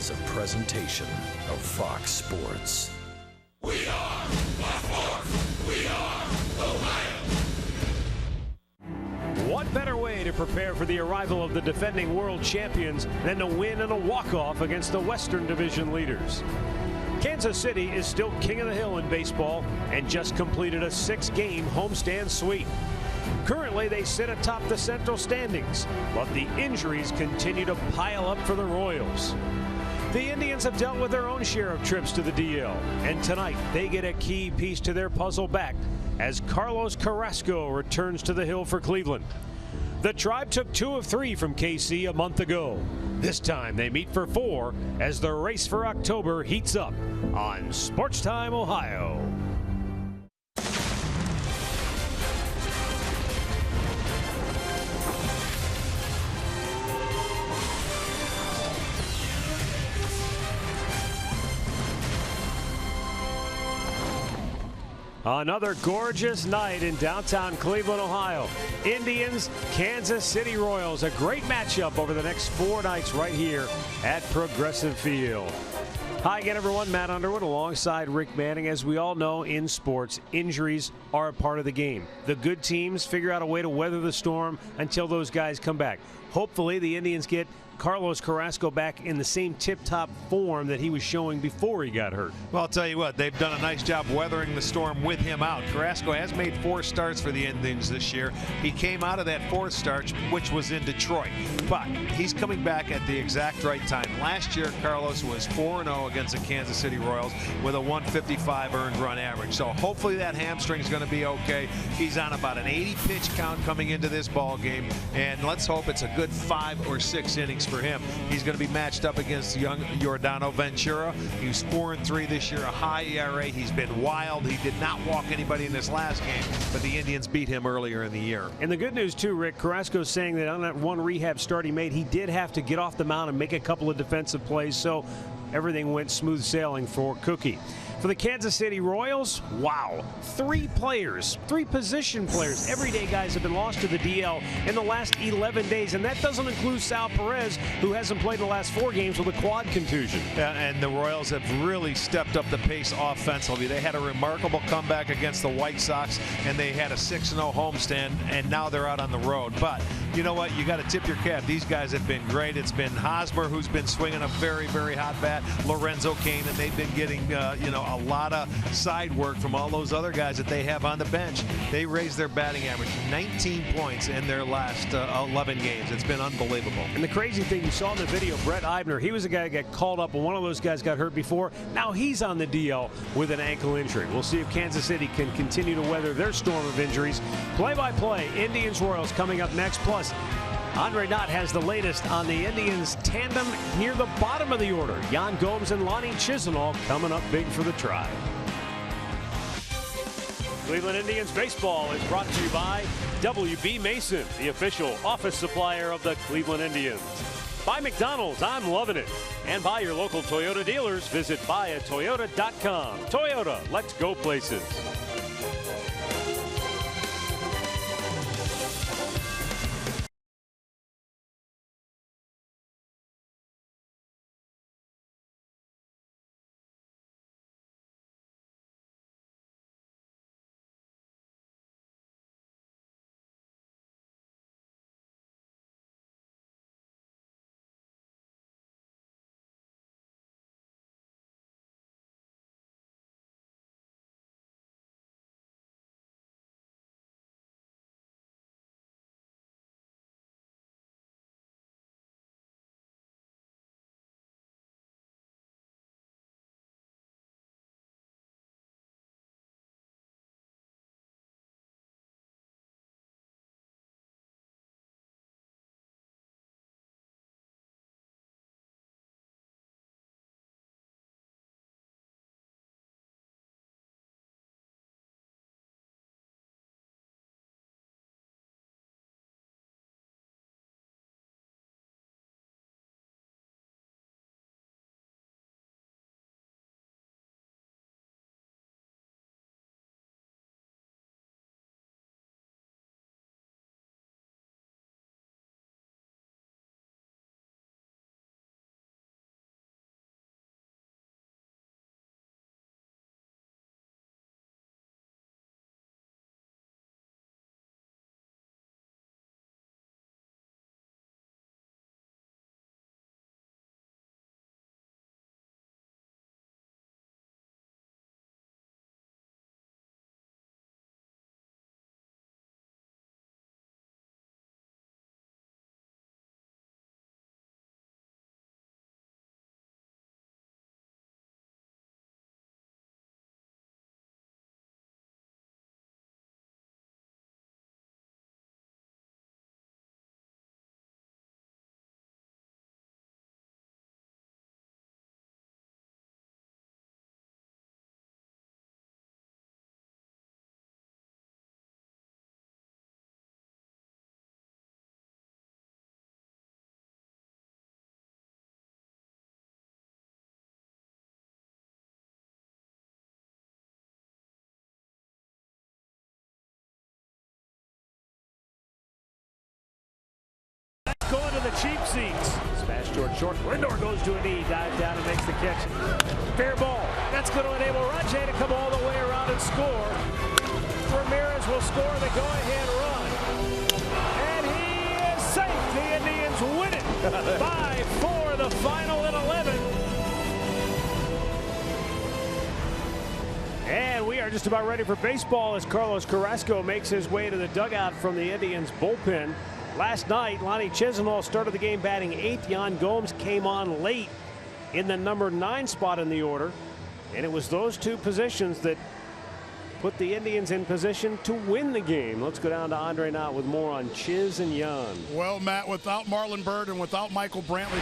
is a presentation of Fox Sports. We are Baltimore. We are Ohio. What better way to prepare for the arrival of the defending world champions than to win in a walk-off against the Western Division leaders? Kansas City is still king of the hill in baseball and just completed a 6-game homestand sweep. Currently, they sit atop the Central standings, but the injuries continue to pile up for the Royals. The Indians have dealt with their own share of trips to the DL, and tonight they get a key piece to their puzzle back as Carlos Carrasco returns to the hill for Cleveland. The Tribe took 2 of 3 from KC a month ago. This time they meet for 4 as the race for October heats up on Sports Time Ohio. Another gorgeous night in downtown Cleveland, Ohio. Indians, Kansas City Royals. A great matchup over the next 4 nights right here at Progressive Field. Hi again, everyone. Matt Underwood alongside Rick Manning. As we all know, in sports, injuries are a part of the game. The good teams figure out a way to weather the storm until those guys come back. Hopefully, the Indians get Carlos Carrasco back in the same tip-top form that he was showing before he got hurt. Well, I'll tell you what, they've done a nice job weathering the storm with him out. Carrasco has made 4 starts for the Indians this year. He came out of that 4th start, which was in Detroit. But he's coming back at the exact right time. Last year, Carlos was 4-0 against the Kansas City Royals with a 155 earned run average. So hopefully that hamstring is going to be okay. He's on about an 80 pitch count coming into this ball game, and let's hope it's a good 5 or 6 innings for him. He's going to be matched up against young Yordano Ventura. He was 4-3 this year, a high ERA. He's been wild. He did not walk anybody in this last game, but the Indians beat him earlier in the year. And the good news too, Rick, Carrasco's saying that on that one rehab start he made, he did have to get off the mound and make a couple of defensive plays, so everything went smooth sailing for Cookie. For the Kansas City Royals, wow, 3 players, 3 position players, everyday guys have been lost to the DL in the last 11 days, and that doesn't include Sal Perez, who hasn't played in the last 4 games with a quad contusion. And the Royals have really stepped up the pace offensively. They had a remarkable comeback against the White Sox, and they had a 6-0 homestand, and now they're out on the road. But you know what? You got to tip your cap. These guys have been great. It's been Hosmer, who's been swinging a very, very hot bat, Lorenzo Cain, and they've been getting, a lot of side work from all those other guys that they have on the bench. They raised their batting average 19 points in their last 11 games. It's been unbelievable. And the crazy thing, you saw in the video, Brett Eibner, he was a guy that got called up, and one of those guys got hurt before. Now he's on the DL with an ankle injury. We'll see if Kansas City can continue to weather their storm of injuries. Play-by-play, Indians-Royals coming up next. Plus, Andre Knott has the latest on the Indians tandem near the bottom of the order. Yan Gomes and Lonnie Chisenhall coming up big for the Tribe. Cleveland Indians baseball is brought to you by WB Mason, the official office supplier of the Cleveland Indians. By McDonald's, I'm loving it. And by your local Toyota dealers, visit buyatoyota.com. Toyota, let's go places. the cheap seats. Smash toward short. Lindor goes to a knee, dives down and makes the catch. Fair ball. That's going to enable Rajay to come all the way around and score. Ramirez will score the go-ahead run. And he is safe. The Indians win it by 4, the final in 11. And we are just about ready for baseball as Carlos Carrasco makes his way to the dugout from the Indians bullpen. Last night, Lonnie Chisenhall started the game batting 8th. Yan Gomes came on late in the number 9 spot in the order. And it was those two positions that put the Indians in position to win the game. Let's go down to Andre Knott with more on Chiz and Yan. Well, Matt, without Marlon Byrd and without Michael Brantley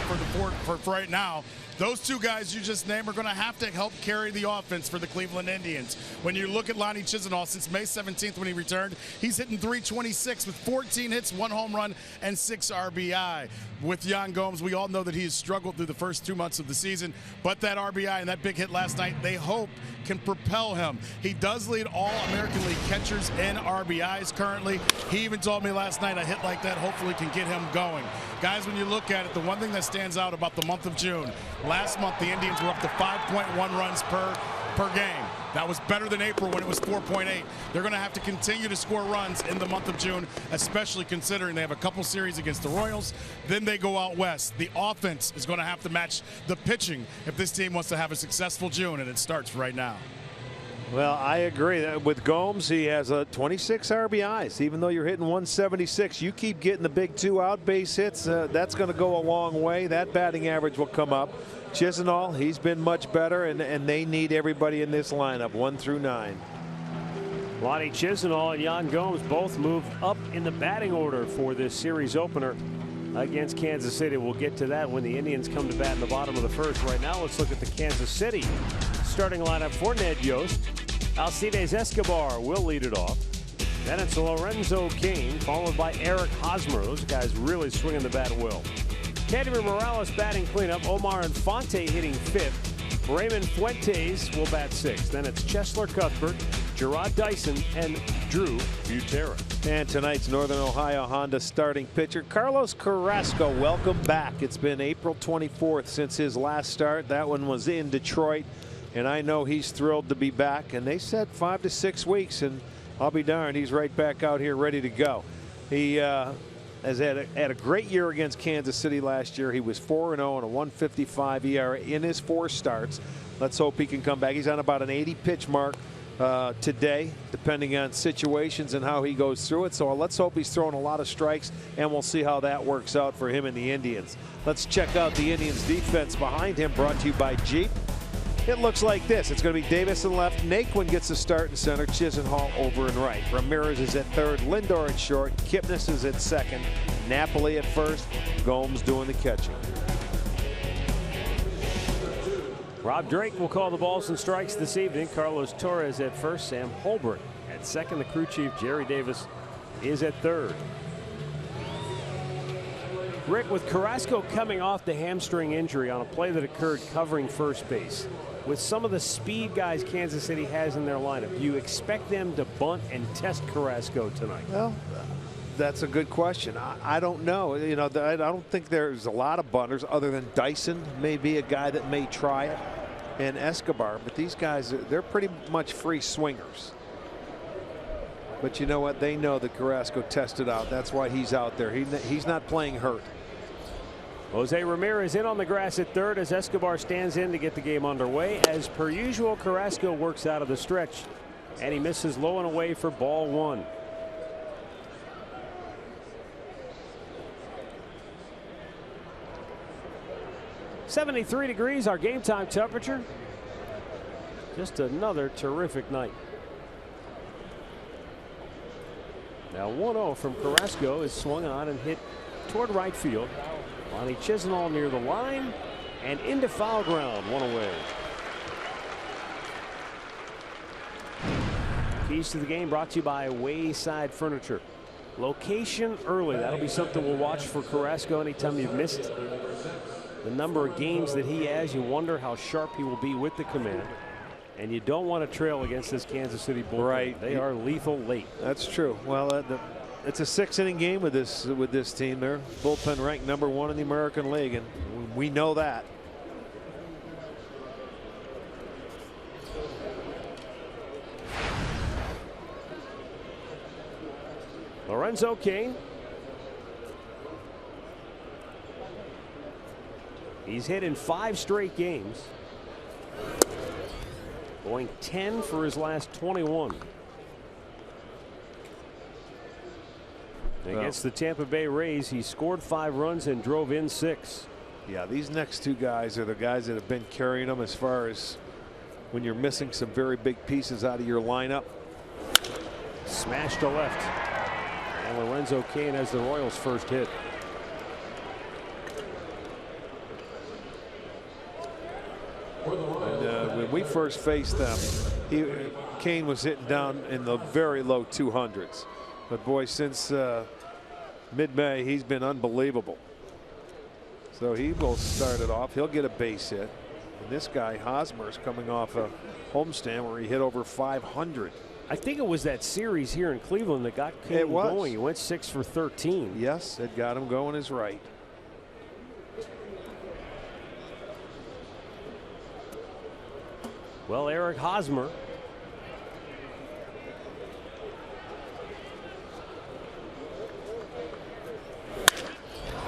for right now, those two guys you just named are going to have to help carry the offense for the Cleveland Indians. When you look at Lonnie Chisenhall, since May 17th when he returned, he's hitting .326 with 14 hits, 1 home run, and 6 RBI. With Yan Gomes, we all know that he has struggled through the first 2 months of the season, but that RBI and that big hit last night, they hope can propel him. He does lead all American League catchers in RBIs currently. He even told me last night a hit like that hopefully can get him going. Guys, when you look at it, the one thing that stands out about the month of June, last month the Indians were up to 5.1 runs per game. That was better than April when it was 4.8. They're going to have to continue to score runs in the month of June, especially considering they have a couple series against the Royals. Then they go out west. The offense is going to have to match the pitching if this team wants to have a successful June, and it starts right now. Well, I agree. With Gomes, he has 26 RBIs. Even though you're hitting 176, you keep getting the big 2 out base hits. That's going to go a long way. That batting average will come up. Chisenhall, he's been much better, and they need everybody in this lineup, 1 through 9. Lonnie Chisenhall and Yan Gomes both moved up in the batting order for this series opener against Kansas City. We'll get to that when the Indians come to bat in the bottom of the first. Right now, let's look at the Kansas City starting lineup for Ned Yost. Alcides Escobar will lead it off. Then it's Lorenzo Cain, followed by Eric Hosmer. Those guys really swinging the bat well. Cademy Morales batting cleanup. Omar Infante hitting 5th. Raymond Fuentes will bat 6th. Then it's Chesler Cuthbert, Gerard Dyson, and Drew Butera. And tonight's Northern Ohio Honda starting pitcher Carlos Carrasco. Welcome back. It's been April 24th since his last start. That one was in Detroit, and I know he's thrilled to be back. And they said 5 to 6 weeks, and I'll be darned, he's right back out here ready to go. He has had a great year against Kansas City last year. He was 4-0 and a 1.55 ERA in his 4 starts. Let's hope he can come back. He's on about an 80 pitch mark today, depending on situations and how he goes through it. So let's hope he's throwing a lot of strikes, and we'll see how that works out for him and the Indians. Let's check out the Indians defense behind him, brought to you by Jeep. It looks like this. It's going to be Davis in left. Naquin gets the start in center. Chisenhall over and right. Ramirez is at third. Lindor at short. Kipnis is at second. Napoli at first. Gomes doing the catching. Rob Drake will call the balls and strikes this evening. Carlos Torres at first. Sam Holbrook at second. The crew chief, Jerry Davis, is at third. Rick, with Carrasco coming off the hamstring injury on a play that occurred covering first base, with some of the speed guys Kansas City has in their lineup, do you expect them to bunt and test Carrasco tonight? Well, that's a good question. I don't know. You know, I don't think there's a lot of bunters other than Dyson may be a guy that may try it, and Escobar. But these guys, they're pretty much free swingers. But you know what? They know that Carrasco tested out. That's why he's out there. He's not playing hurt. Jose Ramirez in on the grass at third as Escobar stands in to get the game underway. As per usual, Carrasco works out of the stretch, and he misses low and away for ball 1. .73 degrees, our game time temperature. Just another terrific night. Now 1-0 from Carrasco is swung on and hit toward right field. Lonnie Chisenhall near the line and into foul ground, 1 away. Keys to the game brought to you by Wayside Furniture. Location early. That'll be something we'll watch for Carrasco. Anytime you've missed the number of games that he has, you wonder how sharp he will be with the command. And you don't want to trail against this Kansas City bullpen. Right. They are lethal late. That's true. Well, it's a 6-inning game with this team. Their bullpen ranked #1 in the American League, and we know that. Lorenzo Cain. He's hit in 5 straight games, going 10 for his last 21. Against the Tampa Bay Rays, he scored 5 runs and drove in 6. Yeah, these next 2 guys are the guys that have been carrying them as far as when you're missing some very big pieces out of your lineup. Smash to left. And Lorenzo Cain has the Royals' first hit. And, when we first faced them, Cain was hitting down in the very low 200s. But boy, since mid-May, he's been unbelievable. So he will start it off. He'll get a base hit. And this guy, Hosmer, is coming off a homestand where he hit over 500. I think it was that series here in Cleveland that got Cain going. He went 6 for 13. Yes, it got him going his right. Well, Eric Hosmer.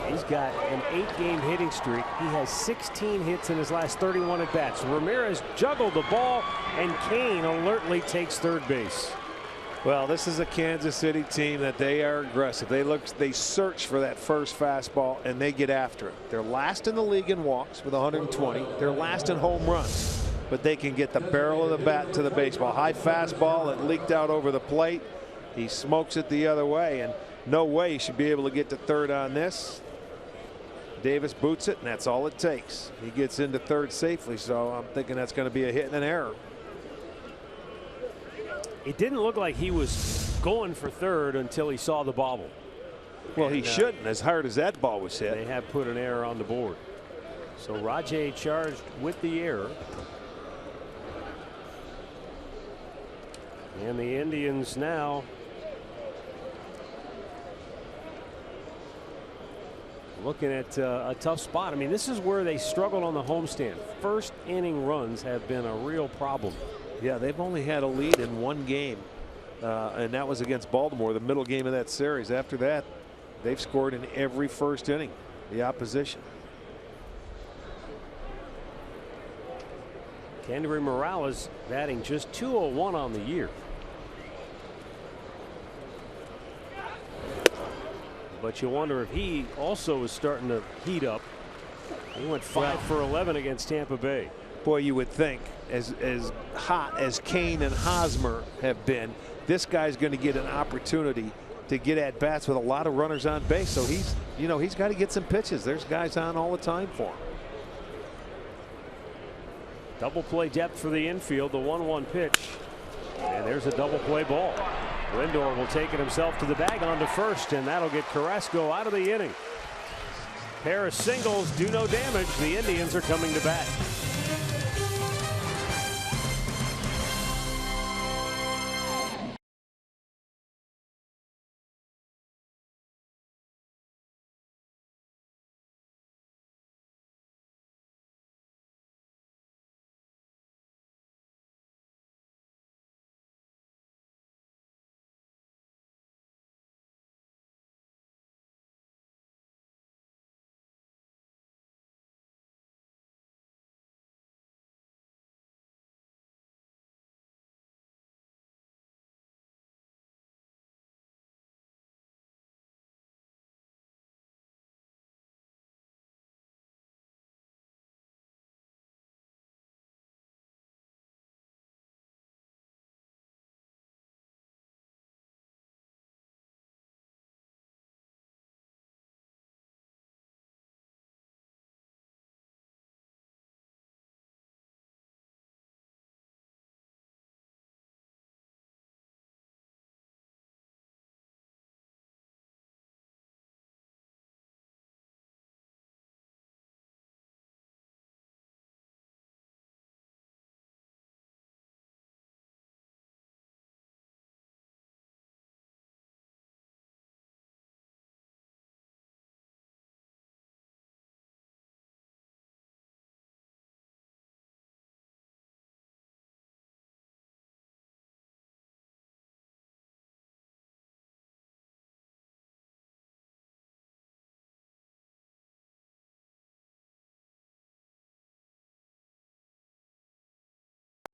He's got an 8-game hitting streak. He has 16 hits in his last 31 at bats. Ramirez juggled the ball, and Cain alertly takes third base. Well, this is a Kansas City team that they are aggressive. They search for that first fastball, and they get after it. They're last in the league in walks with 120. They're last in home runs, but they can get the barrel of the bat to the baseball. High fastball that leaked out over the plate. He smokes it the other way, and no way he should be able to get to third on this. Davis boots it, and that's all it takes. He gets into third safely, so I'm thinking that's going to be a hit and an error. It didn't look like he was going for third until he saw the bobble. Well, he shouldn't, as hard as that ball was hit. They have put an error on the board. So Rajay charged with the error. And the Indians now looking at a tough spot. I mean, this is where they struggled on the homestand. First inning runs have been a real problem. Yeah, they've only had a lead in 1 game, and that was against Baltimore, the middle game of that series. After that, they've scored in every first inning, the opposition. Kendry Morales batting just .201 on the year. But you wonder if he also is starting to heat up. He went 5 for 11 against Tampa Bay. Boy, you would think as hot as Cain and Hosmer have been, this guy's going to get an opportunity to get at bats with a lot of runners on base. So he's got to get some pitches. There's guys on all the time for him. Double play depth for the infield. The 1-1 pitch, and there's a double play ball. Lindor will take it himself to the bag onto first, and that'll get Carrasco out of the inning. Pair of singles do no damage. The Indians are coming to bat.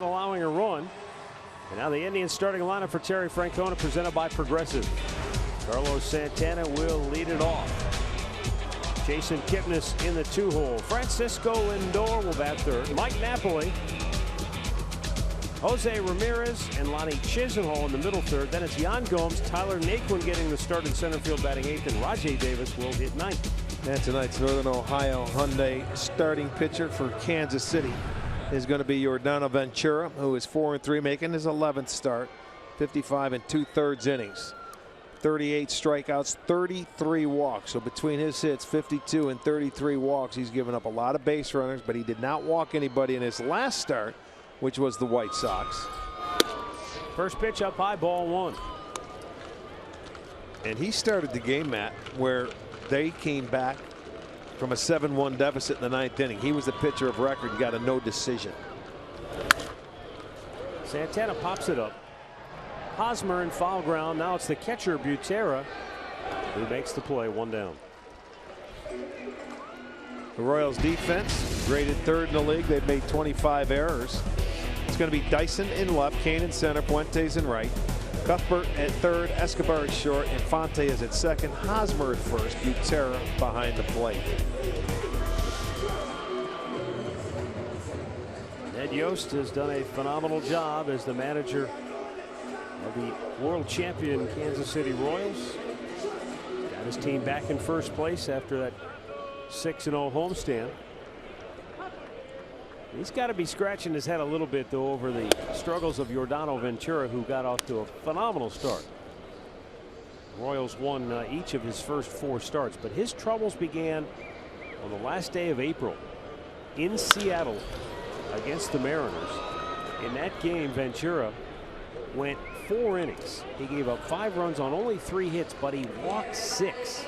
allowing a run. And now the Indians starting lineup for Terry Francona, presented by Progressive. Carlos Santana will lead it off. Jason Kipnis in the 2-hole. Francisco Lindor will bat third. Mike Napoli, Jose Ramirez, and Lonnie Chisenhall in the middle third. Then it's Yan Gomes, Tyler Naquin getting the start in center field, batting eighth, and Rajay Davis will hit ninth. And tonight's Northern Ohio Hyundai starting pitcher for Kansas City is going to be Yordano Ventura, who is 4-3, making his 11th start. 55 2/3 innings. 38 strikeouts, 33 walks. So between his hits, 52 and 33 walks, he's given up a lot of base runners, but he did not walk anybody in his last start, which was the White Sox. First pitch up high, ball one. And he started the game, Matt, where they came back from a 7-1 deficit in the ninth inning. He was the pitcher of record. He got a no decision. Santana pops it up. Hosmer in foul ground. Now it's the catcher Butera who makes the play. One down. The Royals defense graded third in the league. They've made 25 errors. It's going to be Dyson in left, Kane in center, Puentes in right, Cuthbert at third, Escobar at short, Infante is at second, Hosmer at first, Butera behind the plate. Ned Yost has done a phenomenal job as the manager of the world champion Kansas City Royals. Got his team back in first place after that 6-0 homestand. He's got to be scratching his head a little bit, though, over the struggles of Yordano Ventura, who got off to a phenomenal start. The Royals won each of his first 4 starts, but his troubles began on the last day of April in Seattle against the Mariners. In that game, Ventura went 4 innings. He gave up 5 runs on only 3 hits, but he walked 6.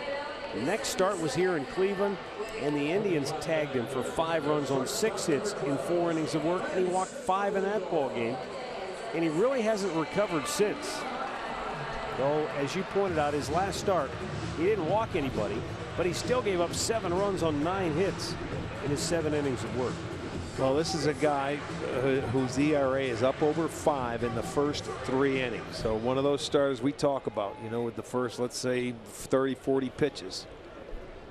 The next start was here in Cleveland, and the Indians tagged him for 5 runs on 6 hits in 4 innings of work, and he walked 5 in that ball game. And he really hasn't recovered since. Though, as you pointed out, his last start, he didn't walk anybody, but he still gave up 7 runs on 9 hits in his 7 innings of work. Well, this is a guy whose ERA is up over 5 in the first 3 innings. So one of those starters we talk about, you know, with the first, let's say, 30, 40 pitches.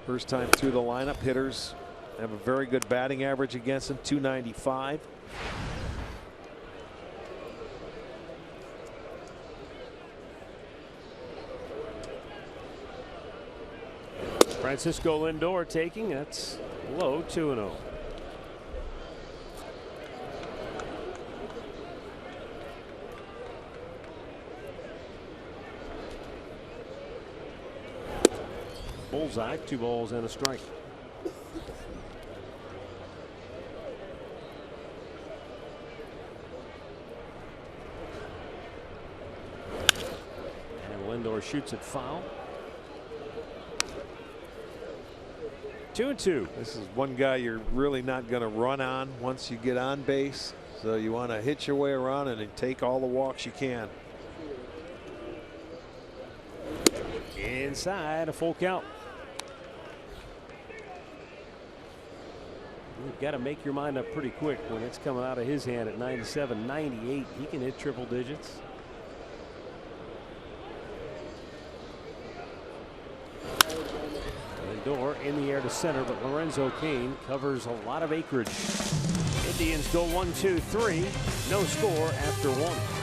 First time through the lineup, hitters have a very good batting average against him, 295. Francisco Lindor taking, that's low, 2-0. Bullseye, 2 balls and a strike. And Lindor shoots it foul. 2-2. This is one guy you're really not going to run on once you get on base. So you want to hit your way around and then take all the walks you can. Inside, a full count. You've got to make your mind up pretty quick when it's coming out of his hand at 97, 98. He can hit triple digits. Lindor in the air to center, but Lorenzo Cain covers a lot of acreage. Indians go 1-2-3. No score after 1.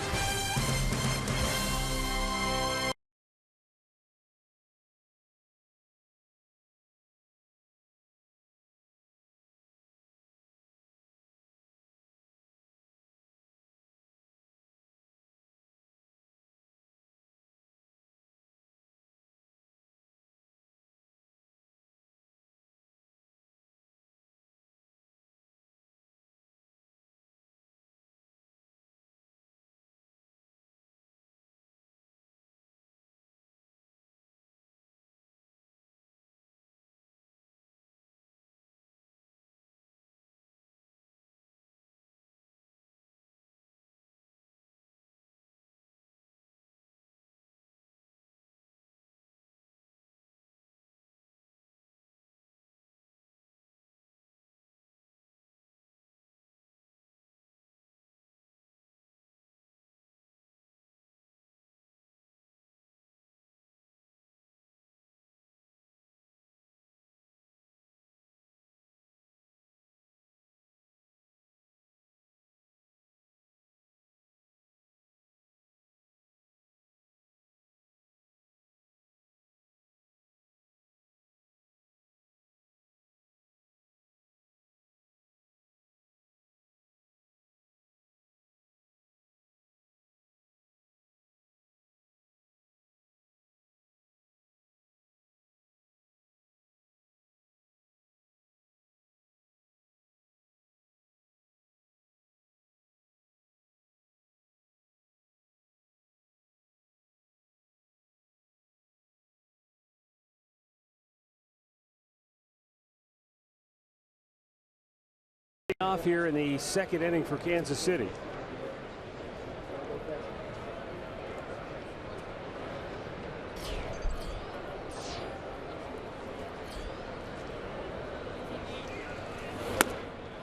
Off here in the second inning for Kansas City.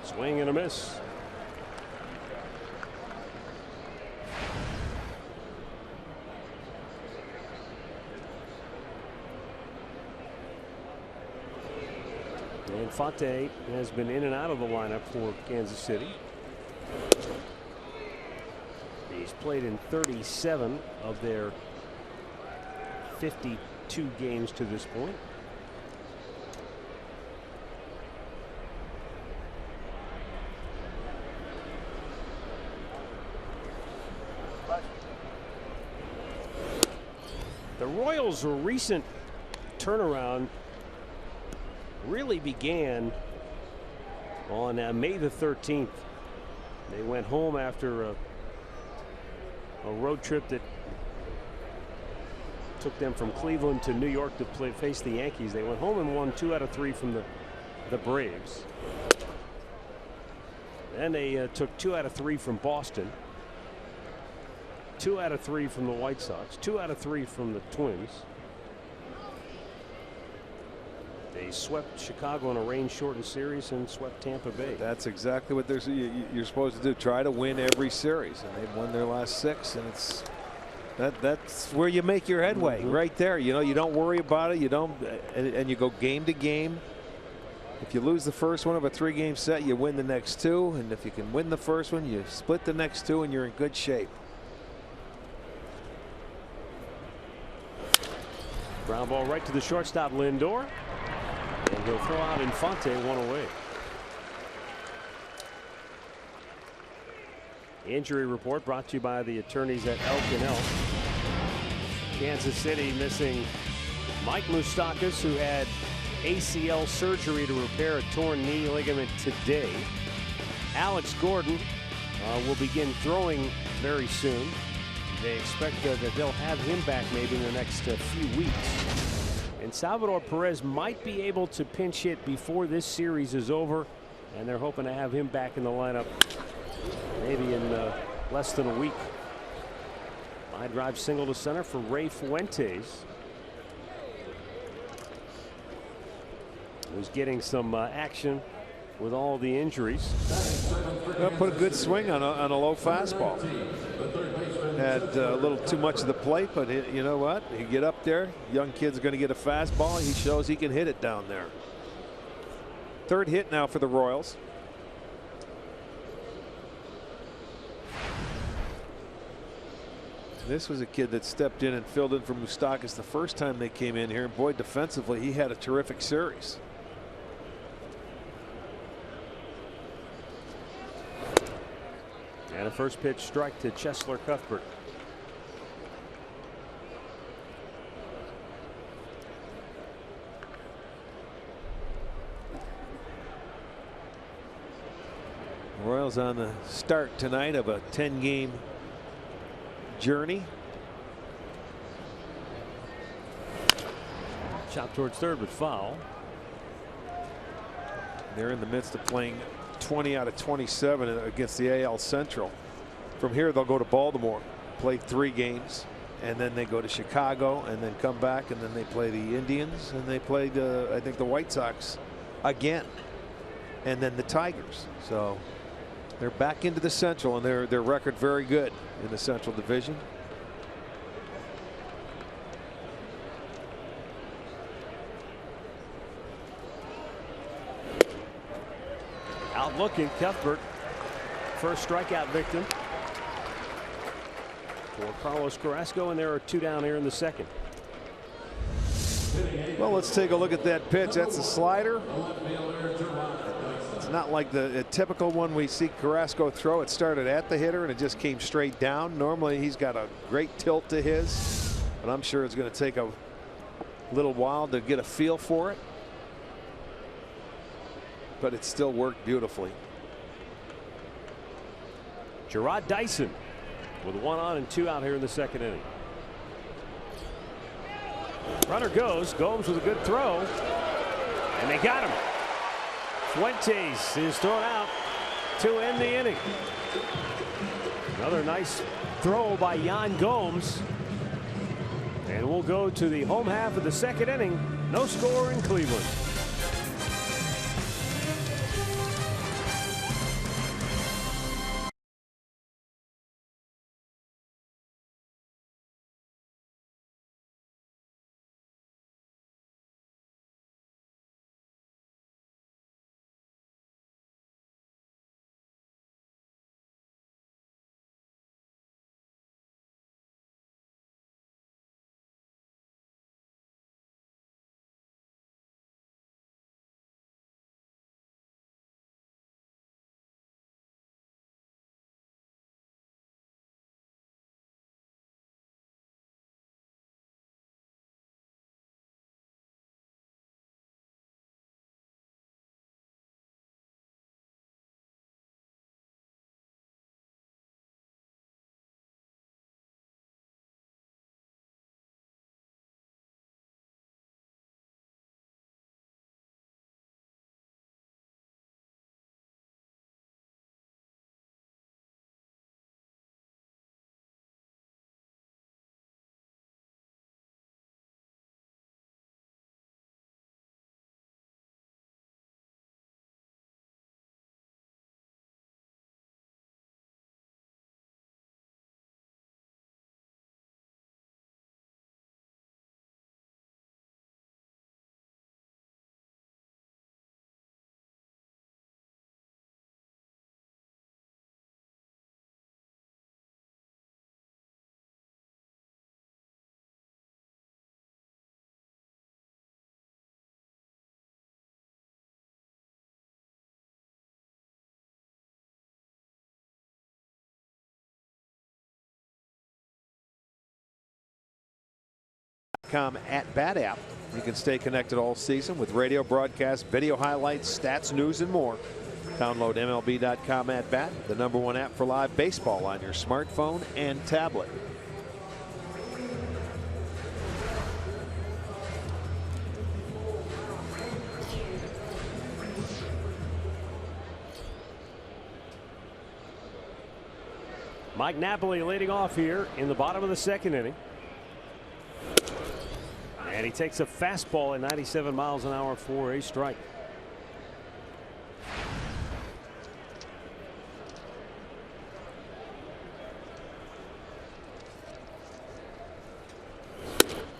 Swing and a miss. And Fate has been in and out of the lineup for Kansas City. He's played in 37 of their 52 games to this point. The Royals' recent turnaround really began on May the 13th. They went home after a road trip that took them from Cleveland to New York to face the Yankees. They went home and won 2 out of 3 from the Braves. Then they took 2 out of 3 from Boston, 2 out of 3 from the White Sox, 2 out of 3 from the Twins. They swept Chicago in a rain-shortened series and swept Tampa Bay. That's exactly what you're supposed to do. Try to win every series, and they've won their last 6, and that's where you make your headway, right there. You know, you don't worry about it. You don't, and you go game to game. If you lose the first one of a 3-game set, you win the next 2, and if you can win the first one, you split the next 2, and you're in good shape. Ground ball right to the shortstop, Lindor. And he'll throw out Infante, 1 away. Injury report brought to you by the attorneys at Elk & Elk. Kansas City missing Mike Moustakas, who had ACL surgery to repair a torn knee ligament today. Alex Gordon will begin throwing very soon. They expect that they'll have him back maybe in the next few weeks. And Salvador Perez might be able to pinch hit before this series is over, and they're hoping to have him back in the lineup maybe in less than a week. Line drive single to center for Ray Fuentes, who's getting some action with all the injuries. Put a good swing on a low fastball. Had a little too much of the plate, but you know what? You get up there, young kid's going to get a fastball. He shows he can hit it down there. 3rd hit now for the Royals. This was a kid that stepped in and filled in for Moustakas the first time they came in here. And boy, defensively, he had a terrific series. And a first pitch strike to Chesler Cuthbert. Royals on the start tonight of a 10-game journey. Shot towards third, but foul. They're in the midst of playing 20 out of 27 against the AL Central. From here, they'll go to Baltimore, play 3 games, and then they go to Chicago, and then come back, and then they play the Indians, and they play I think the White Sox again, and then the Tigers. So they're back into the Central, and their record very good in the Central Division. Out looking, Cuthbert, first strikeout victim for Carlos Carrasco, and there are 2 down here in the second. Well, let's take a look at that pitch. That's a slider. It's not like the typical one we see Carrasco throw. It started at the hitter and it just came straight down. Normally he's got a great tilt to his, but I'm sure it's going to take a little while to get a feel for it. But it still worked beautifully. Gerard Dyson with 1 on and 2 out here in the second inning. Runner goes. Gomes with a good throw, and they got him. Fuentes is thrown out to end the inning. Another nice throw by Yan Gomes. And we'll go to the home half of the second inning. No score in Cleveland. At Bat app. You can stay connected all season with radio broadcasts, video highlights, stats, news, and more. Download MLB.com at Bat, the #1 app for live baseball on your smartphone and tablet. Mike Napoli leading off here in the bottom of the second inning. And he takes a fastball at 97 miles an hour for a strike.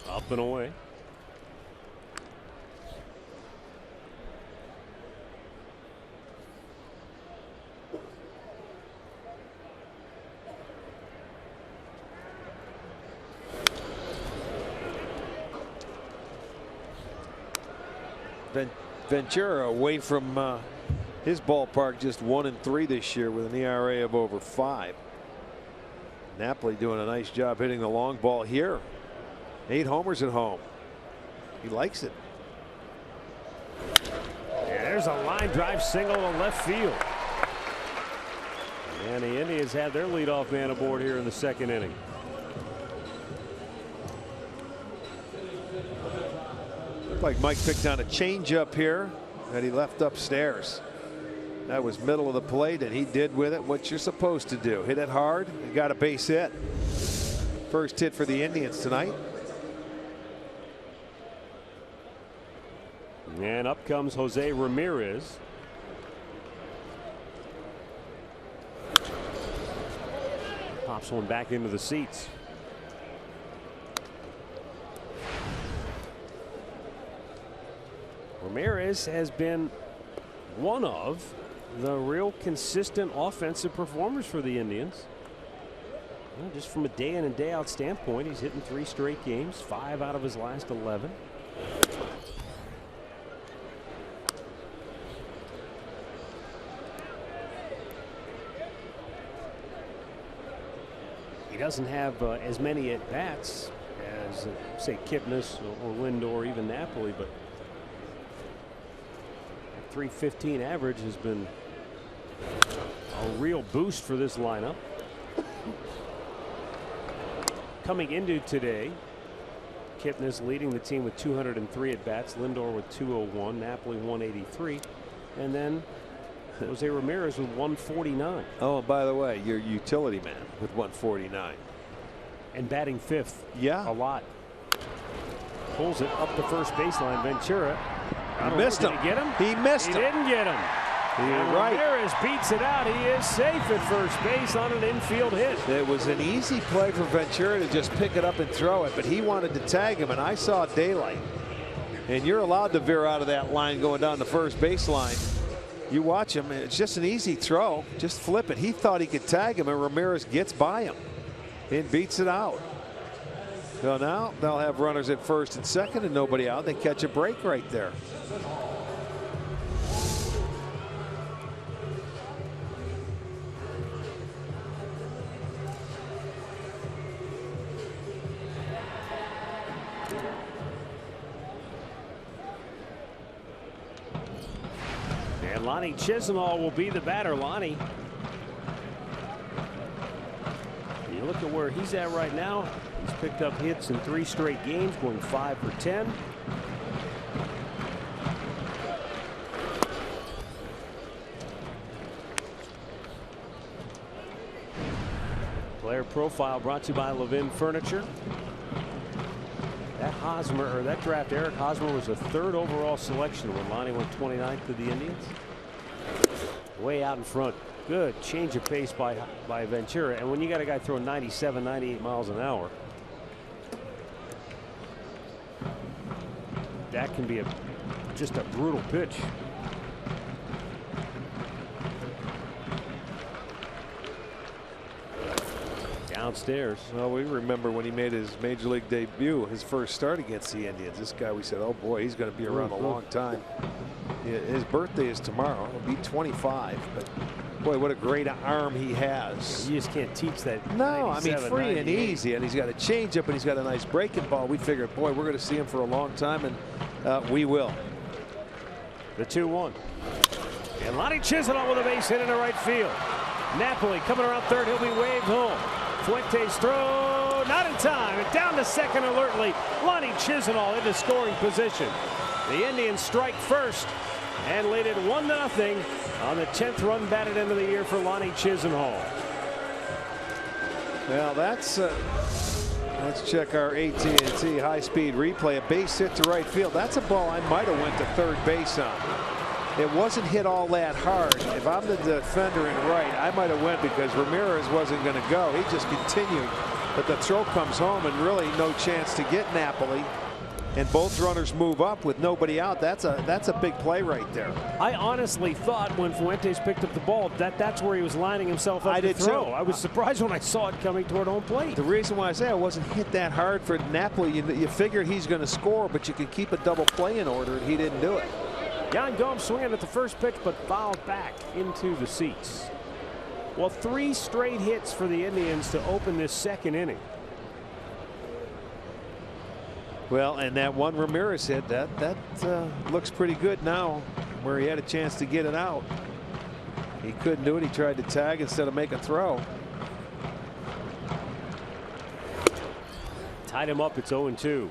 Up and away. Ventura away from his ballpark, just 1-3 this year with an ERA of over 5. Napoli doing a nice job hitting the long ball here. 8 homers at home. He likes it. And there's a line drive single to left field. And the Indians had their leadoff man aboard here in the second inning. Like Mike picked on a changeup here that he left upstairs. That was middle of the plate, and he did with it what you're supposed to do. Hit it hard and got a base hit. First hit for the Indians tonight. And up comes Jose Ramirez. Pops one back into the seats. Ramirez has been one of the real consistent offensive performers for the Indians. Well, just from a day in and day out standpoint, he's hitting 3 straight games, 5 out of his last 11. He doesn't have as many at bats as say Kipnis or Lindor, even Napoli, but .315 average has been a real boost for this lineup. Coming into today, Kipnis leading the team with 203 at bats, Lindor with 201, Napoli 183, and then Jose Ramirez with 149. Oh, and by the way, your utility man with 149. And batting 5th. Yeah. A lot. Pulls it up the first baseline. Ventura. He missed him. Did he get him? He missed him. He didn't get him. You're right. Ramirez beats it out. He is safe at first base on an infield hit. It was an easy play for Ventura to just pick it up and throw it, but he wanted to tag him, and I saw daylight. And you're allowed to veer out of that line going down the first baseline. You watch him, it's just an easy throw. Just flip it. He thought he could tag him, and Ramirez gets by him and beats it out. So now they'll have runners at first and second and nobody out. They catch a break right there. And Lonnie Chisenhall will be the batter. Lonnie, you look at where he's at right now. He's picked up hits in 3 straight games, going 5 for 10. Player profile brought to you by Levin Furniture. That Hosmer, or that draft, Eric Hosmer, was a 3rd overall selection when Lonnie went 29th to the Indians. Way out in front. Good change of pace by Ventura. And when you got a guy throwing 97, 98 miles an hour, that can be just a brutal pitch. Downstairs. Well, we remember when he made his major league debut, his first start against the Indians. This guy, we said, oh boy, he's going to be around a long time. His birthday is tomorrow. He'll be 25. But boy, what a great arm he has. You just can't teach that. No, I mean, free and easy. And he's got a changeup and he's got a nice breaking ball. We figured, boy, we're going to see him for a long time, and we will. The 2-1. And Lonnie Chisenhall with a base hit into right field. Napoli coming around third. He'll be waved home. Fuentes throw, not in time, and down to second alertly. Lonnie Chisenhall into scoring position. The Indians strike first and lead it 1-0 on the 10th run batted into the year for Lonnie Chisenhall. Well, that's let's check our AT&T high-speed replay. A base hit to right field. That's a ball I might have went to third base on. It wasn't hit all that hard. If I'm the defender in right, I might have went because Ramirez wasn't going to go. He just continued. But the throw comes home and really no chance to get Napoli. And both runners move up with nobody out. That's a big play right there. I honestly thought when Fuentes picked up the ball that's where he was lining himself up to throw. Too. I was surprised when I saw it coming toward home plate. The reason why I say it wasn't hit that hard for Napoli, you figure he's going to score, but you can keep a double play in order, and he didn't do it. Yan Gomes swinging at the first pitch, but fouled back into the seats. Well, 3 straight hits for the Indians to open this second inning. Well, and that one Ramirez hit, that looks pretty good now, where he had a chance to get it out. He couldn't do it. He tried to tag instead of make a throw. Tied him up. It's 0-2.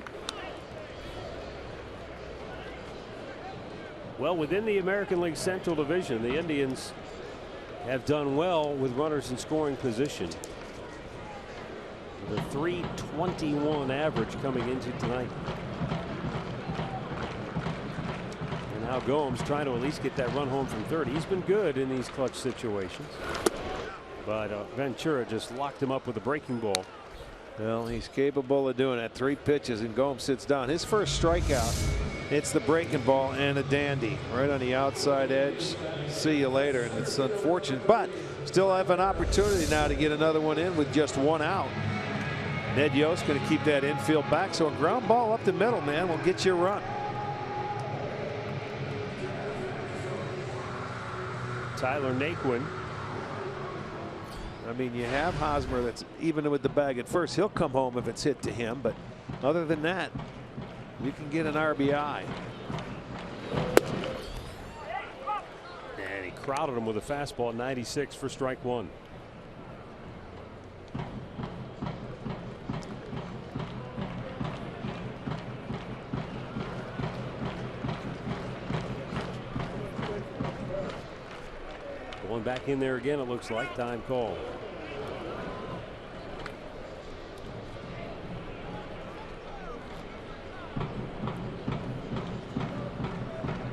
Well, within the American League Central Division, the Indians have done well with runners in scoring position. The .321 average coming into tonight. And now Gomes trying to at least get that run home from third. He's been good in these clutch situations. But Ventura just locked him up with a breaking ball. Well, he's capable of doing that. 3 pitches and Gomes sits down. His first strikeout. It's the breaking ball and a dandy right on the outside edge. See you later. And it's unfortunate, but still have an opportunity now to get another one in with just 1 out. Ned Yost going to keep that infield back. So a ground ball up the middle, man, will get you a run. Tyler Naquin. I mean, you have Hosmer that's even with the bag at first. He'll come home if it's hit to him. But other than that, you can get an RBI. And he crowded him with a fastball at 96 for strike 1. Going back in there again, it looks like. Time call.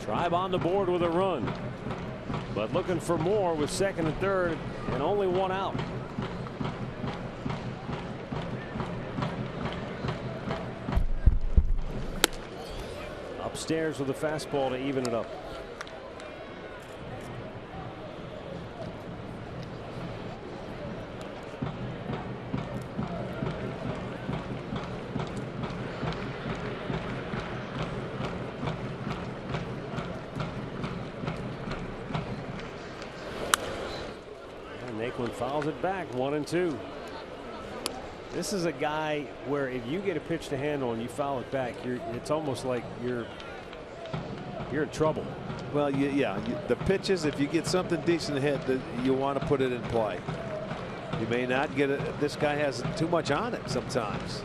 Tribe on the board with a run, but looking for more with second and third and only one out. Upstairs with a fastball to even it up. Fouls it back, 1-2. This is a guy where if you get a pitch to handle and you foul it back, it's almost like you're in trouble. Well, the pitches, if you get something decent ahead, you want to put it in play. You may not get it. This guy has too much on it sometimes.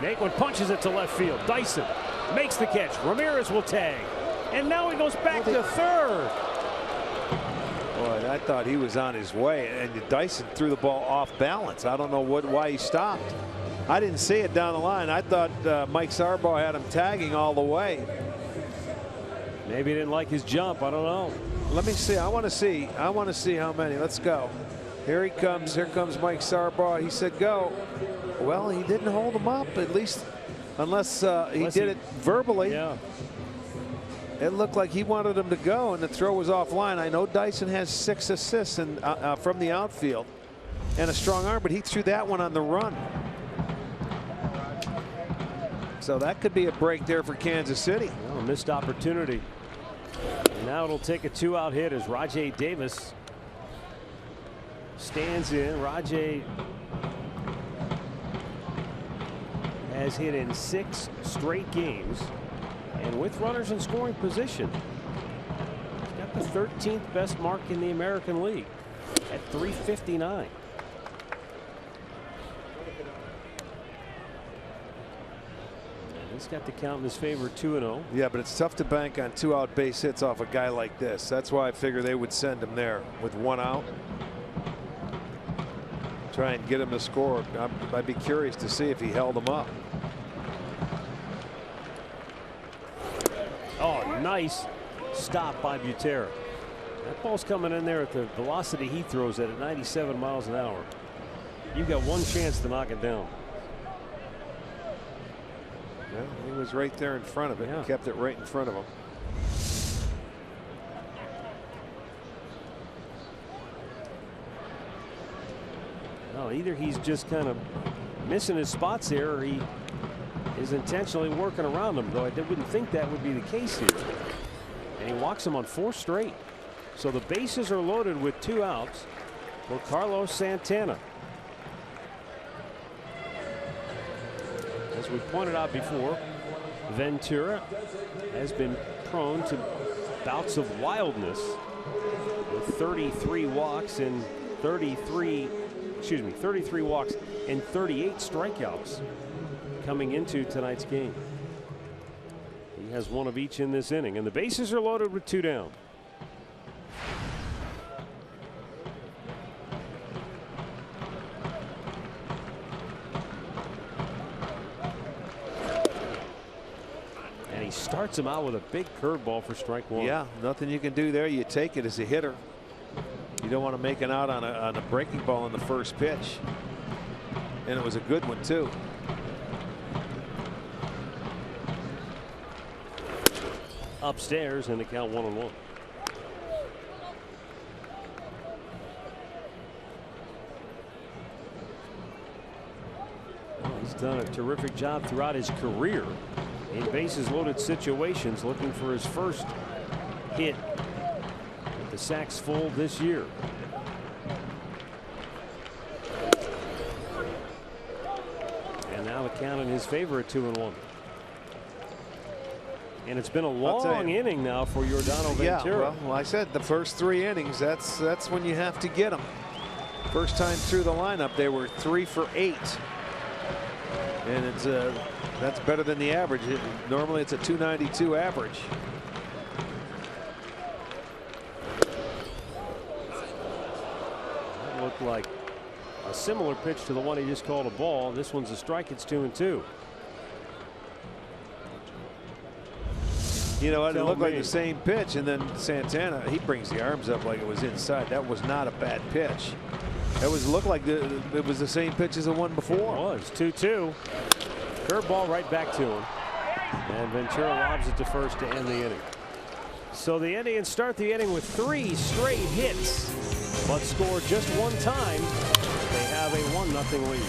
Naquin punches it to left field. Dyson makes the catch. Ramirez will tag, and now he goes back to third. Boy, I thought he was on his way, and Dyson threw the ball off balance. I don't know why he stopped. I didn't see it down the line. I thought Mike Sarbaugh had him tagging all the way. Maybe he didn't like his jump. I don't know. Let me see. I want to see how many. Let's go. Here he comes. Here comes Mike Sarbaugh. He said go. Well, he didn't hold him up, at least, unless he did it verbally. Yeah. It looked like he wanted him to go, and the throw was offline. I know Dyson has 6 assists from the outfield and a strong arm, but he threw that one on the run. So that could be a break there for Kansas City. Well, a missed opportunity. And now it'll take a 2-out hit as Rajai Davis stands in. Rajai has hit in 6 straight games. And with runners in scoring position, he's got the 13th best mark in the American League at 359. He's got the count in his favor, 2-0. Yeah, but it's tough to bank on 2-out base hits off a guy like this. That's why I figure they would send him there with 1 out. Try and get him to score. I'd be curious to see if he held him up. Oh, nice stop by Butera. That ball's coming in there at the velocity he throws at 97 miles an hour. You've got one chance to knock it down. Yeah, he was right there in front of it. Yeah. Kept it right in front of him. No, either he's just kind of missing his spots here, or he is intentionally working around him, though I wouldn't think that would be the case here. And he walks him on 4 straight. So the bases are loaded with 2 outs for Carlos Santana. As we pointed out before, Ventura has been prone to bouts of wildness with 33 walks and 33 walks and 38 strikeouts coming into tonight's game. He has 1 of each in this inning, and the bases are loaded with 2 down. And he starts him out with a big curveball for strike 1. Yeah, nothing you can do there. You take it as a hitter. You don't want to make it out on a breaking ball in the first pitch. And it was a good one, too. Upstairs, and the count 1-1. He's done a terrific job throughout his career in bases loaded situations, looking for his first hit with the sacks full this year. And now the count in his favor at 2-1. And it's been a long inning now for Yordano Ventura. Yeah, well, I said the first 3 innings, that's when you have to get them. First time through the lineup, they were 3 for 8. And that's better than the average. Normally it's a 292 average. looked like a similar pitch to the one he just called a ball. This one's a strike. It's 2-2. You know, it looked like the same pitch, and then Santana, he brings the arms up like it was inside. That was not a bad pitch. That looked like it was the same pitch as the one before. It was 2-2. Curveball right back to him, and Ventura lobs it to first to end the inning. So the Indians start the inning with 3 straight hits, but score just one time. They have a 1-0 lead.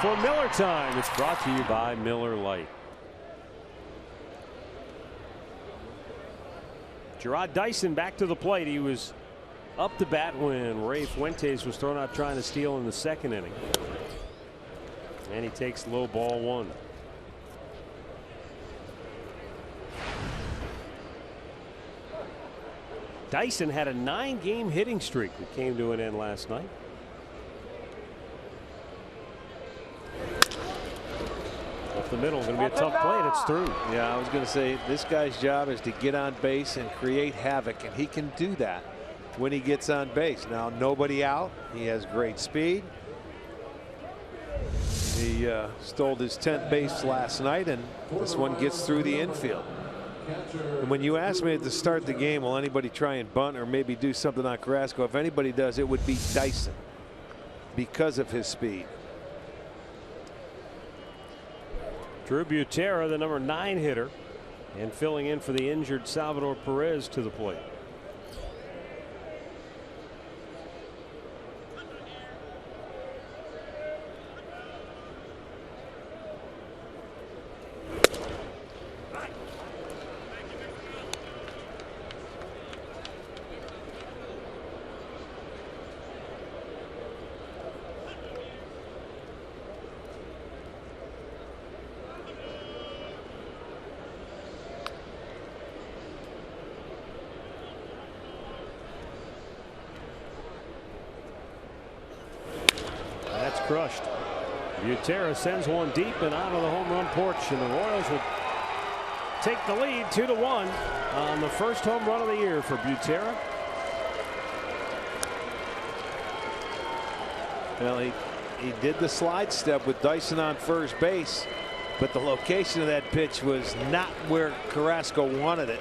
For Miller time, it's brought to you by Miller Lite. Gerard Dyson back to the plate. He was up to bat when Ray Fuentes was thrown out trying to steal in the second inning. And he takes low ball 1. Dyson had a 9-game hitting streak that came to an end last night. Up the middle is going to be a tough play, and it's through. Yeah, I was going to say this guy's job is to get on base and create havoc, and he can do that when he gets on base. Now nobody out. He has great speed. He stole his 10th base last night, and this one gets through the infield. And when you asked me at the start of the game, will anybody try and bunt or maybe do something on Carrasco? If anybody does, it would be Dyson because of his speed. Drew Butera, the number 9 hitter, and filling in for the injured Salvador Perez to the plate. Crushed. Butera sends one deep and out of the home run porch, and the Royals will take the lead 2-1 on the first home run of the year for Butera. Well, he did the slide step with Dyson on first base, but the location of that pitch was not where Carrasco wanted it.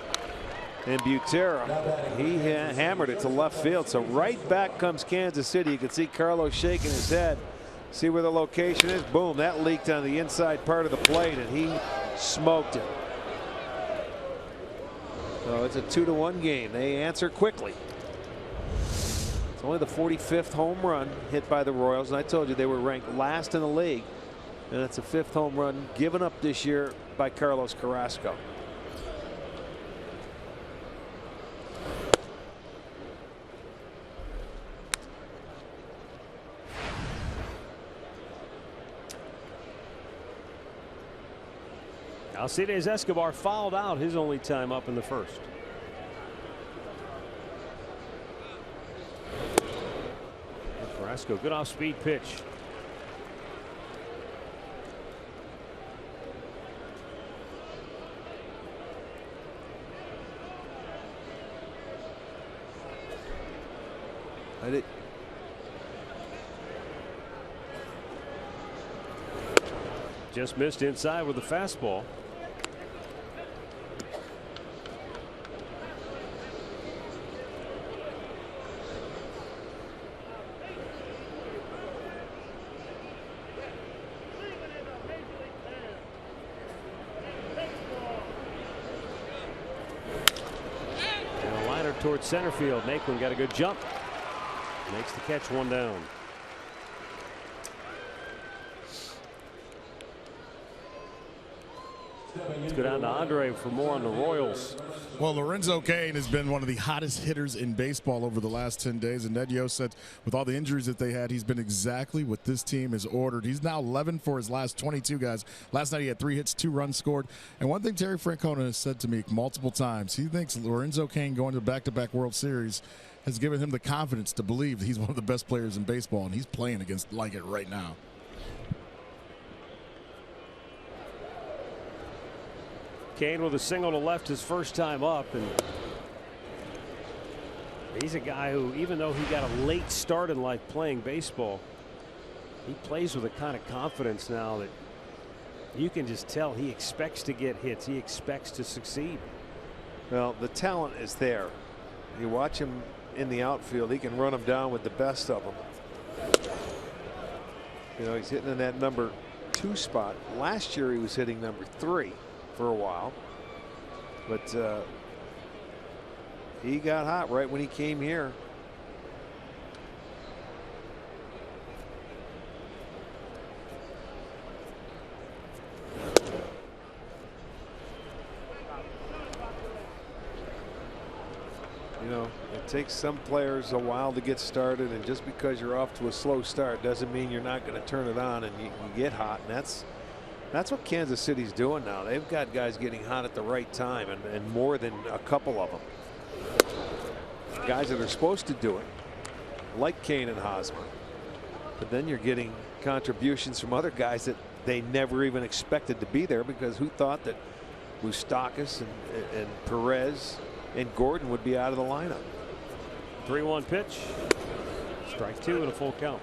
And Butera, he hammered it to left field. So right back comes Kansas City. You can see Carlos shaking his head. See where the location is. Boom, that leaked on the inside part of the plate, and he smoked it. So it's a 2-1 game. They answer quickly. It's only the 45th home run hit by the Royals, and I told you they were ranked last in the league, and it's the 5th home run given up this year by Carlos Carrasco. Alcides Escobar fouled out his only time up in the first. Carrasco, good off-speed pitch. Just missed inside with the fastball. And a liner towards center field. Naquin got a good jump. Makes the catch, 1 down. Let's go down to Andre for more on the Royals. Well, Lorenzo Cain has been one of the hottest hitters in baseball over the last 10 days. And Ned Yost said with all the injuries that they had, he's been exactly what this team has ordered. He's now 11 for his last 22 guys. Last night he had 3 hits, 2 runs scored. And one thing Terry Francona has said to me multiple times, he thinks Lorenzo Cain going to back-to-back World Series has given him the confidence to believe that he's one of the best players in baseball, and he's playing against like it right now. Cain with a single to left his first time up, and he's a guy who, even though he got a late start in life playing baseball, he plays with a kind of confidence now that you can just tell he expects to get hits. He expects to succeed. Well, the talent is there. You watch him in the outfield, he can run them down with the best of them. You know, he's hitting in that number 2 spot. Last year he was hitting number 3 for a while, but he got hot right when he came here. You know, it takes some players a while to get started, and just because you're off to a slow start doesn't mean you're not going to turn it on and you can get hot. And that's what Kansas City's doing now. They've got guys getting hot at the right time, and more than a couple of them. Guys that are supposed to do it, like Cain and Hosmer. But then you're getting contributions from other guys that they never even expected to be there, because who thought that Moustakas and Perez and Gordon would be out of the lineup. 3-1 pitch. Strike 2 and a full count.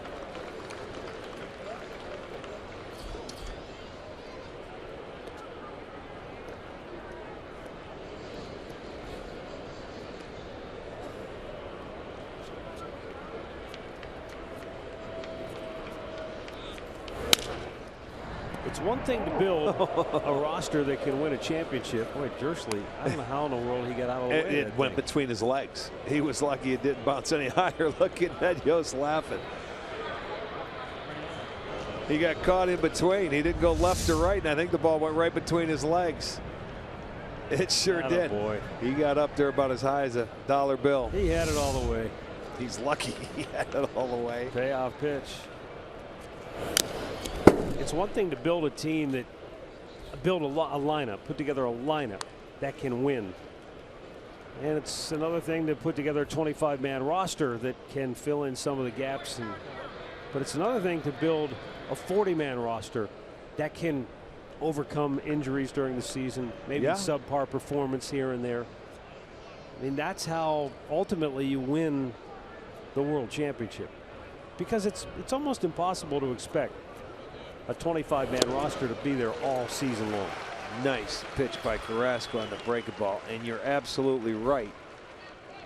It's one thing to build a roster that can win a championship. Boy, Dursley, I don't know how in the world he got out of the way. It went between his legs. He was lucky it didn't bounce any higher. Look at Ned Yost laughing. He got caught in between. He didn't go left or right, and I think the ball went right between his legs. It sure did. Boy. He got up there about as high as a dollar bill. He had it all the way. He's lucky he had it all the way. Payoff pitch. It's one thing to build a team that build a lineup, put together a lineup that can win. And it's another thing to put together a 25-man roster that can fill in some of the gaps. But it's another thing to build a 40-man roster that can overcome injuries during the season, maybe subpar performance here and there. I mean, that's how ultimately you win the World Championship, because it's almost impossible to expect a 25-man roster to be there all season long. Nice pitch by Carrasco on the breaking ball, and you're absolutely right,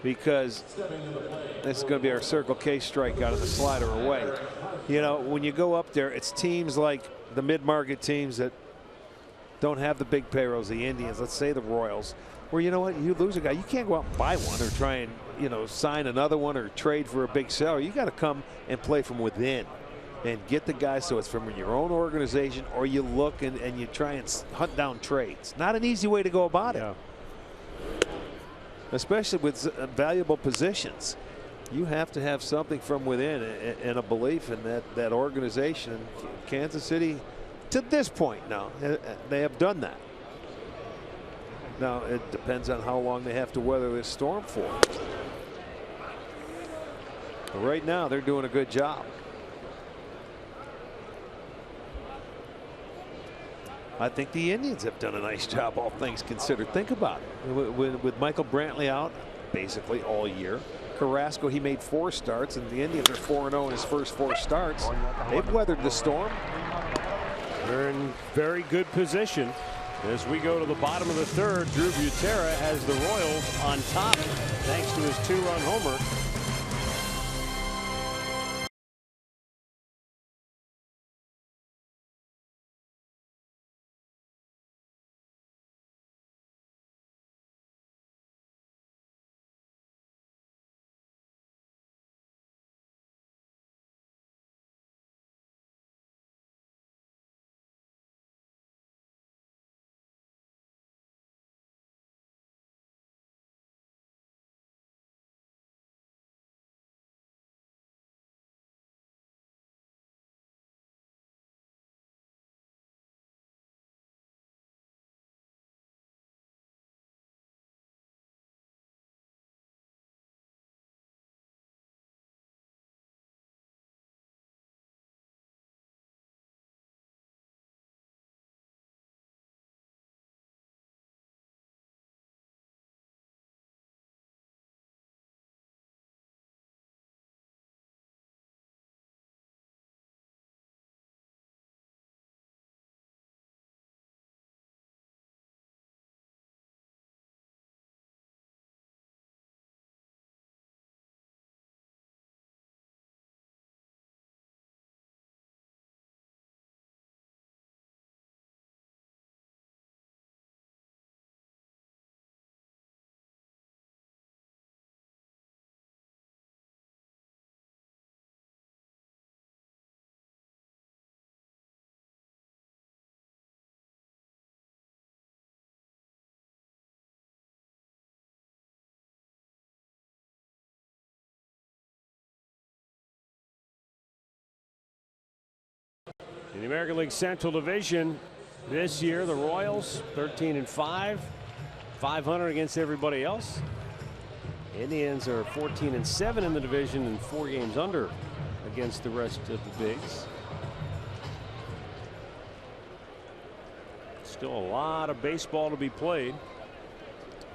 because this is going to be our Circle K strikeout of the slider away. You know, when you go up there, it's teams like the mid-market teams that don't have the big payrolls, the Indians, let's say the Royals, where, you know what, you lose a guy, you can't go out and buy one or try and, you know, sign another one or trade for a big salary. You got to come and play from within and get the guy, so it's from your own organization, or you look and you try and hunt down trades. Not an easy way to go about it, especially with valuable positions. You have to have something from within and a belief in that organization. And Kansas City, to this point now, they have done that. Now it depends on how long they have to weather this storm for. But right now they're doing a good job. I think the Indians have done a nice job, all things considered. Think about it. With Michael Brantley out basically all year. Carrasco, he made 4 starts, and the Indians are 4-0 in his first 4 starts. They've weathered the storm. They're in very good position. As we go to the bottom of the 3rd, Drew Butera has the Royals on top thanks to his 2-run homer. In the American League Central Division this year, the Royals 13-5, 500 against everybody else. Indians are 14-7 in the division and 4 games under against the rest of the bigs. Still a lot of baseball to be played,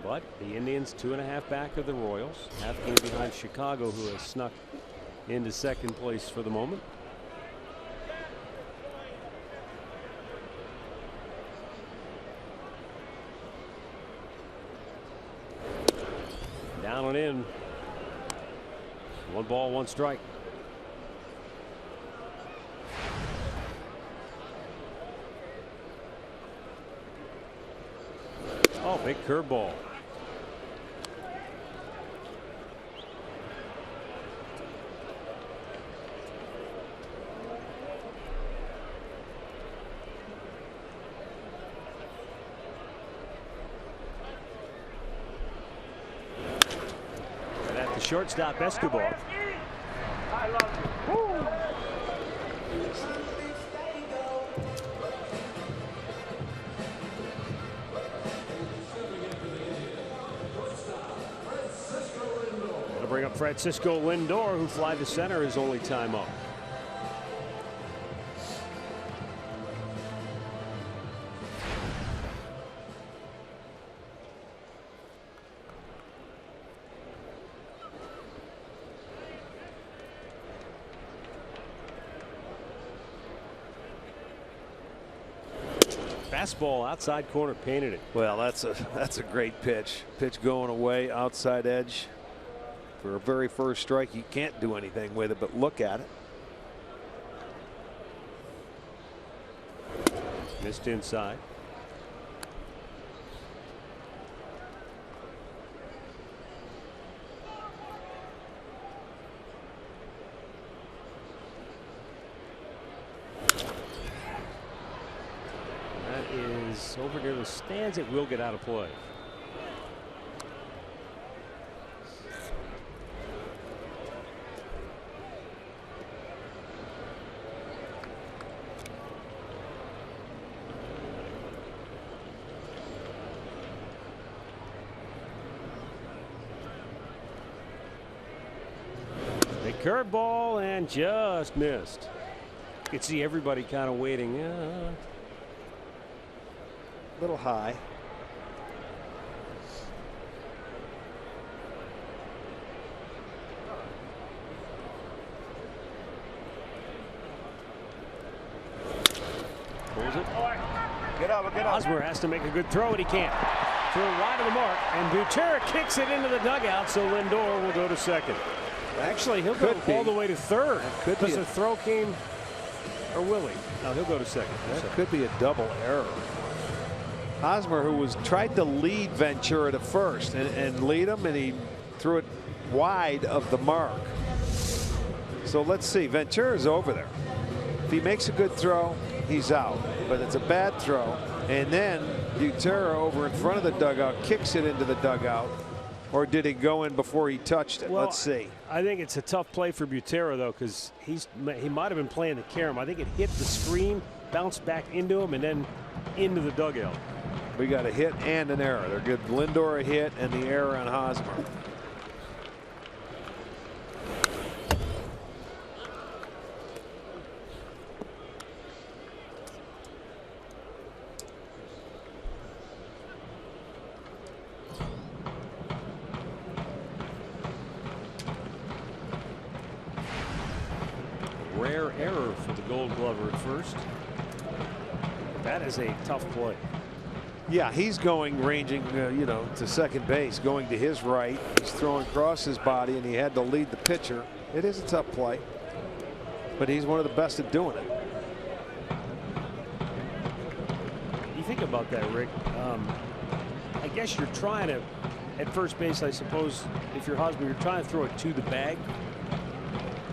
but the Indians 2.5 back of the Royals, half game behind Chicago, who has snuck into 2nd place for the moment. Down and in. 1 ball, 1 strike. Oh, big curveball. Shortstop Escobar. I love you. Gonna bring up Francisco Lindor, who fly to center his only time up. Fastball outside corner, painted it. Well, that's a great pitch. Pitch going away, outside edge. For a very first strike, you can't do anything with it but look at it. Missed inside. Over near the stands. It will get out of play. Curveball and just missed. You could see everybody kind of waiting. A little high. Pulls it. Get up. Hosmer has to make a good throw, and he can't. Throw wide of the mark, and Butera kicks it into the dugout, so Lindor will go to second. Actually, he'll go all the way to third because the throw came, or will he? No, he'll go to second. That could be a double error. Hosmer, who tried to lead Ventura to first and lead him, and he threw it wide of the mark. So let's see. Ventura's over there. If he makes a good throw, he's out. But it's a bad throw. And then Butera over in front of the dugout kicks it into the dugout. Or did it go in before he touched it? Well, let's see. I think it's a tough play for Butera, though, because he might have been playing the carom. I think it hit the screen, bounced back into him, and then into the dugout. We got a hit and an error. They're good. Lindor a hit and the error on Hosmer. Rare error for the Gold Glover at first. That is a tough play. Yeah, he's ranging, to second base, going to his right. He's throwing across his body, and he had to lead the pitcher. It is a tough play, but he's one of the best at doing it. You think about that, Rick. I guess you're trying to, at first base, I suppose, if you're Hosmer, you're trying to throw it to the bag,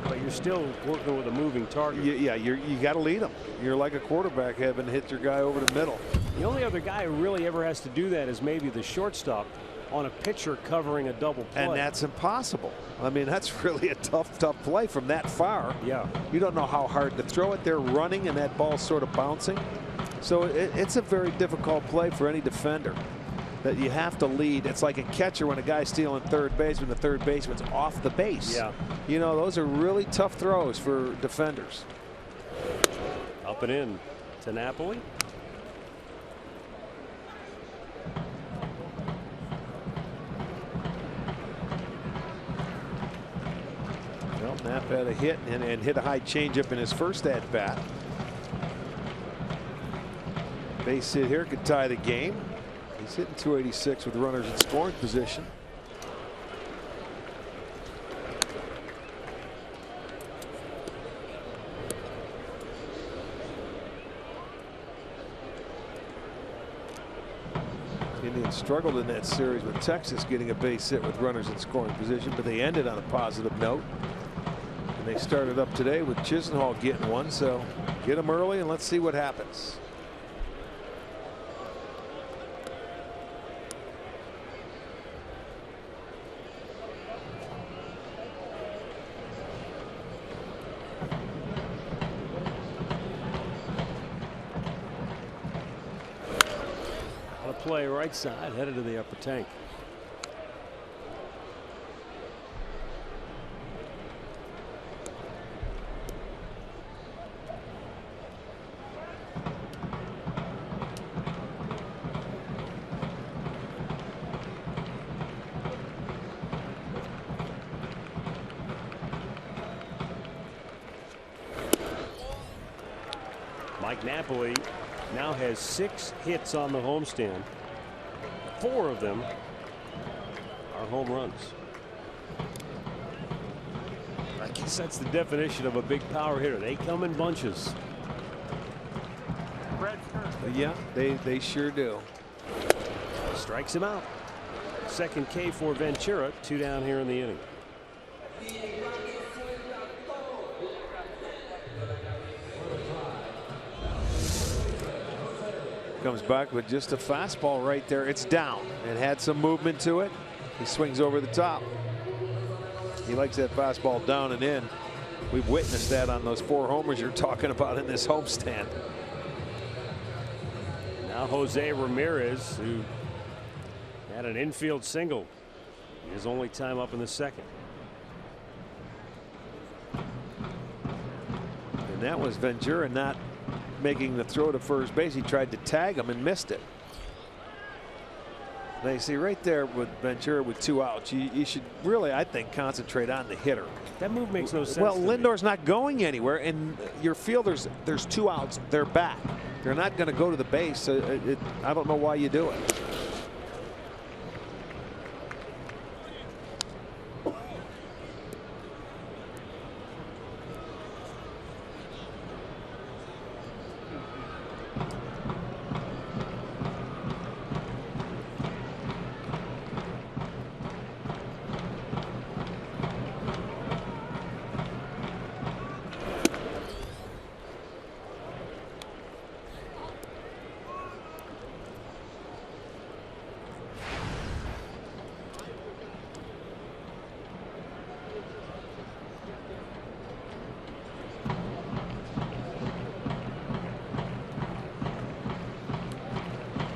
but you're still working with a moving target. Yeah, you got to lead him. You're like a quarterback having to hit your guy over the middle. The only other guy who really ever has to do that is maybe the shortstop on a pitcher covering a double play. And that's impossible. I mean, that's really a tough play from that far. Yeah. You don't know how hard to throw it. They're running, and that ball's sort of bouncing. So it's a very difficult play for any defender that you have to lead. It's like a catcher when a guy's stealing third base when the third baseman's off the base. Yeah. Those are really tough throws for defenders. Up and in to Napoli. Well, Knapp had a hit and hit a high changeup in his first at bat. Base hit here could tie the game. He's hitting 286 with runners in scoring position. Indians struggled in that series with Texas getting a base hit with runners in scoring position, but they ended on a positive note. And they started up today with Chisenhall getting one, so get them early and let's see what happens. Play right side, headed to the upper tank. Mike Napoli now has 6 hits on the homestand. 4 of them are home runs. I guess that's the definition of a big power hitter. They come in bunches. Yeah, they sure do. Strikes him out. Second K for Ventura. 2 down here in the inning. Comes back with just a fastball right there. It's down. It had some movement to it. He swings over the top. He likes that fastball down and in. We've witnessed that on those 4 homers you're talking about in this homestand. Now Jose Ramirez, who had an infield single, his only time up in the second. And that was Ventura not making the throw to first base. He tried to tag him and missed it. Now you see right there with Ventura with 2 outs, you should really, I think, concentrate on the hitter. That move makes no sense. Well, Lindor's not going anywhere, and your fielders, there's 2 outs, they're back. They're not going to go to the base. So I don't know why you do it.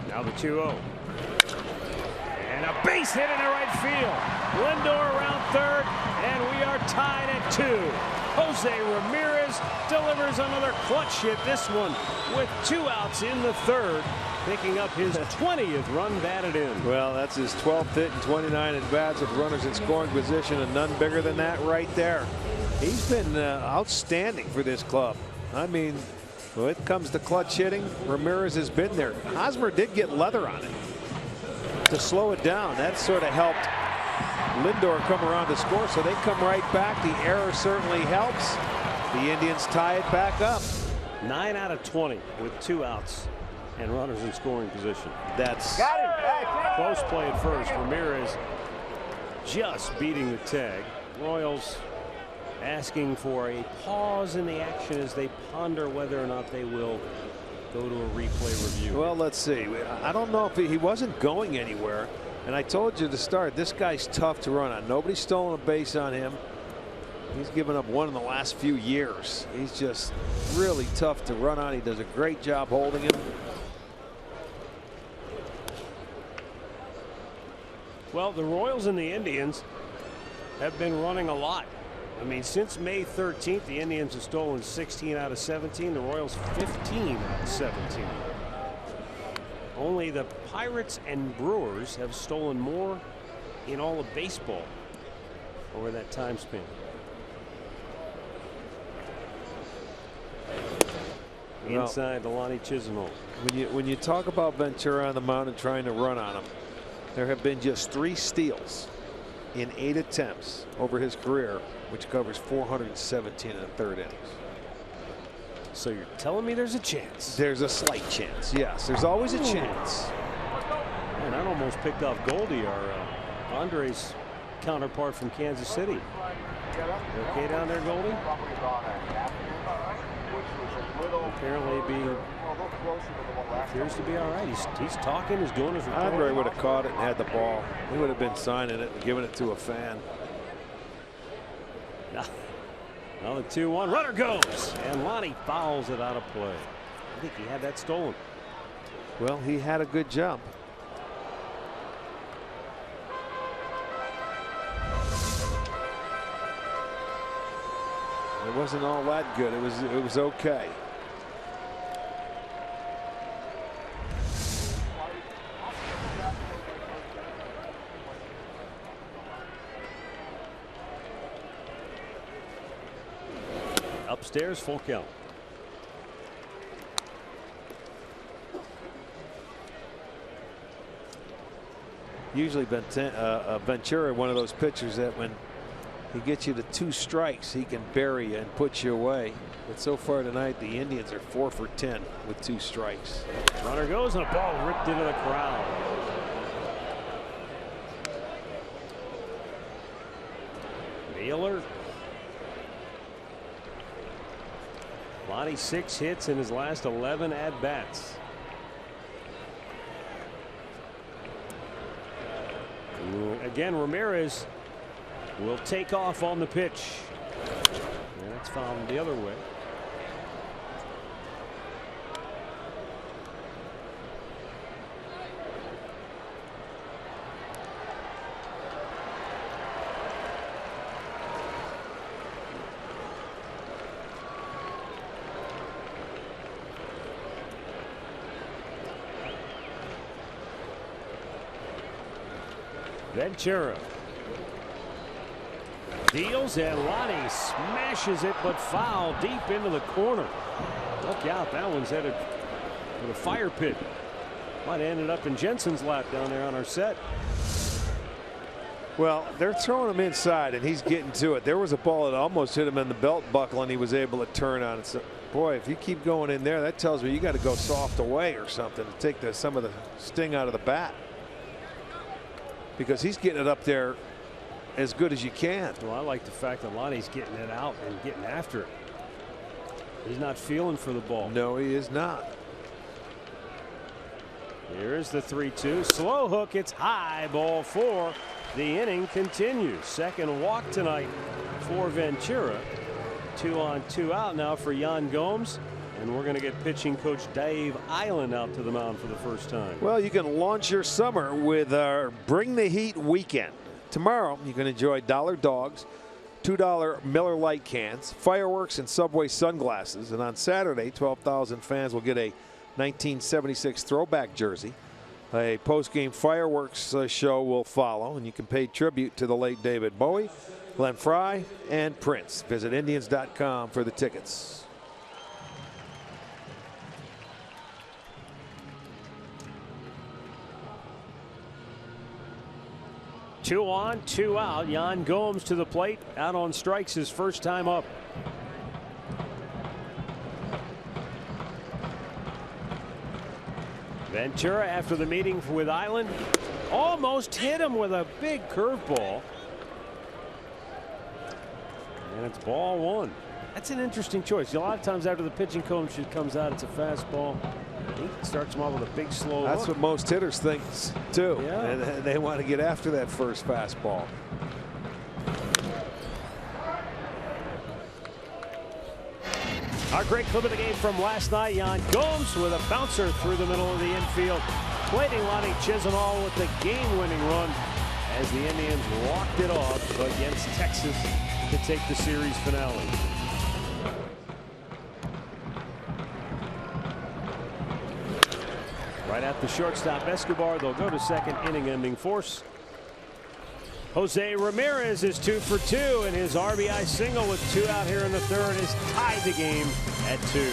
Now the 2-0. And a base hit into right field. Lindor around third, and we are tied at 2. Jose Ramirez delivers another clutch hit, this one with 2 outs in the third, picking up his 20th run batted in. Well, that's his 12th hit and 29 at bats with runners in scoring position, and none bigger than that right there. He's been outstanding for this club. I mean, when it comes to clutch hitting, Ramirez has been there. Hosmer did get leather on it to slow it down. That sort of helped Lindor come around to score, so they come right back. The error certainly helps. The Indians tie it back up. 9 out of 20 with 2 outs and runners in scoring position. That's close play at first. Ramirez just beating the tag. Royals asking for a pause in the action as they ponder whether or not they will go to a replay review. Well, let's see. I don't know if he wasn't going anywhere. And I told you to start, this guy's tough to run on. Nobody's stolen a base on him. He's given up 1 in the last few years. He's just really tough to run on. He does a great job holding him. Well, the Royals and the Indians have been running a lot. I mean, since May 13th, the Indians have stolen 16 out of 17. The Royals 15 out of 17. Only the Pirates and Brewers have stolen more in all of baseball over that time span. Inside to Lonnie Chisenhall. When you talk about Ventura on the mound and trying to run on him, there have been just 3 steals in 8 attempts over his career, which covers 417 in the 3rd innings. So you're telling me there's a chance? There's a slight chance. Yes, there's always a chance. And I almost picked off Goldie, our Andre's counterpart from Kansas City. You okay down there, Goldie? Apparently appears to be all right. He's talking, he's doing his report. Andre would have caught it and had the ball. He would have been signing it and giving it to a fan. Now the 2-1 runner goes, and Lonnie fouls it out of play. I think he had that stolen. Well, he had a good jump. It wasn't all that good. It was okay. Upstairs, full count. Usually Ventura, one of those pitchers that when he gets you to 2 strikes, he can bury you and put you away. But so far tonight, the Indians are 4 for 10 with 2 strikes. Runner goes, and a ball ripped into the crowd. Wheeler. Lonnie 6 hits in his last 11 at-bats. Again, Ramirez will take off on the pitch. And it's fouled the other way. Ventura deals, and Lonnie smashes it, but foul deep into the corner. Look out, that one's headed for the fire pit. Might have ended up in Jensen's lap down there on our set. Well, they're throwing him inside, and he's getting to it. There was a ball that almost hit him in the belt buckle, and he was able to turn on it. So, boy, if you keep going in there, that tells me you got to go soft away or something to take some of the sting out of the bat. Because he's getting it up there as good as you can. Well, I like the fact that Lonnie's getting it out and getting after it. He's not feeling for the ball. No, he is not. Here's the 3-2. Slow hook. It's high. Ball 4. The inning continues. Second walk tonight for Ventura. 2 on 2 out now for Yan Gomes. And we're going to get pitching coach Dave Island out to the mound for the first time. Well, you can launch your summer with our Bring the Heat weekend. Tomorrow, you can enjoy dollar dogs, $2 Miller Lite cans, fireworks, and Subway sunglasses. And on Saturday, 12,000 fans will get a 1976 throwback jersey. A post-game fireworks show will follow, and you can pay tribute to the late David Bowie, Glenn Frey, and Prince. Visit Indians.com for the tickets. Two on, 2 out. Yan Gomes to the plate, out on strikes his first time up. Ventura, after the meeting with Island, almost hit him with a big curveball. And it's ball 1. That's an interesting choice. A lot of times after the pitching coach comes out, it's a fastball. He starts him off with a big slow That's hook. what most hitters think too. Yeah. And they want to get after that first fastball. Our great clip of the game from last night. Yan Gomes with a bouncer through the middle of the infield. Waiting Lonnie Chisenhall with the game-winning run as the Indians walked it off against Texas to take the series finale. Right at the shortstop Escobar. They'll go to second, inning-ending force. Jose Ramirez is 2 for 2, and his RBI single with 2 out here in the third has tied the game at 2.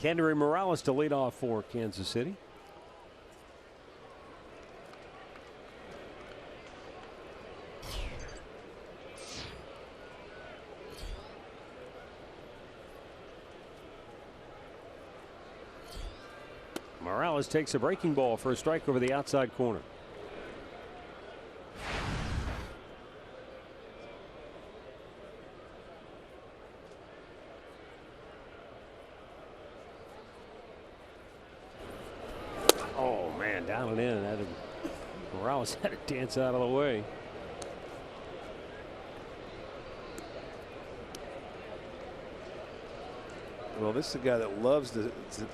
Kendry Morales to lead off for Kansas City. Morales takes a breaking ball for a strike over the outside corner. down and in. Morales had to dance out of the way. Well, this is a guy that loves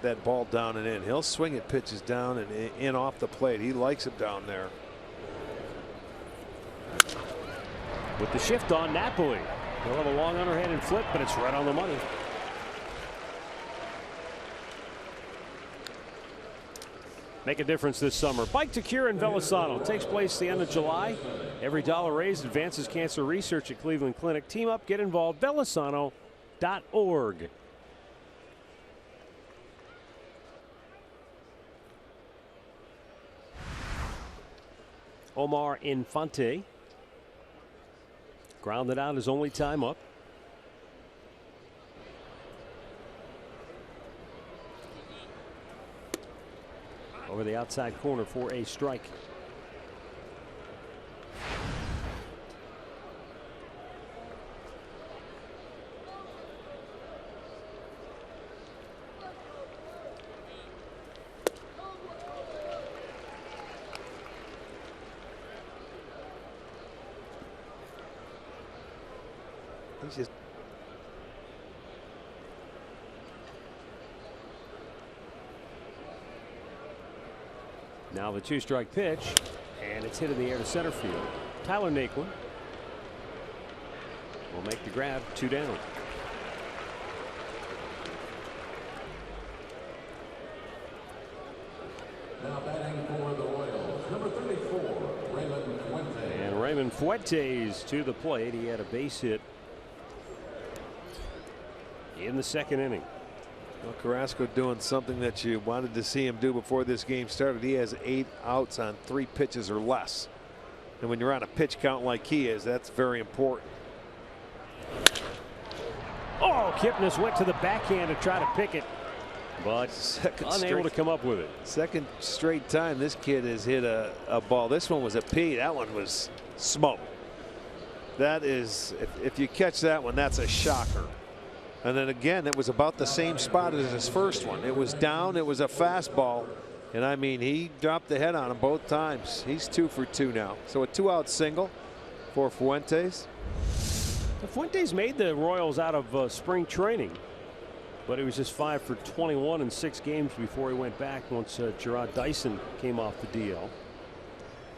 that ball down and in. He'll swing at pitches down and in off the plate. He likes it down there. With the shift on Napoli. He'll have a long underhanded flip, but it's right on the money. Make a difference this summer. Bike to Cure in Velasano takes place the end of July. Every dollar raised advances cancer research at Cleveland Clinic. Team up, get involved. Velasano.org. Omar Infante grounded out his only time up. Over the outside corner for a strike. He's just now the 2-strike pitch, and it's hit in the air to center field. Tyler Naquin will make the grab. 2 down. Now batting for the Royals, number 34, Raymond Fuentes. And Raymond Fuentes to the plate. He had a base hit in the second inning. Well, Carrasco doing something that you wanted to see him do before this game started. He has 8 outs on 3 pitches or less. And when you're on a pitch count like he is, that's very important. Oh, Kipnis went to the backhand to try to pick it, but unable to come up with it. Second straight time this kid has hit a ball. This one was a P. That one was smoke. That is, if you catch that one, that's a shocker. And then again, it was about the same spot as his first one. It was down. It was a fastball. And I mean, he dropped the head on him both times. He's 2 for 2 now. So a 2-out single for Fuentes. Fuentes made the Royals out of spring training, but he was just 5 for 21 in 6 games before he went back once Gerard Dyson came off the DL.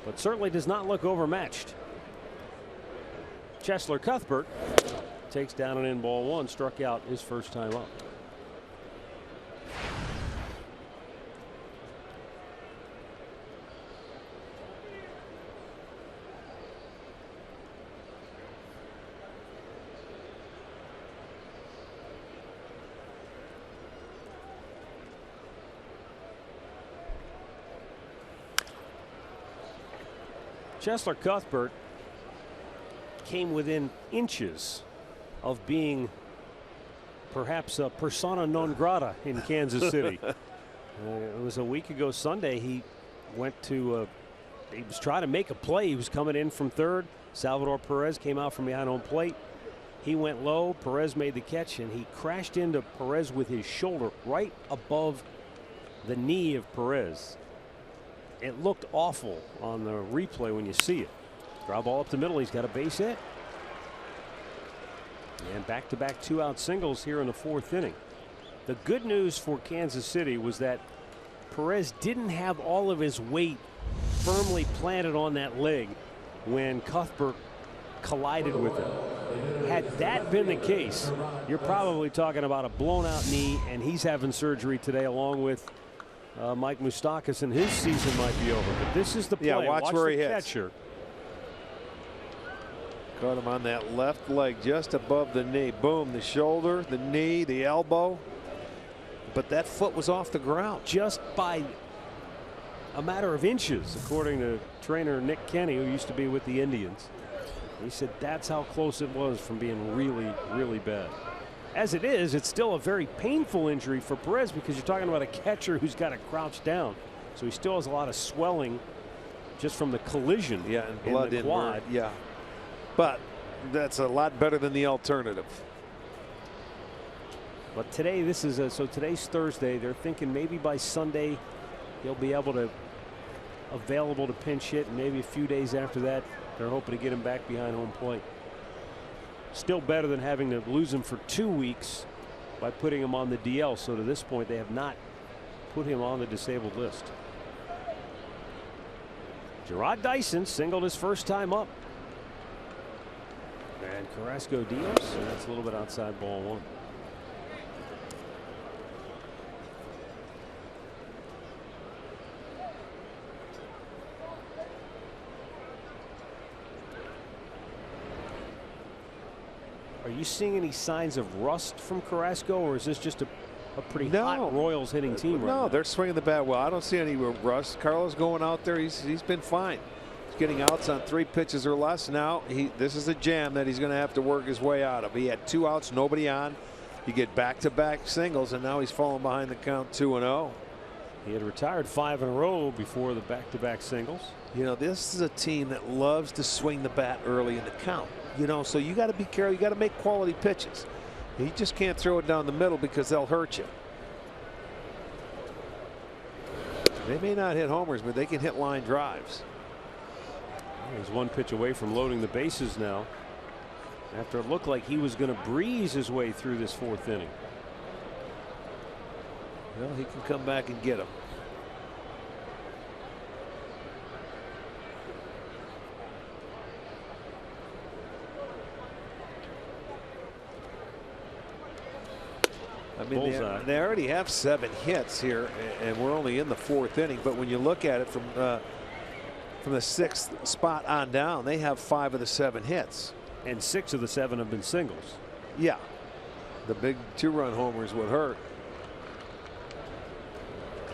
But certainly does not look overmatched. Chesler Cuthbert takes down an in ball 1, struck out his first time up. Chesler Cuthbert came within inches of being perhaps a persona non grata in Kansas City. It was a week ago Sunday. He went to he was trying to make a play. He was coming in from third. Salvador Perez came out from behind home plate. He went low. Perez made the catch, and he crashed into Perez with his shoulder right above the knee of Perez. It looked awful on the replay when you see it. Ground ball up the middle. He's got a base hit. And back-to-back 2-out singles here in the 4th inning. The good news for Kansas City was that Perez didn't have all of his weight firmly planted on that leg when Cuthbert collided with him. Had that been the case, you're probably talking about a blown-out knee, and he's having surgery today along with Mike Moustakas, and his season might be over. But this is the play. Yeah, watch where the he catcher. hits. Caught him on that left leg just above the knee. Boom, the shoulder, the knee, the elbow. But that foot was off the ground. Just by a matter of inches, according to trainer Nick Kenny, who used to be with the Indians. He said that's how close it was from being really, really bad. As it is, it's still a very painful injury for Perez because you're talking about a catcher who's got to crouch down. So he still has a lot of swelling just from the collision. Yeah, and blood in the quad. inward. Yeah. But that's a lot better than the alternative. But today, this is so today's Thursday. They're thinking maybe by Sunday he'll be able to available to pinch hit, and maybe a few days after that they're hoping to get him back behind home plate. Still better than having to lose him for 2 weeks by putting him on the DL. So to this point they have not put him on the disabled list. Gerard Dyson singled his first time up. And Carrasco deals, and that's a little bit outside, ball 1. Are you seeing any signs of rust from Carrasco, or is this just a pretty hot Royals hitting team right now? No, they're swinging the bat well. I don't see any rust. Carlos going out there, he's been fine. He's getting outs on 3 pitches or less. Now this is a jam that he's going to have to work his way out of. He had 2 outs, nobody on. You get back-to-back singles, and now he's falling behind the count 2-0. He had retired 5 in a row before the back-to-back singles. You know, this is a team that loves to swing the bat early in the count. You know, so you got to be careful. You got to make quality pitches. You just can't throw it down the middle because they'll hurt you. They may not hit homers, but they can hit line drives. He's 1 pitch away from loading the bases now, after it looked like he was going to breeze his way through this 4th inning. Well, he can come back and get him. I mean, they already have 7 hits here, and we're only in the 4th inning. But when you look at it from the 6th spot on down, they have 5 of the 7 hits, and 6 of the 7 have been singles. Yeah, the big 2-run homers would hurt.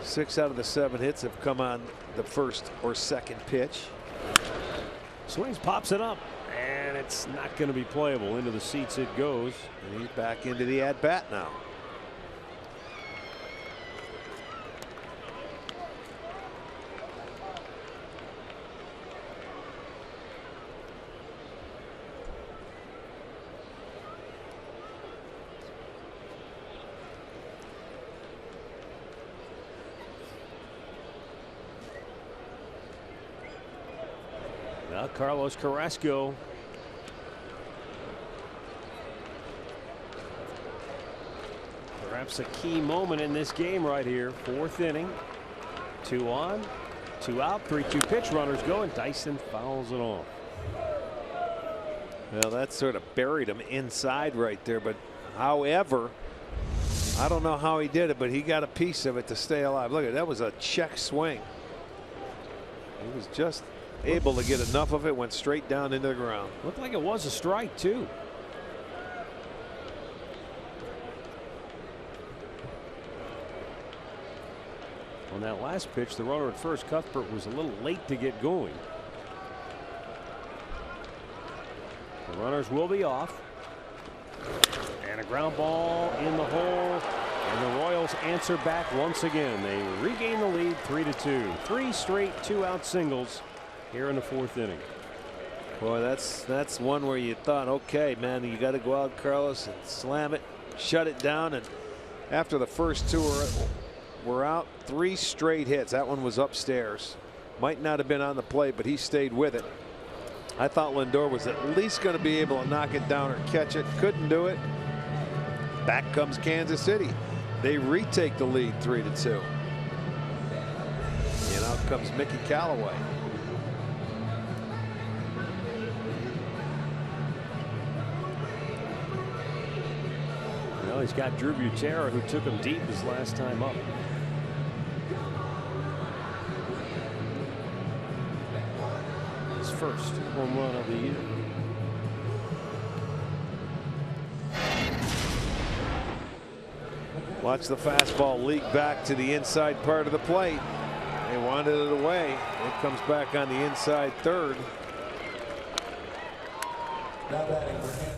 6 out of the 7 hits have come on the 1st or 2nd pitch. Swings, pops it up, and it's not going to be playable. Into the seats it goes, and he's back into the at bat now. Carlos Carrasco. Perhaps a key moment in this game right here. 4th inning. 2 on, 2 out, 3-2 pitch. Runners go, and Dyson fouls it off. Well, that sort of buried him inside right there. But however, I don't know how he did it, but he got a piece of it to stay alive. Look at that, was a check swing. He was just able to get enough of it, went straight down into the ground. Looked like it was a strike too. On that last pitch, the runner at first, Cuthbert, was a little late to get going. The runners will be off, and a ground ball in the hole, and the Royals answer back once again. They regain the lead 3-2. 3 straight 2-out singles here in the 4th inning. Boy, that's one where you thought, okay, man, you got to go out, Carlos, and slam it, shut it down. And after the first 2 were out, 3 straight hits. That one was upstairs. Might not have been on the plate, but he stayed with it. I thought Lindor was at least going to be able to knock it down or catch it. Couldn't do it. Back comes Kansas City. They retake the lead 3-2. And out comes Mickey Callaway. Well, he's got Drew Butera, who took him deep his last time up. His first home run of the year. Watch the fastball leak back to the inside part of the plate. They wanted it away. It comes back on the inside 3rd. Now batting for him.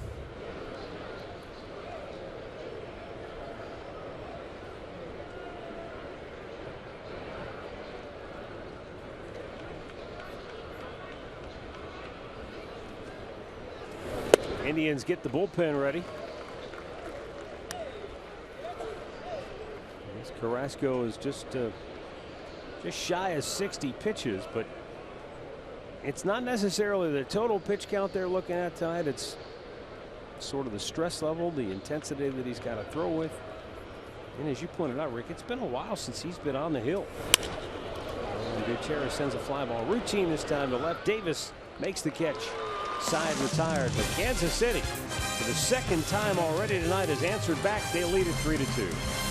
Indians get the bullpen ready. Carrasco is just just shy of 60 pitches, but it's not necessarily the total pitch count they're looking at tonight. It's sort of the stress level, the intensity that he's got to throw with. And as you pointed out, Rick, it's been a while since he's been on the hill. And Gutierrez sends a fly ball routine this time to left. Davis makes the catch. Side retired, but Kansas City, for the second time already tonight, has answered back. They lead it 3-2.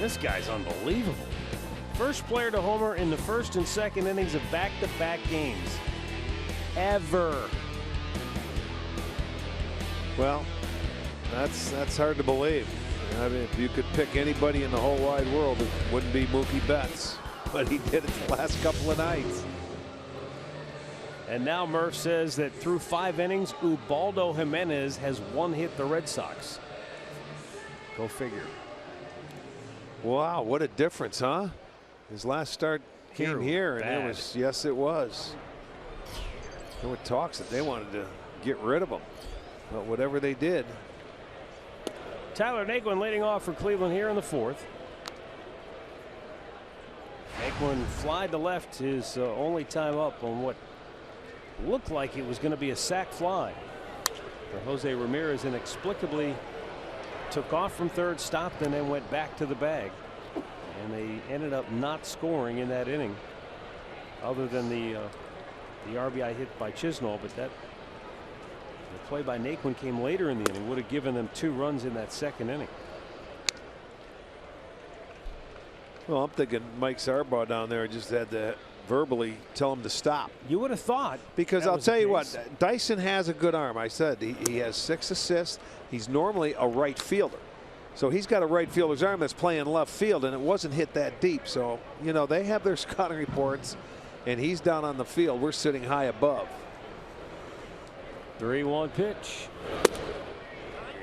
This guy's unbelievable. First player to homer in the first and second innings of back-to-back games. Ever. Well, that's hard to believe. I mean, if you could pick anybody in the whole wide world, it wouldn't be Mookie Betts. But he did it the last couple of nights. And now Murph says that through 5 innings, Ubaldo Jimenez has one-hit the Red Sox. Go figure. Wow, what a difference, huh? His last start came here, and it was, yes, it was. There were talks that they wanted to get rid of him, but whatever they did. Tyler Naquin leading off for Cleveland here in the 4th. Naquin fly to left, his only time up on what looked like it was going to be a sac fly. For Jose Ramirez inexplicably took off from third, stopped, and then went back to the bag. And they ended up not scoring in that inning, other than the RBI hit by Chisnall. But that the play by Naquin came later in the inning, would have given them 2 runs in that second inning. Well, I'm thinking Mike Sarbaugh down there just had to verbally tell him to stop. You would have thought. Because I'll tell you what, Dyson has a good arm. I said he has 6 assists. He's normally a right fielder. So he's got a right fielder's arm that's playing left field, and it wasn't hit that deep. So, you know, they have their scouting reports, and he's down on the field. We're sitting high above. 3-1 pitch.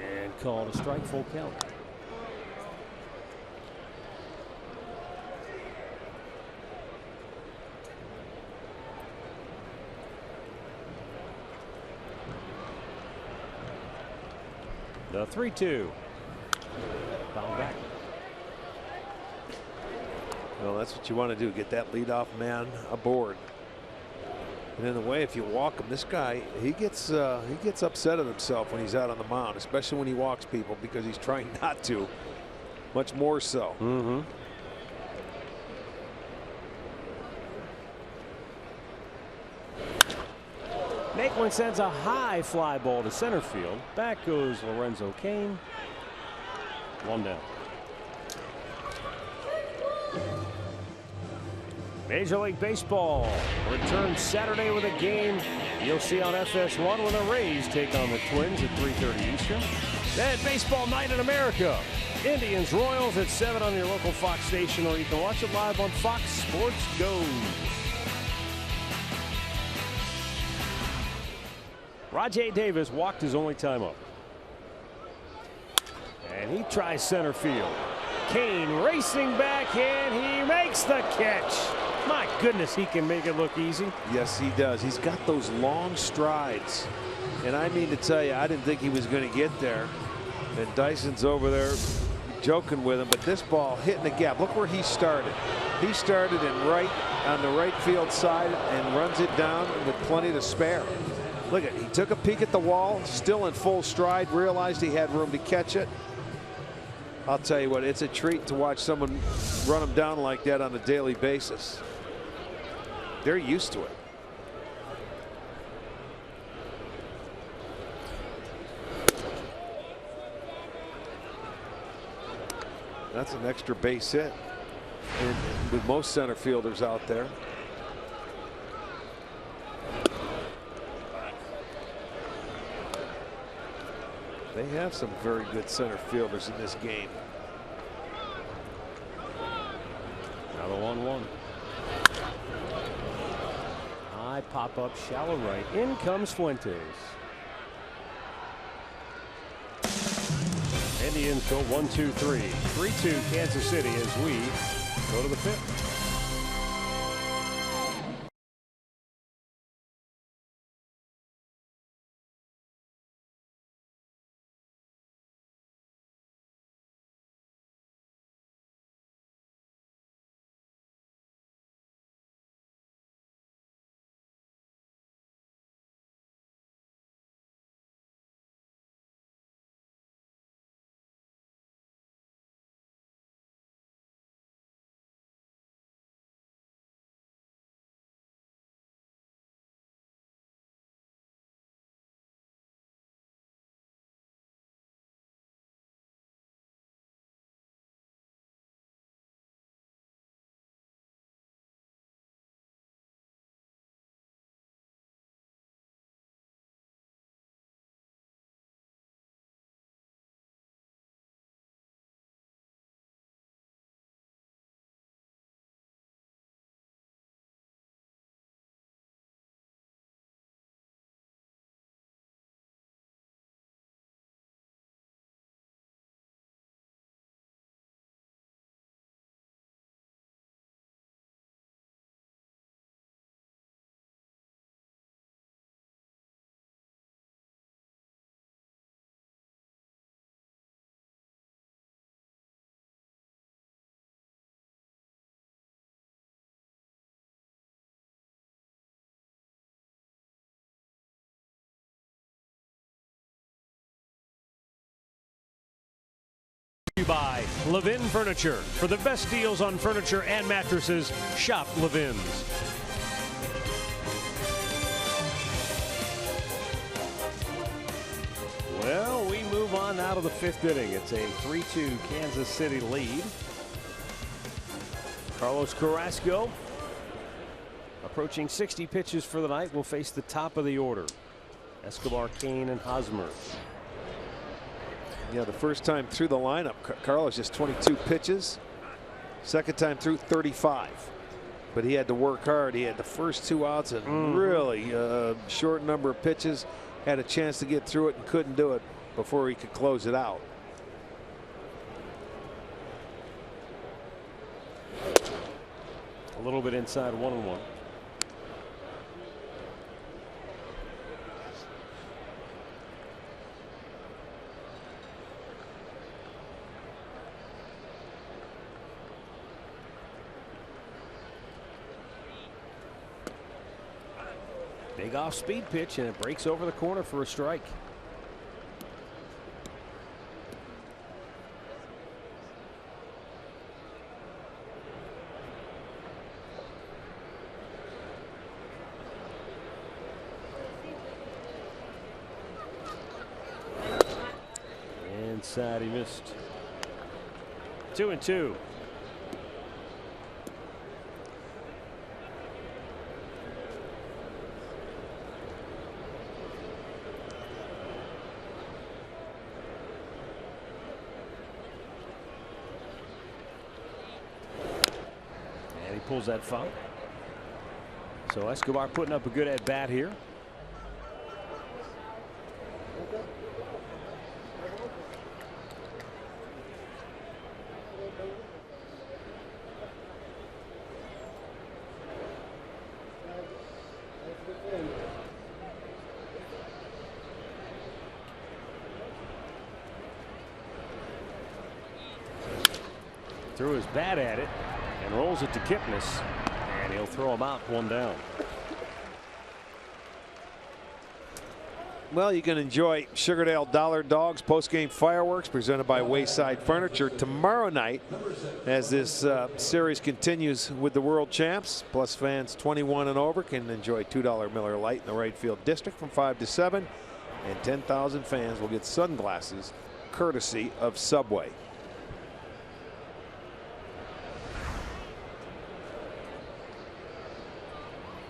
And called a strike, full count. The 3-2. Foul back. Well, that's what you want to do. Get that leadoff man aboard. And in a way, if you walk him, this guy, he gets upset at himself when he's out on the mound, especially when he walks people, because he's trying not to. Much more so. Mm-hmm. Naquin sends a high fly ball to center field. Back goes Lorenzo Cain. 1 down. Major League Baseball returns Saturday with a game you'll see on FS1 when the Rays take on the Twins at 3:30 Eastern. Then Baseball Night in America. Indians Royals at 7 on your local Fox station, or you can watch it live on Fox Sports Go. Rajai Davis walked his only time up. And he tries center field. Kane racing back, and he makes the catch. My goodness, he can make it look easy. Yes, he does. He's got those long strides. And I mean to tell you, I didn't think he was going to get there. And Dyson's over there joking with him, but this ball hitting the gap. Look where he started. He started on the right field side and runs it down with plenty to spare. Look at, he took a peek at the wall, still in full stride, realized he had room to catch it. I'll tell you what, it's a treat to watch someone run him down like that on a daily basis. They're used to it. That's an extra base hit with most center fielders out there. They have some very good center fielders in this game. Now the 1-1. High pop up, shallow right. In comes Fuentes. Indians go 1-2-3. 3-2 Kansas City as we go to the 5th. By Levin Furniture. For the best deals on furniture and mattresses, shop Levin's. Well, we move on now to the 5th inning. It's a 3-2 Kansas City lead. Carlos Carrasco, approaching 60 pitches for the night, will face the top of the order. Escobar, Kane, and Hosmer. Yeah, the first time through the lineup, Carlos just 22 pitches. Second time through 35. But he had to work hard. He had the first 2 outs and really short number of pitches. Had a chance to get through it and couldn't do it before he could close it out. A little bit inside 1-1. Big off speed pitch, and it breaks over the corner for a strike. Inside, he missed. 2-2. Pulls that foul. So Escobar putting up a good at bat here. Threw his bat at it and rolls it to Kipnis, and he'll throw him out, 1 down. Well, you can enjoy Sugardale Dollar Dogs post-game fireworks presented by Wayside Furniture tomorrow night as this series continues with the World Champs. Plus, fans 21 and over can enjoy $2 Miller Lite in the right field district from 5 to 7, and 10,000 fans will get sunglasses courtesy of Subway.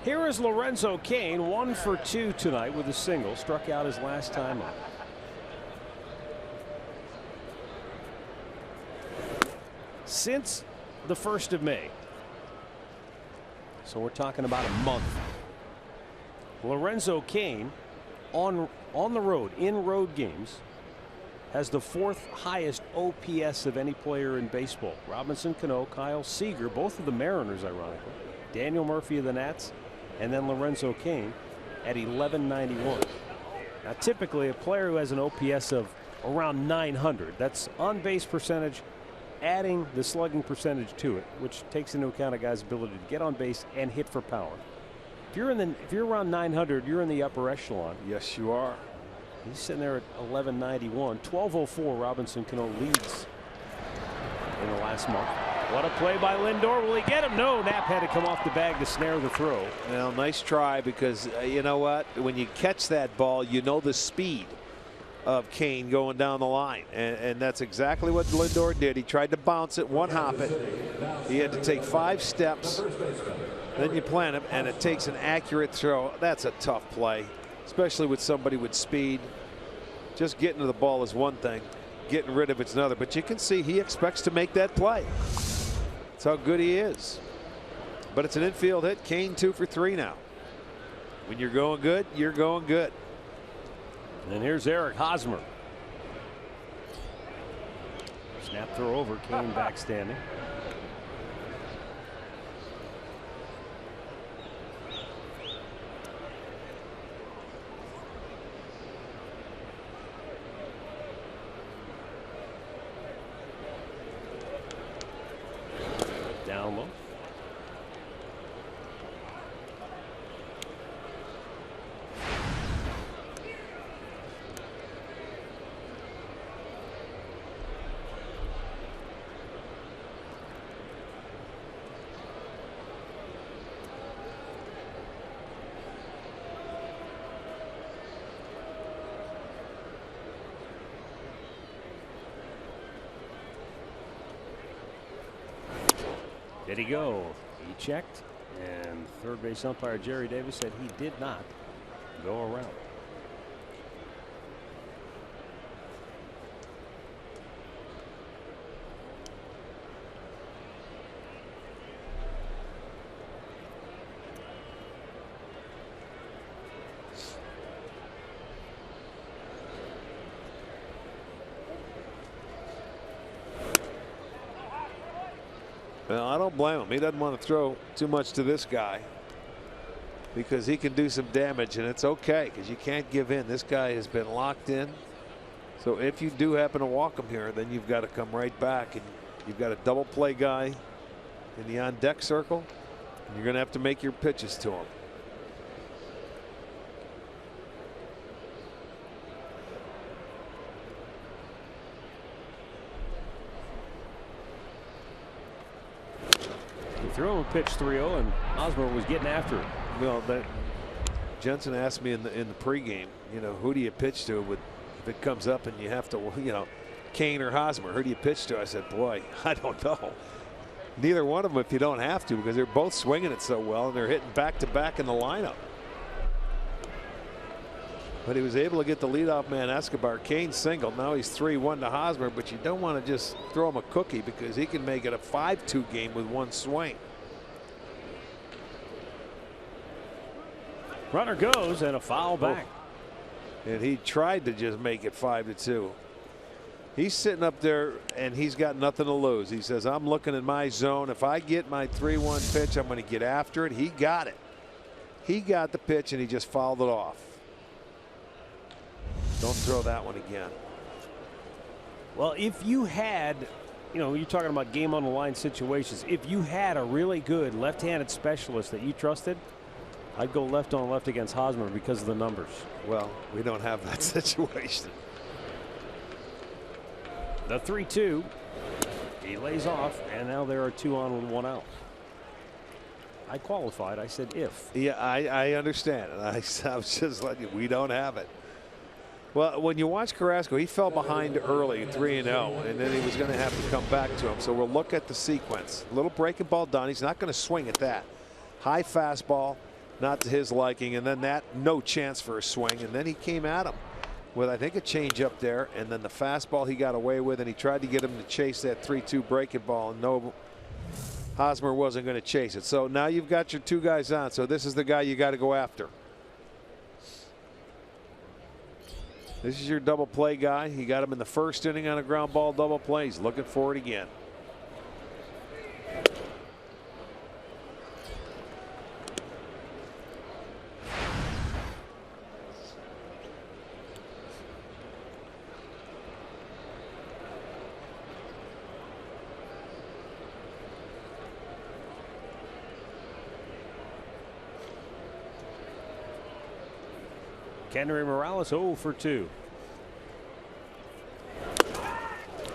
Here is Lorenzo Cain, 1 for 2 tonight with a single. Struck out his last time up. Since the 1st of May. So we're talking about a month. Lorenzo Cain on the road, in road games, has the 4th highest OPS of any player in baseball. Robinson Cano, Kyle Seager, both of the Mariners, ironically. Daniel Murphy of the Nats, and then Lorenzo Cain at 1191. Now, typically, a player who has an OPS of around 900, that's on base percentage, adding the slugging percentage to it, which takes into account a guy's ability to get on base and hit for power. If you're around 900, you're in the upper echelon. Yes, you are. He's sitting there at 1191. 1204, Robinson Cano leads in the last month. What a play by Lindor. Will he get him? No. Knapp had to come off the bag to snare the throw. Well, nice try, because you know what? When you catch that ball, you know the speed of Cain going down the line. And that's exactly what Lindor did. He tried to bounce it, one hop it. He had to take 5 steps. Then you plant him, and it takes an accurate throw. That's a tough play, especially with somebody with speed. Just getting to the ball is one thing. Getting rid of it's another. But you can see he expects to make that play. That's how good he is. But it's an infield hit. Cain 2 for 3 now. When you're going good, you're going good. And here's Eric Hosmer. Snap throw over. Cain back standing. Down low. Did he go? He checked, and third base umpire Jerry Davis said he did not go around. Well, I don't blame him. He doesn't want to throw too much to this guy because he can do some damage, and it's okay because you can't give in. This guy has been locked in. So if you do happen to walk him here, then you've got to come right back, and you've got a double play guy in the on deck circle, and you're going to have to make your pitches to him. Threw him a pitch 3-0, and Osborne was getting after it. Well, that Jensen asked me in the pregame, you know, who do you pitch to if it comes up and you have to, you know, Cain or Hosmer, who do you pitch to? I said, boy, I don't know. Neither one of them if you don't have to, because they're both swinging it so well and they're hitting back to back in the lineup. But he was able to get the leadoff man Escobar. Cain single. Now he's 3-1 to Hosmer, but you don't want to just throw him a cookie because he can make it a 5-2 game with one swing. Runner goes, and a foul back. And he tried to just make it 5-2. He's sitting up there and he's got nothing to lose. He says, I'm looking in my zone. If I get my 3-1 pitch, I'm going to get after it. He got it. He got the pitch and he just fouled it off. Don't throw that one again. Well, if you had, you know, you're talking about game on the line situations. If you had a really good left-handed specialist that you trusted, I'd go left on left against Hosmer because of the numbers. Well, we don't have that situation. The 3-2. He lays off, and now there are 2 on with 1 out. I qualified. I said if. Yeah, I understand. And I was just letting you, we don't have it. Well, when you watch Carrasco, he fell behind early, 3-0, and then he was going to have to come back to him. So we'll look at the sequence. A little breaking ball done. He's not going to swing at that. High fastball, not to his liking, and then that no chance for a swing. And then he came at him with, I think, a changeup there, and then the fastball he got away with, and he tried to get him to chase that 3-2 breaking ball, and no, Hosmer wasn't going to chase it. So now you've got your 2 guys on. So this is the guy you got to go after. This is your double play guy. He got him in the first inning on a ground ball double play. He's looking for it again. Kendry Morales 0 for 2.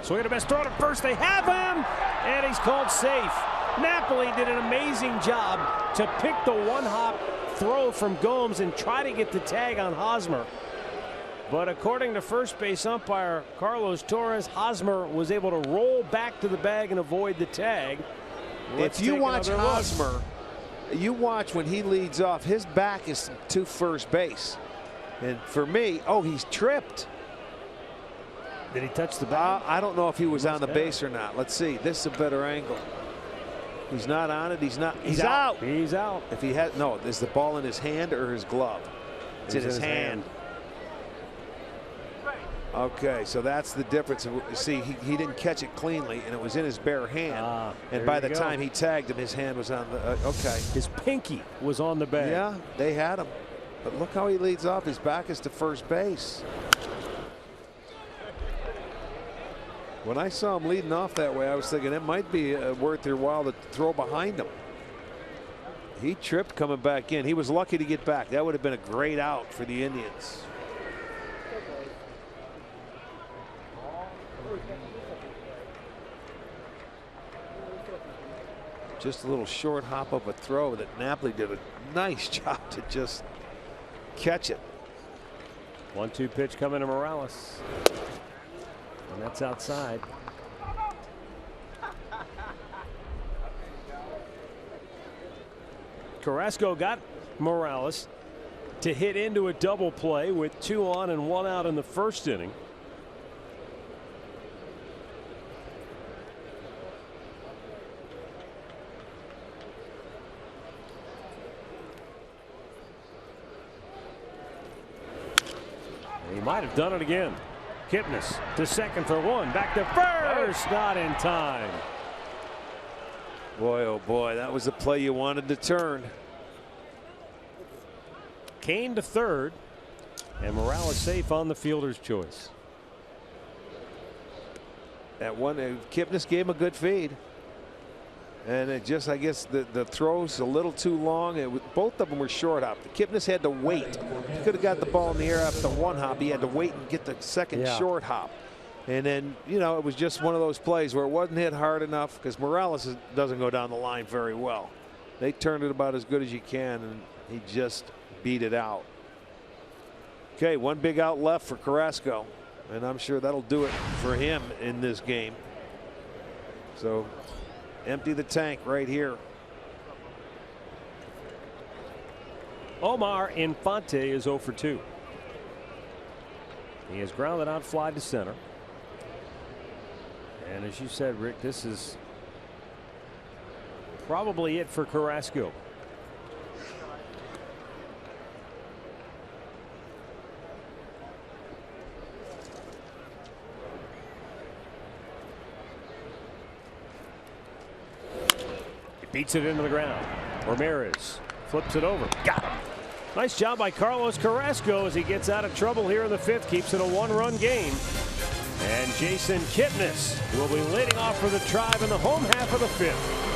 Swing and a best throw to first. They have him, and he's called safe. Napoli did an amazing job to pick the 1-hop throw from Gomes and try to get the tag on Hosmer. But according to first base umpire Carlos Torres, Hosmer was able to roll back to the bag and avoid the tag. If you watch Hosmer, you watch when he leads off, his back is to first base. And for me, oh, he's tripped. Did he touch the bag? I don't know if he was on the base or not. Let's see. This is a better angle. He's not on it. He's not. He's out. He's out. If he had, no, is the ball in his hand or his glove? It's in his hand. Okay, so that's the difference. See, he didn't catch it cleanly, and it was in his bare hand. And by the time he tagged him, his hand was on the. Okay. His pinky was on the bag. Yeah, they had him. But look how he leads off. His back is to first base. When I saw him leading off that way, I was thinking it might be worth your while to throw behind him. He tripped coming back in. He was lucky to get back. That would have been a great out for the Indians. Just a little short hop of a throw that Napoli did a nice job to just catch it. 1-2 pitch coming to Morales. And that's outside. Carrasco got Morales to hit into a double play with 2 on and 1 out in the first inning. He might have done it again. Kipnis to second for 1. Back to first. Not in time. Boy, oh boy, that was the play you wanted to turn. Kane to third. And Morales safe on the fielder's choice. That one, Kipnis gave him a good feed. And it just, I guess, the throw's a little too long. Both of them were short hop. Kipnis had to wait. He could have got the ball in the air after the 1 hop. He had to wait and get the second short hop. And then, you know, it was just one of those plays where it wasn't hit hard enough because Morales doesn't go down the line very well. They turned it about as good as you can, and he just beat it out. Okay, 1 big out left for Carrasco, and I'm sure that'll do it for him in this game. So empty the tank right here. Omar Infante is 0 for 2. He has grounded out fly to center. And as you said, Rick, this is probably it for Carrasco. Beats it into the ground. Ramirez flips it over. Got him. Nice job by Carlos Carrasco as he gets out of trouble here in the 5th. Keeps it a 1-run game. And Jason Kipnis will be leading off for the Tribe in the home half of the 5th.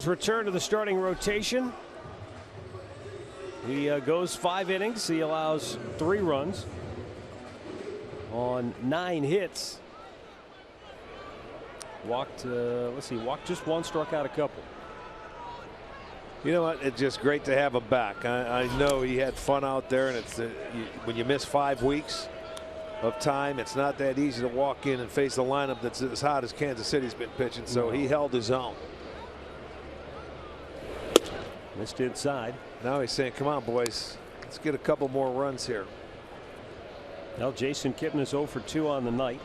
Return to the starting rotation. He goes 5 innings. He allows 3 runs on 9 hits. Walked, let's see, walked just 1, struck out a couple. You know what? It's just great to have him back. I know he had fun out there, and it's when you miss 5 weeks of time, it's not that easy to walk in and face a lineup that's as hot as Kansas City's been pitching. So he held his own. Missed inside. Now he's saying, come on, boys, let's get a couple more runs here. Well, Jason Kipnis 0 for 2 on the night.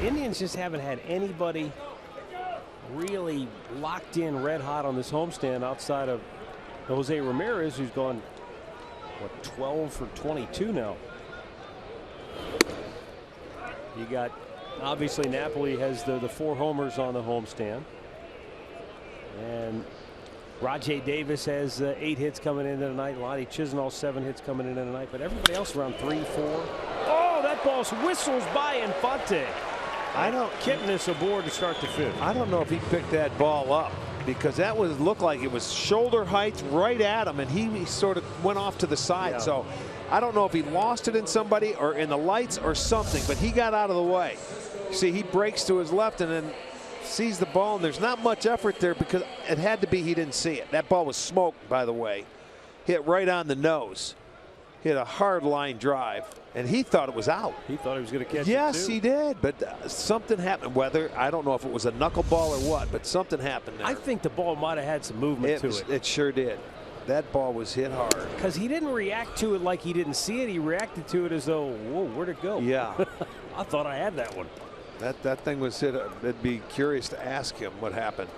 Indians just haven't had anybody really locked in red hot on this homestand outside of Jose Ramirez, who's gone, what, 12 for 22 now. You got, obviously, Napoli has the 4 homers on the homestand. And Rajay Davis has 8 hits coming into tonight. Lonnie Chisenhall 7 hits coming into tonight. But everybody else around 3, 4. Oh, that ball whistles by Infante. Kipnis aboard to start the 5th. I don't know if he picked that ball up, because that looked like it was shoulder height right at him, and he sort of went off to the side. Yeah. So I don't know if he lost it in somebody or in the lights or something, but he got out of the way. See, he breaks to his left and then sees the ball, and there's not much effort there because it had to be he didn't see it. That ball was smoked, by the way. Hit right on the nose. Hit a hard line drive, and he thought it was out. He thought he was going to catch it, yes, too. he did, but something happened. Whether, I don't know if it was a knuckleball or what, but something happened there. I think the ball might have had some movement to it. It sure did. That ball was hit hard. Because he didn't react to it like he didn't see it. He reacted to it as though, whoa, where'd it go? Yeah. I thought I had that one. That thing was hit. I'd be curious to ask him what happened.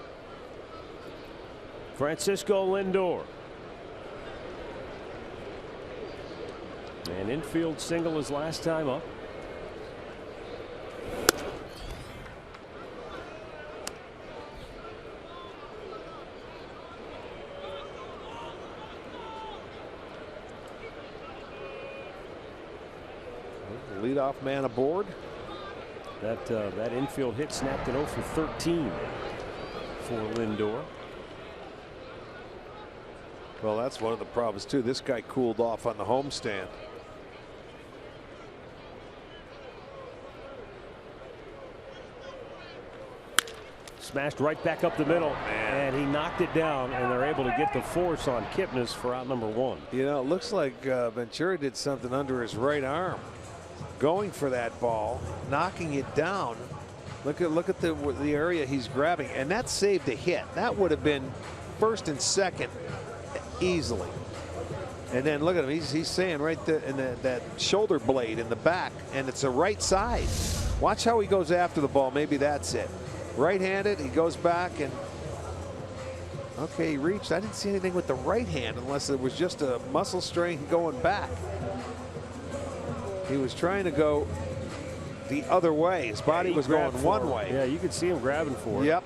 Francisco Lindor. An infield single his last time up. Leadoff man aboard. That infield hit snapped it 0 for 13 for Lindor. Well, that's one of the problems too. This guy cooled off on the homestand. Smashed right back up the middle, and he knocked it down, and they're able to get the force on Kipnis for out number 1. You know, it looks like Ventura did something under his right arm, going for that ball, knocking it down. Look at the area he's grabbing, and that saved a hit. That would have been first and second easily. And then look at him, he's saying right there in that shoulder blade in the back, and it's the right side. Watch how he goes after the ball. Maybe that's it. Right-handed, he goes back, and okay, he reached. I didn't see anything with the right hand unless it was just a muscle strain going back. He was trying to go the other way. His body was going one way. Yeah, you could see him grabbing for it. Yep.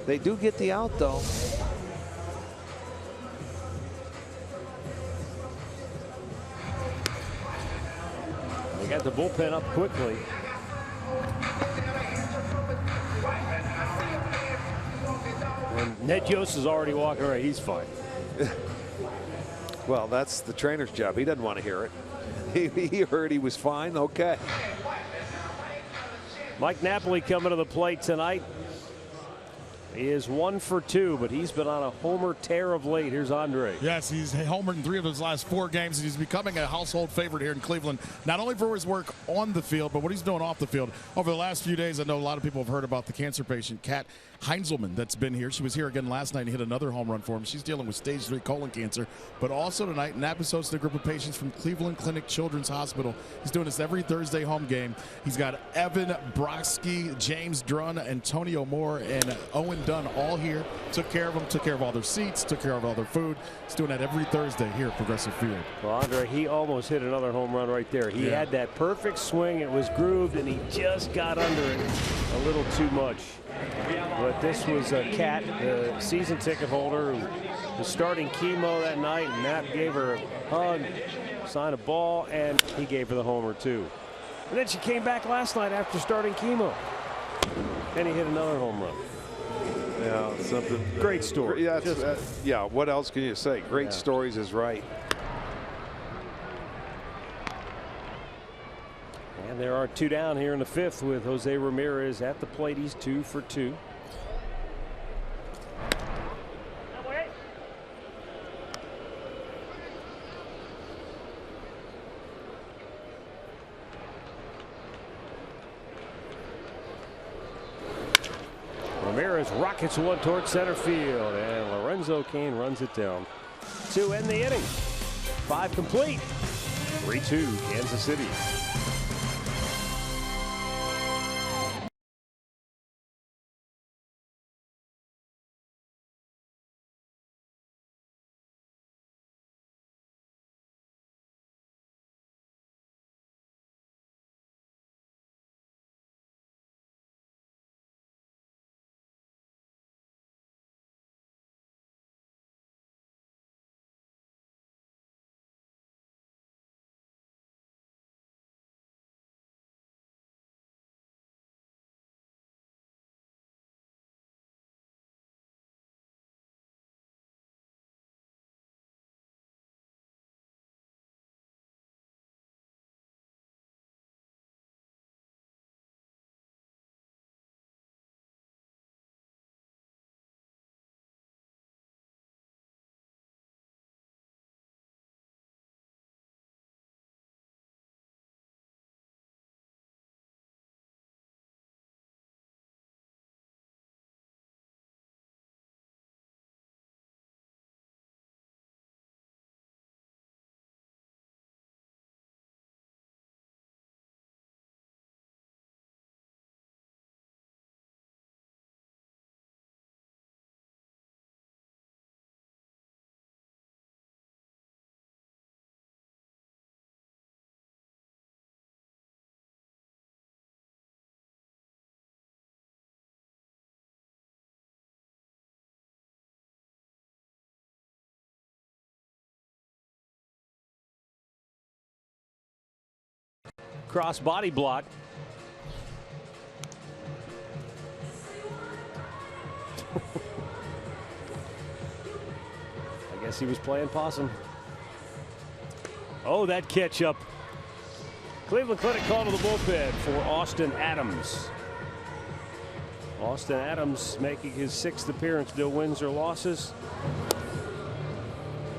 They do get the out, though. They got the bullpen up quickly. And Ned Yost is already walking away. He's fine. Well, that's the trainer's job. He doesn't want to hear it. He heard he was fine. Okay. Mike Napoli coming to the plate tonight. He is 1 for 2, but he's been on a homer tear of late. Here's Andre. Yes, he's homered in 3 of his last 4 games, and he's becoming a household favorite here in Cleveland, not only for his work on the field, but what he's doing off the field. Over the last few days, I know a lot of people have heard about the cancer patient, Kat Heinzelman, that's been here. She was here again last night and hit another home run for him. She's dealing with stage 3 colon cancer. But also tonight, Napa's hosted a group of patients from Cleveland Clinic Children's Hospital. He's doing this every Thursday home game. He's got Evan Brodsky, James Drunn, Antonio Moore, and Owen Dunn all here. Took care of them, took care of all their seats, took care of all their food. He's doing that every Thursday here at Progressive Field. Well, Andre, he almost hit another home run right there. He had that perfect swing. It was grooved, and he just got under it a little too much. But this was Kat, the season ticket holder, who was starting chemo that night, and Nap gave her a hug, signed a ball, and he gave her the homer too. And then she came back last night after starting chemo, and he hit another home run. Yeah, something. Great story. Yeah, yeah. What else can you say? Great stories is right. And there are 2 down here in the 5th with Jose Ramirez at the plate. He's 2 for 2. Ramirez rockets one towards center field, and Lorenzo Cain runs it down to end the inning. 5 complete. 3-2 Kansas City. Cross body block. I guess he was playing possum. Oh, that catch up. Cleveland Clinic called to the bullpen for Austin Adams. Austin Adams making his 6th appearance, no wins or losses.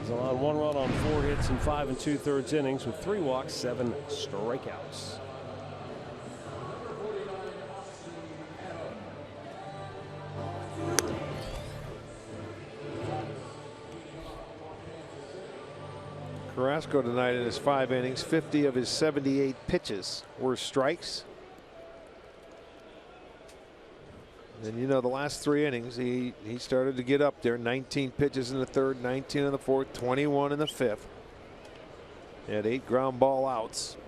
He's allowed 1 run on 4 hits in 5 2/3 innings with 3 walks, 7 strikeouts. Carrasco tonight in his 5 innings, 50 of his 78 pitches were strikes. And you know, the last 3 innings he started to get up there. 19 pitches in the 3rd, 19 in the 4th, 21 in the 5th. He had 8 ground ball outs.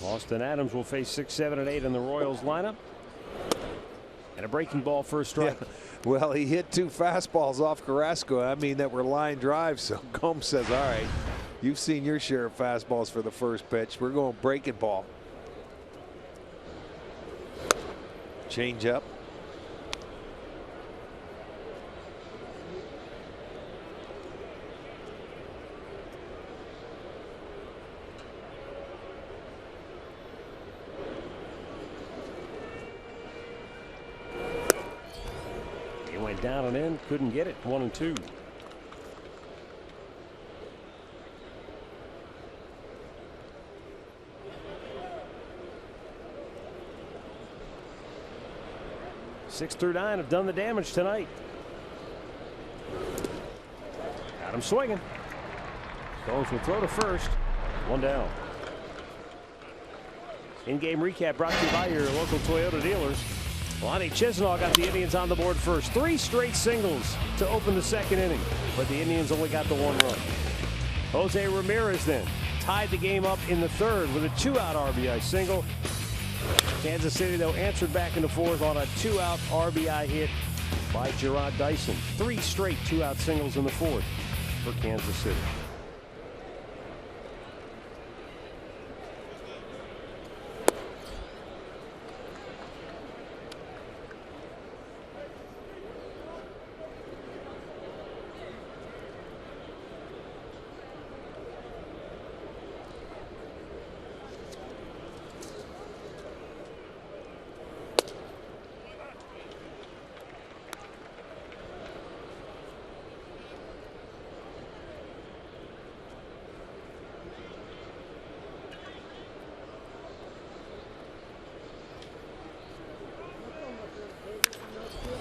Austin Adams will face 6, 7, and 8 in the Royals lineup. And a breaking ball for a strike. Yeah. Well, he hit 2 fastballs off Carrasco. I mean, that were line drives. So Gomes says, all right, you've seen your share of fastballs for the first pitch. We're going breaking ball. Change up. Down and in, couldn't get it. 1-2. Six through 9 have done the damage tonight. Adams swinging. Gomes will throw to first. 1 down. In-game recap brought to you by your local Toyota dealers. Lonnie Chisenhall got the Indians on the board first. 3 straight singles to open the 2nd inning, but the Indians only got the 1 run. Jose Ramirez then tied the game up in the 3rd with a 2-out RBI single. Kansas City, though, answered back in the 4th on a 2-out RBI hit by Gerard Dyson. 3 straight 2-out singles in the 4th for Kansas City.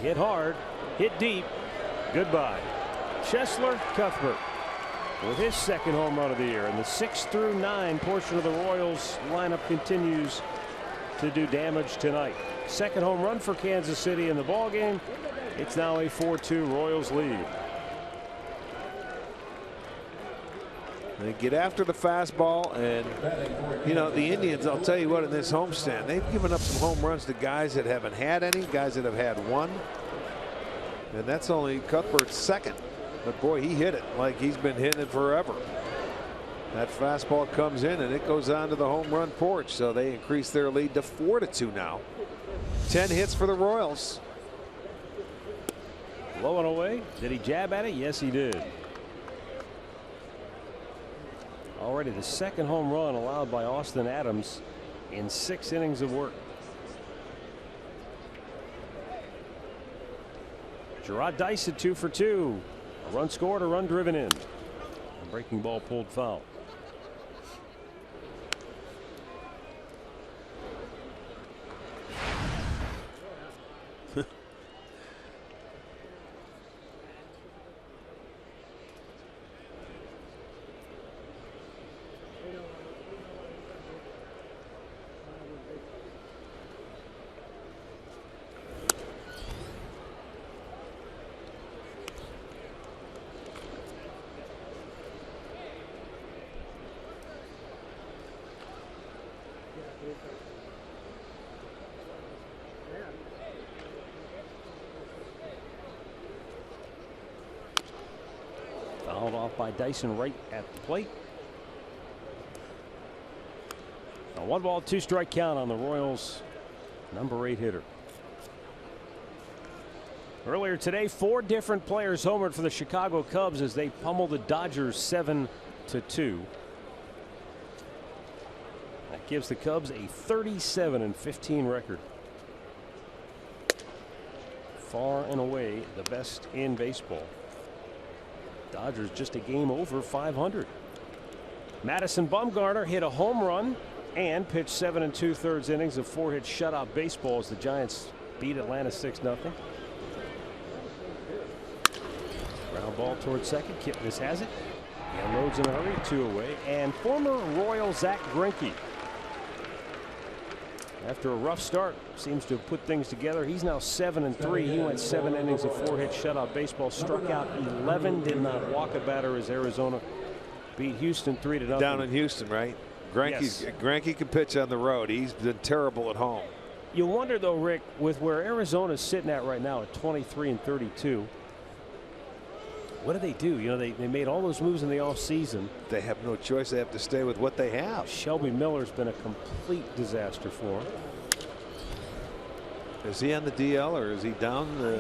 Hit hard, hit deep, goodbye. Cheslor Cuthbert with his 2nd home run of the year, and the 6 through 9 portion of the Royals lineup continues to do damage tonight. 2nd home run for Kansas City in the ballgame. It's now a 4-2 Royals lead. They get after the fastball, and you know, the Indians, I'll tell you what, in this homestand, they've given up some home runs to guys that haven't had any, guys that have had 1. And that's only Cuthbert's 2nd. But boy, he hit it like he's been hitting it forever. That fastball comes in and it goes on to the home run porch. So they increase their lead to 4-2 now. 10 hits for the Royals. Low and away. Did he jab at it? Yes, he did. Already the 2nd home run allowed by Austin Adams in 6 innings of work. Gerard Dyson 2 for 2. A run scored, a run driven in. A breaking ball pulled foul. Fouled off by Dyson right at the plate. A 1-ball, 2-strike count on the Royals' number 8 hitter. Earlier today, 4 different players homered for the Chicago Cubs as they pummeled the Dodgers 7-2. gives the Cubs a 37-15 record. Far and away the best in baseball. Dodgers just a game over 500. Madison Bumgarner hit a home run and pitched 7 2/3 innings of 4-hit shutout baseball as the Giants beat Atlanta 6-0. Ground ball towards second. Kipnis has it. He unloads in a hurry. 2 away. And former Royal Zach Greinke, after a rough start, seems to have put things together. He's now 7-3. He went 7 innings of 4-hit shutout baseball. Struck out 11. Did not walk a batter as Arizona beat Houston 3-0. Down in Houston, right? Greinke can pitch on the road. He's been terrible at home. You wonder, though, Rick, with where Arizona's sitting at right now at 23-32, what do they do? You know, they made all those moves in the offseason. They have no choice. They have to stay with what they have. Shelby Miller's been a complete disaster for him. Is he on the DL or is he down? I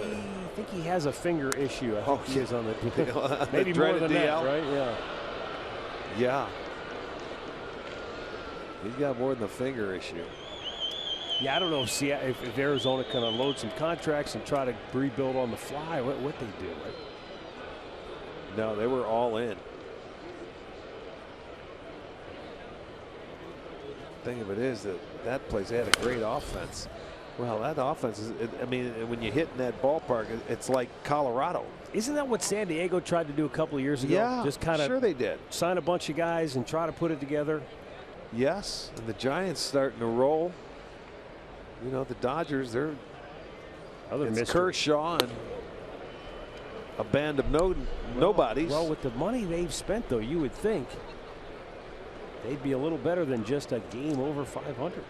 think he has a finger issue. I think he is on the DL. Maybe the more than DL? that, right? Yeah. Yeah. He's got more than a finger issue. Yeah, I don't know if Arizona can unload some contracts and try to rebuild on the fly, what they do, right? No, they were all in. The thing of it is that place had a great offense. Well, that offense is, I mean, when you hit in that ballpark, it's like Colorado. Isn't that what San Diego tried to do a couple of years ago? Yeah, just kind of sure they did. Sign a bunch of guys and try to put it together. Yes, and the Giants starting to roll. You know, the Dodgers, it's Kershaw and a band of nobodies. Well, with the money they've spent, though, you would think they'd be a little better than just a game over 500.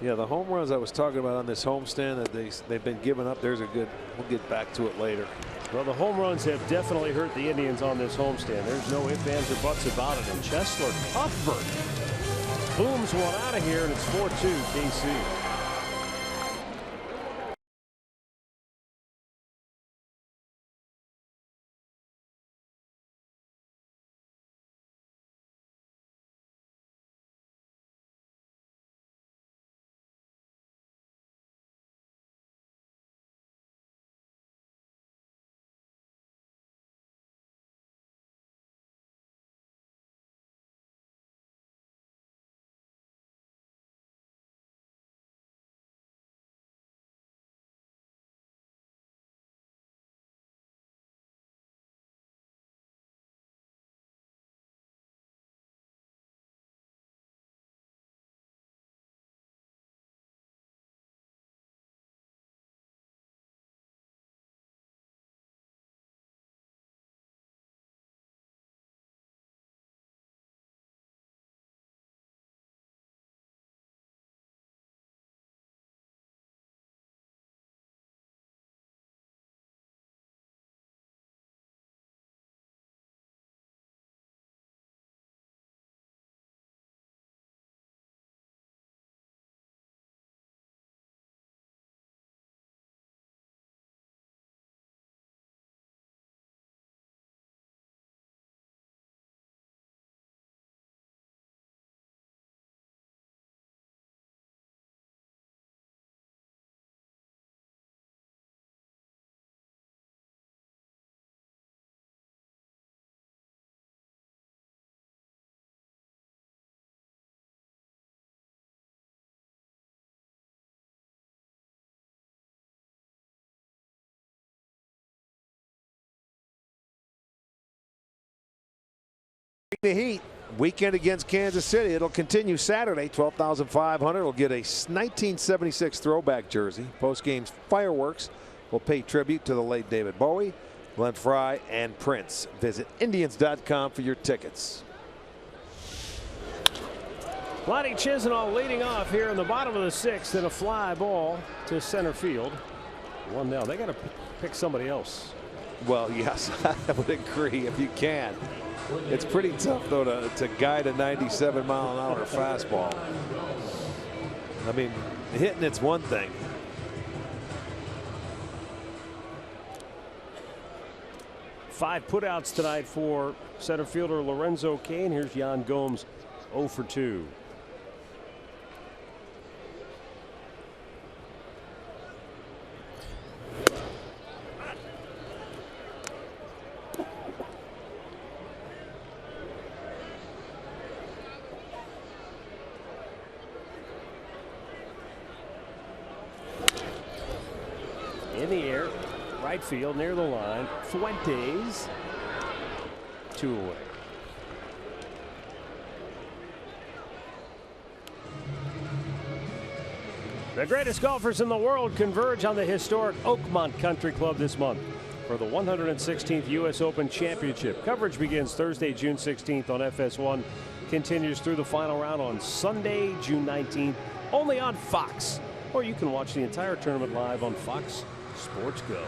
Yeah, the home runs I was talking about on this homestand that they've been giving up. There's a good. We'll get back to it later. Well, the home runs have definitely hurt the Indians on this homestand. There's no ifs, ands, or buts about it. And Chesler Cuthbert booms one out of here, and it's 4-2 KC. The Heat weekend against Kansas City. It'll continue Saturday. 12,500 will get a 1976 throwback jersey. Post-game fireworks will pay tribute to the late David Bowie, Glenn Frey, and Prince. Visit Indians.com for your tickets. Lonnie Chisenhall leading off here in the bottom of the 6th in a fly ball to center field. 1-0. They got to pick somebody else. Well, yes, I would agree if you can. It's pretty tough, though, to guide a 97-mile-an-hour fastball. I mean, hitting it's one thing. 5 putouts tonight for center fielder Lorenzo Cain. Here's Yan Gomes, 0 for 2. In the air, right field near the line. Fuentes, 2 away. The greatest golfers in the world converge on the historic Oakmont Country Club this month for the 116th U.S. Open Championship. Coverage begins Thursday, June 16th on FS1. Continues through the final round on Sunday, June 19th, only on Fox. Or you can watch the entire tournament live on Fox Sports Go.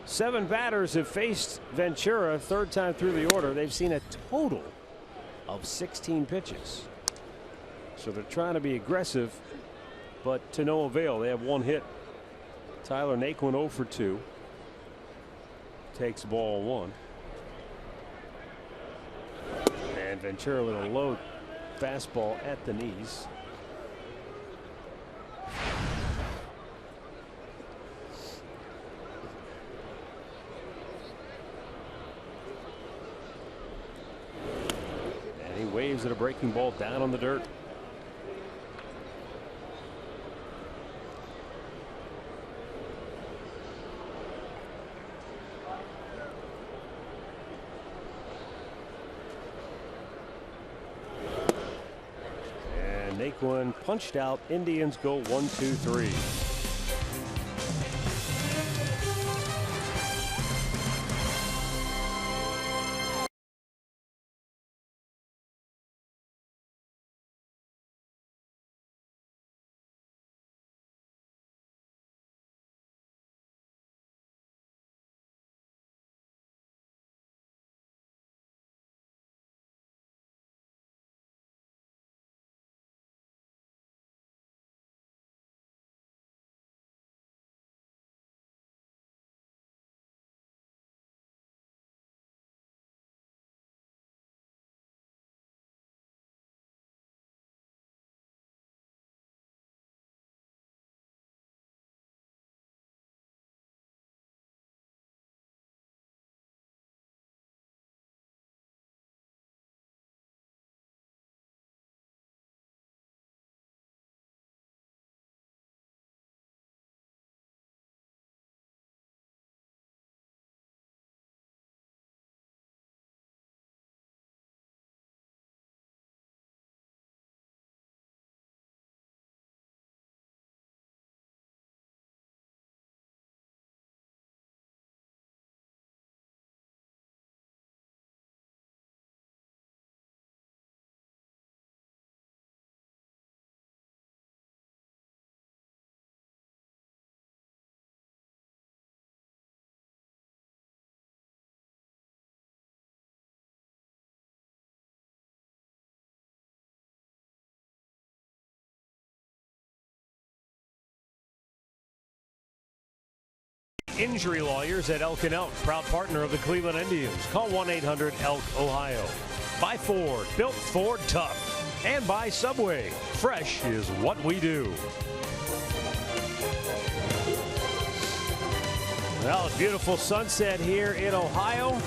Seven batters have faced Ventura, third time through the order. They've seen a total of 16 pitches. So they're trying to be aggressive, but to no avail. They have 1 hit. Tyler Naquin 0 for 2. Takes ball 1. And Ventura with a low fastball at the knees. And he waves at a breaking ball down on the dirt. Naquin punched out. Indians go 1-2-3. Injury lawyers at Elk & Elk, proud partner of the Cleveland Indians. Call 1-800-ELK-OHIO. By Ford, built Ford tough. And by Subway, fresh is what we do. Well, a beautiful sunset here in Ohio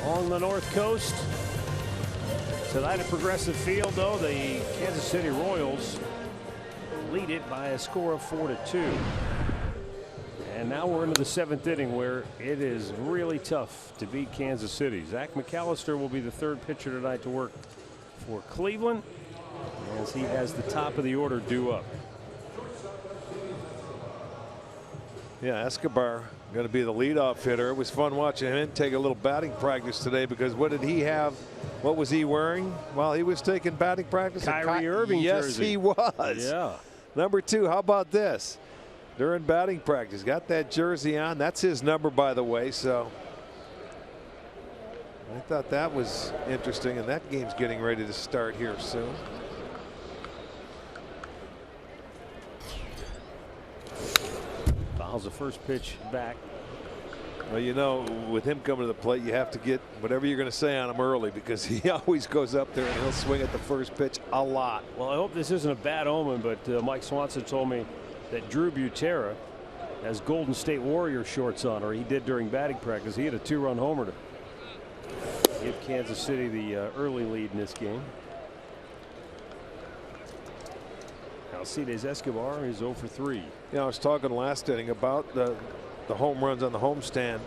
along the north coast. Tonight at Progressive Field, though, the Kansas City Royals lead it by a score of 4-2. And now we're into the 7th inning where it is really tough to beat Kansas City. Zach McAllister will be the 3rd pitcher tonight to work for Cleveland as he has the top of the order due up. Yeah, Escobar going to be the leadoff hitter. It was fun watching him take a little batting practice today because what did he have? What was he wearing while he was taking batting practice? Kyrie Irving jersey. Yes, he was. Yeah. Number 2. How about this? During batting practice, got that jersey on. That's his number, by the way. So I thought that was interesting, and that game's getting ready to start here soon. fouls the first pitch back. Well, you know, with him coming to the plate, you have to get whatever you're going to say on him early, because he always goes up there and he'll swing at the first pitch a lot. Well, I hope this isn't a bad omen, but Mike Swanson told me that Drew Butera has Golden State Warrior shorts on, or he did during batting practice. He had a 2-run homer to give Kansas City the early lead in this game. Alcides Escobar is 0 for 3. I was talking last inning about the home runs on the homestand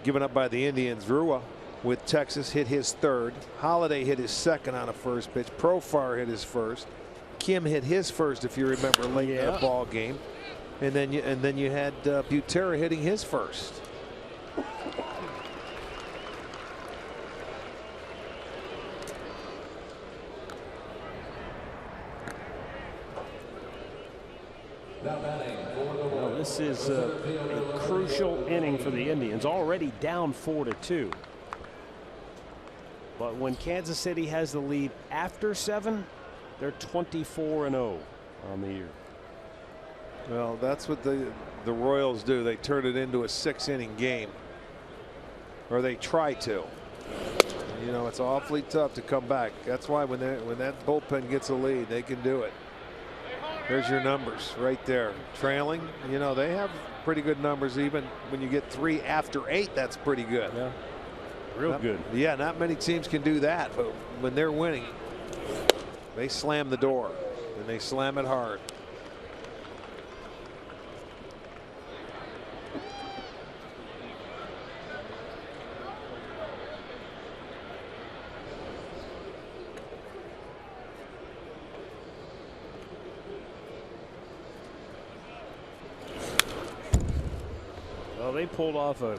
given up by the Indians. Rua with Texas hit his third. Holiday hit his second on a first pitch. Profar hit his first. Kim hit his first, if you remember, late in the ball game. And then you had Butera hitting his first. This is a crucial inning for the Indians, already down 4-2. But when Kansas City has the lead after 7, they're 24-0 on the year. Well, that's what the Royals do. They turn it into a 6-inning game, or they try to. You know, it's awfully tough to come back. That's why when that bullpen gets a lead, they can do it. There's your numbers right there. Trailing, you know, they have pretty good numbers. Even when you get 3 after 8, that's pretty good. Yeah, real good. Yeah, not many teams can do that, but when they're winning, they slam the door, and they slam it hard. They pulled off a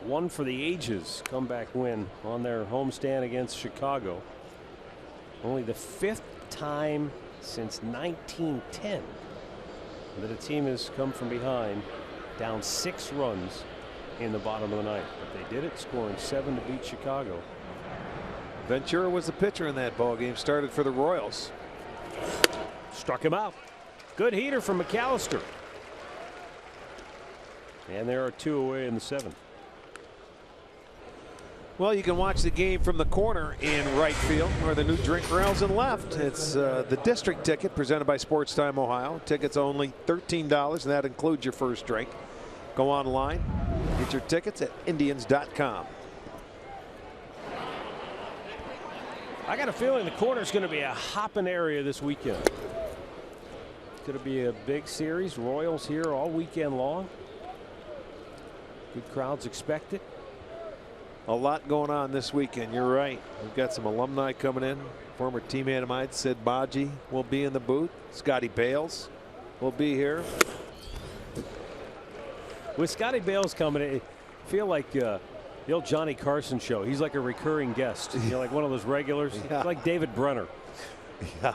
one for the ages comeback win on their homestand against Chicago. Only the 5th time since 1910 that a team has come from behind down 6 runs in the bottom of the ninth. But they did it, scoring 7 to beat Chicago. Ventura was the pitcher in that ball game. Started for the Royals. Struck him out. Good heater from McAllister. And there are 2 away in the 7th. Well, you can watch the game from the corner in right field, or the new drink rails in left. It's the district ticket presented by Sports Time Ohio. Tickets only $13, and that includes your first drink. Go online, get your tickets at Indians.com. I got a feeling the corner is going to be a hopping area this weekend. It's going to be a big series. Royals here all weekend long. Good crowds expected. A lot going on this weekend. You're right. We've got some alumni coming in. Former teammate of mine, Sid Baji, will be in the booth. Scotty Bales will be here. With Scotty Bales coming in, I feel like the old Johnny Carson show. He's like a recurring guest. You know, like one of those regulars. Yeah. Like David Brenner. Yeah.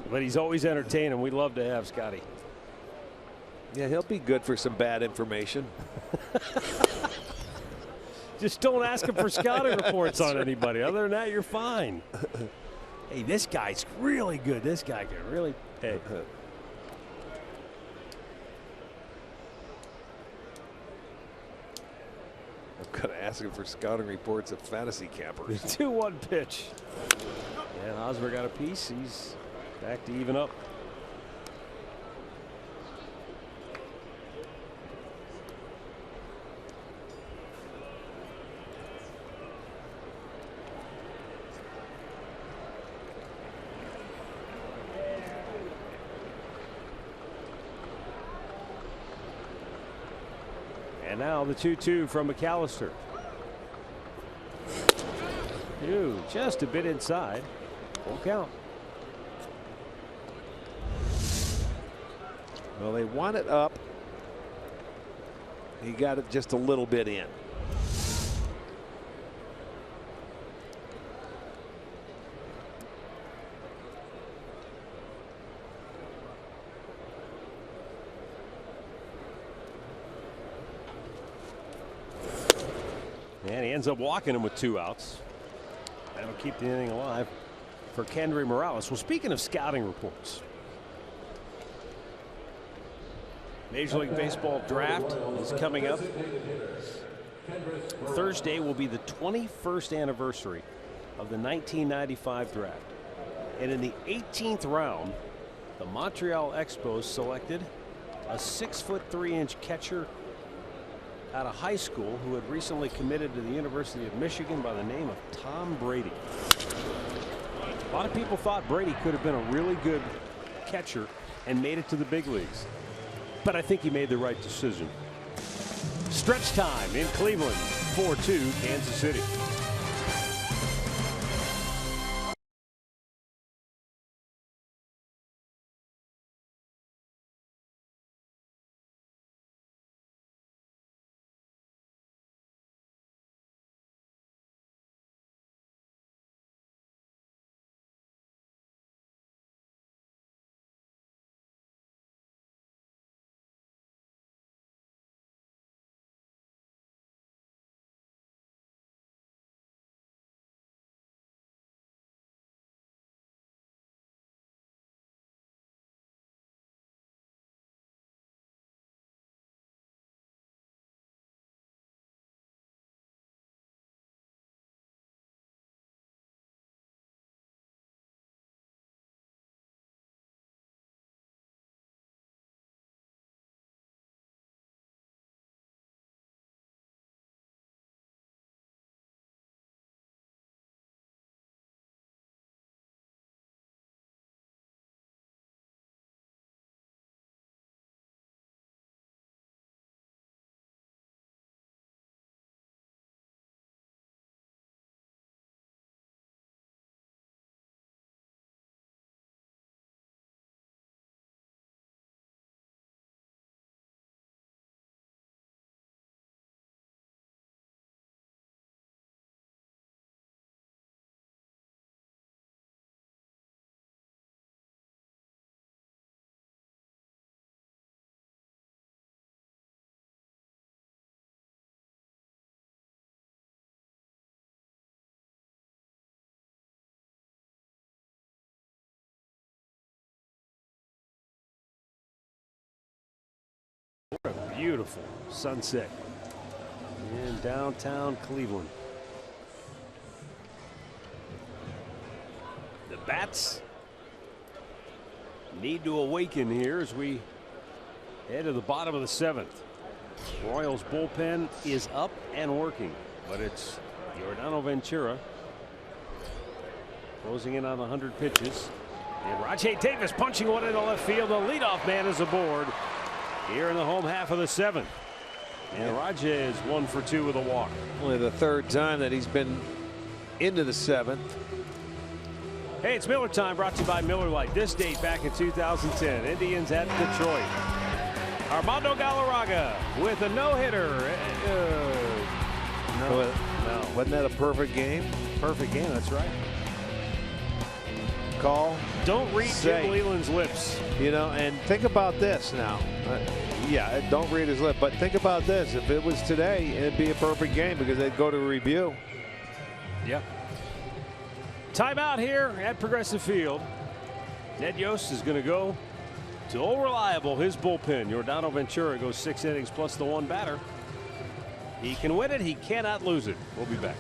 But he's always entertaining. We love to have Scotty. Yeah, he'll be good for some bad information. Just don't ask him for scouting reports on anybody. Other than that, you're fine. Hey, this guy's really good. This guy can really pay. I'm going to ask him for scouting reports of fantasy campers. 2-1 pitch. And Hosmer got a piece. He's back to even up. And now the 2-2 from McAllister. Ooh, just a bit inside. Full count. Well, they want it up. He got it just a little bit in. And he ends up walking him with 2 outs. That'll keep the inning alive for Kendry Morales. Well, speaking of scouting reports, Major League Baseball draft is coming up. Thursday will be the 21st anniversary of the 1995 draft. And in the 18th round, the Montreal Expos selected a 6'3" catcher out of high school who had recently committed to the University of Michigan by the name of Tom Brady. A lot of people thought Brady could have been a really good catcher and made it to the big leagues. But I think he made the right decision. Stretch time in Cleveland, 4-2 Kansas City. What a beautiful sunset in downtown Cleveland. The bats need to awaken here as we head to the bottom of the 7th. Royals bullpen is up and working, but it's Giordano Ventura closing in on 100 pitches. And Rajay Davis punching one into left field. The leadoff man is aboard here in the home half of the 7th. And Rajay is 1 for 2 with a walk. Only the 3rd time that he's been into the 7th. Hey, it's Miller time, brought to you by Miller Lite. This date back in 2010, Indians at Detroit. Armando Galarraga with a no-hitter. No. Wasn't that a perfect game? Perfect game, that's right. Call. Don't read say. Jim Leyland's lips. You know, and think about this now. Yeah, don't read his lip, but think about this. If it was today, it'd be a perfect game because they'd go to review. Yeah. Timeout here at Progressive Field. Ned Yost is going to go to old reliable, his bullpen. Giordano Ventura goes 6 innings plus the 1 batter. He can win it. He cannot lose it. We'll be back.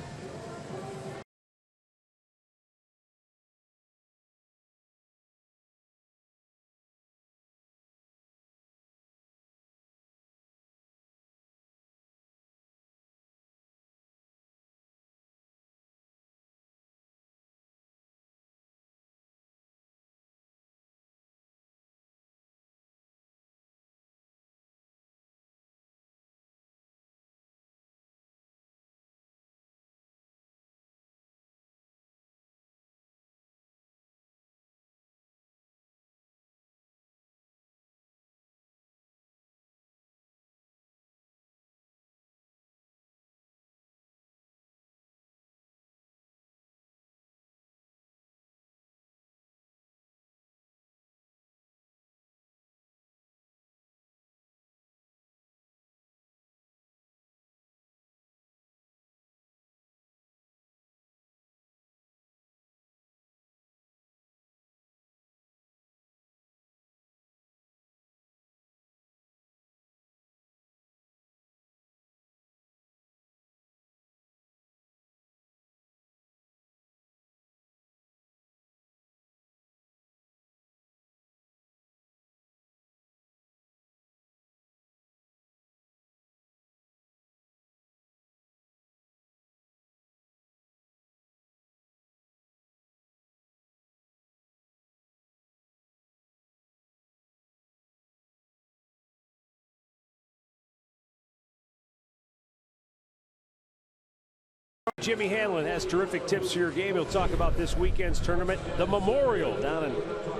Jimmy Hanlon has terrific tips for your game. He'll talk about this weekend's tournament, the Memorial down in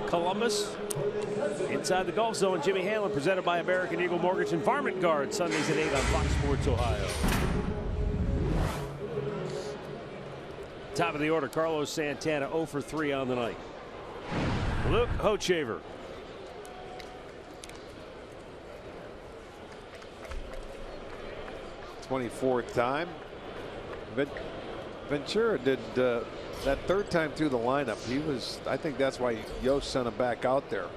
Columbus. Inside the Golf Zone, Jimmy Hanlon, presented by American Eagle Mortgage and Varmint Guard, Sundays at 8 on Fox Sports Ohio. Top of the order, Carlos Santana 0 for 3 on the night. Luke Hochevar. th time. Ventura did that third time through the lineup. I think that's why Yost sent him back out there.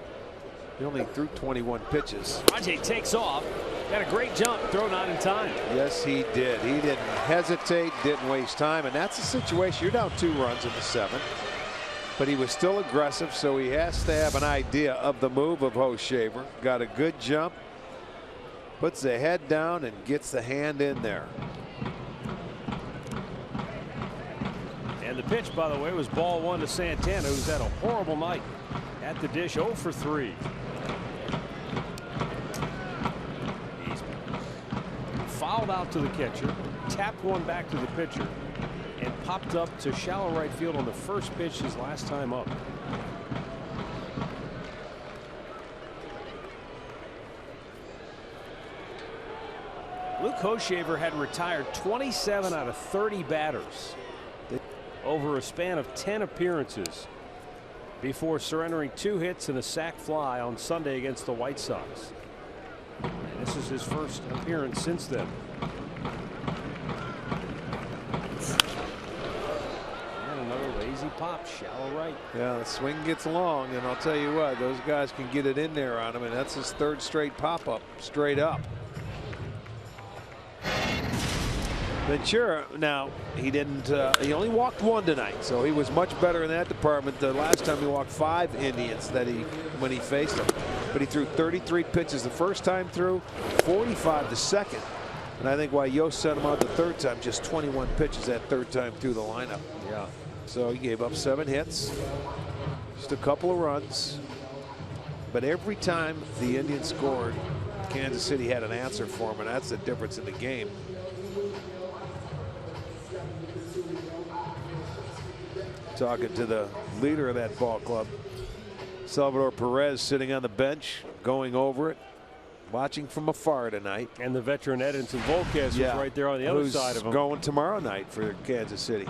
He only threw 21 pitches. Rajay takes off. Got a great jump, throw not in time. Yes, he did. He didn't hesitate, didn't waste time, and that's a situation. You're down 2 runs in the 7th, but he was still aggressive, so he has to have an idea of the move of Hochevar. Got a good jump, puts the head down and gets the hand in there. And the pitch, by the way, was ball 1 to Santana, who's had a horrible night at the dish. 0 for 3. He's fouled out to the catcher, tapped one back to the pitcher, and popped up to shallow right field on the first pitch his last time up. Luke Hochevar had retired 27 out of 30 batters over a span of 10 appearances before surrendering 2 hits and a sac fly on Sunday against the White Sox. And this is his first appearance since then. And another lazy pop, shallow right. Yeah, the swing gets long, and I'll tell you what, those guys can get it in there on him, and that's his 3rd straight pop up straight up. Ventura, now he didn't he only walked 1 tonight, so he was much better in that department. The last time he walked 5 Indians when he faced them, but he threw 33 pitches the first time through, 45 the second, and I think why Yost sent him out the 3rd time, just 21 pitches that 3rd time through the lineup. Yeah. So he gave up 7 hits, just a couple of runs, but every time the Indians scored, Kansas City had an answer for him, and that's the difference in the game. Talking to the leader of that ball club, Salvador Perez, sitting on the bench, going over it, watching from afar tonight. And the veteran Edinson Volquez was right there on the other side of him. Going tomorrow night for Kansas City.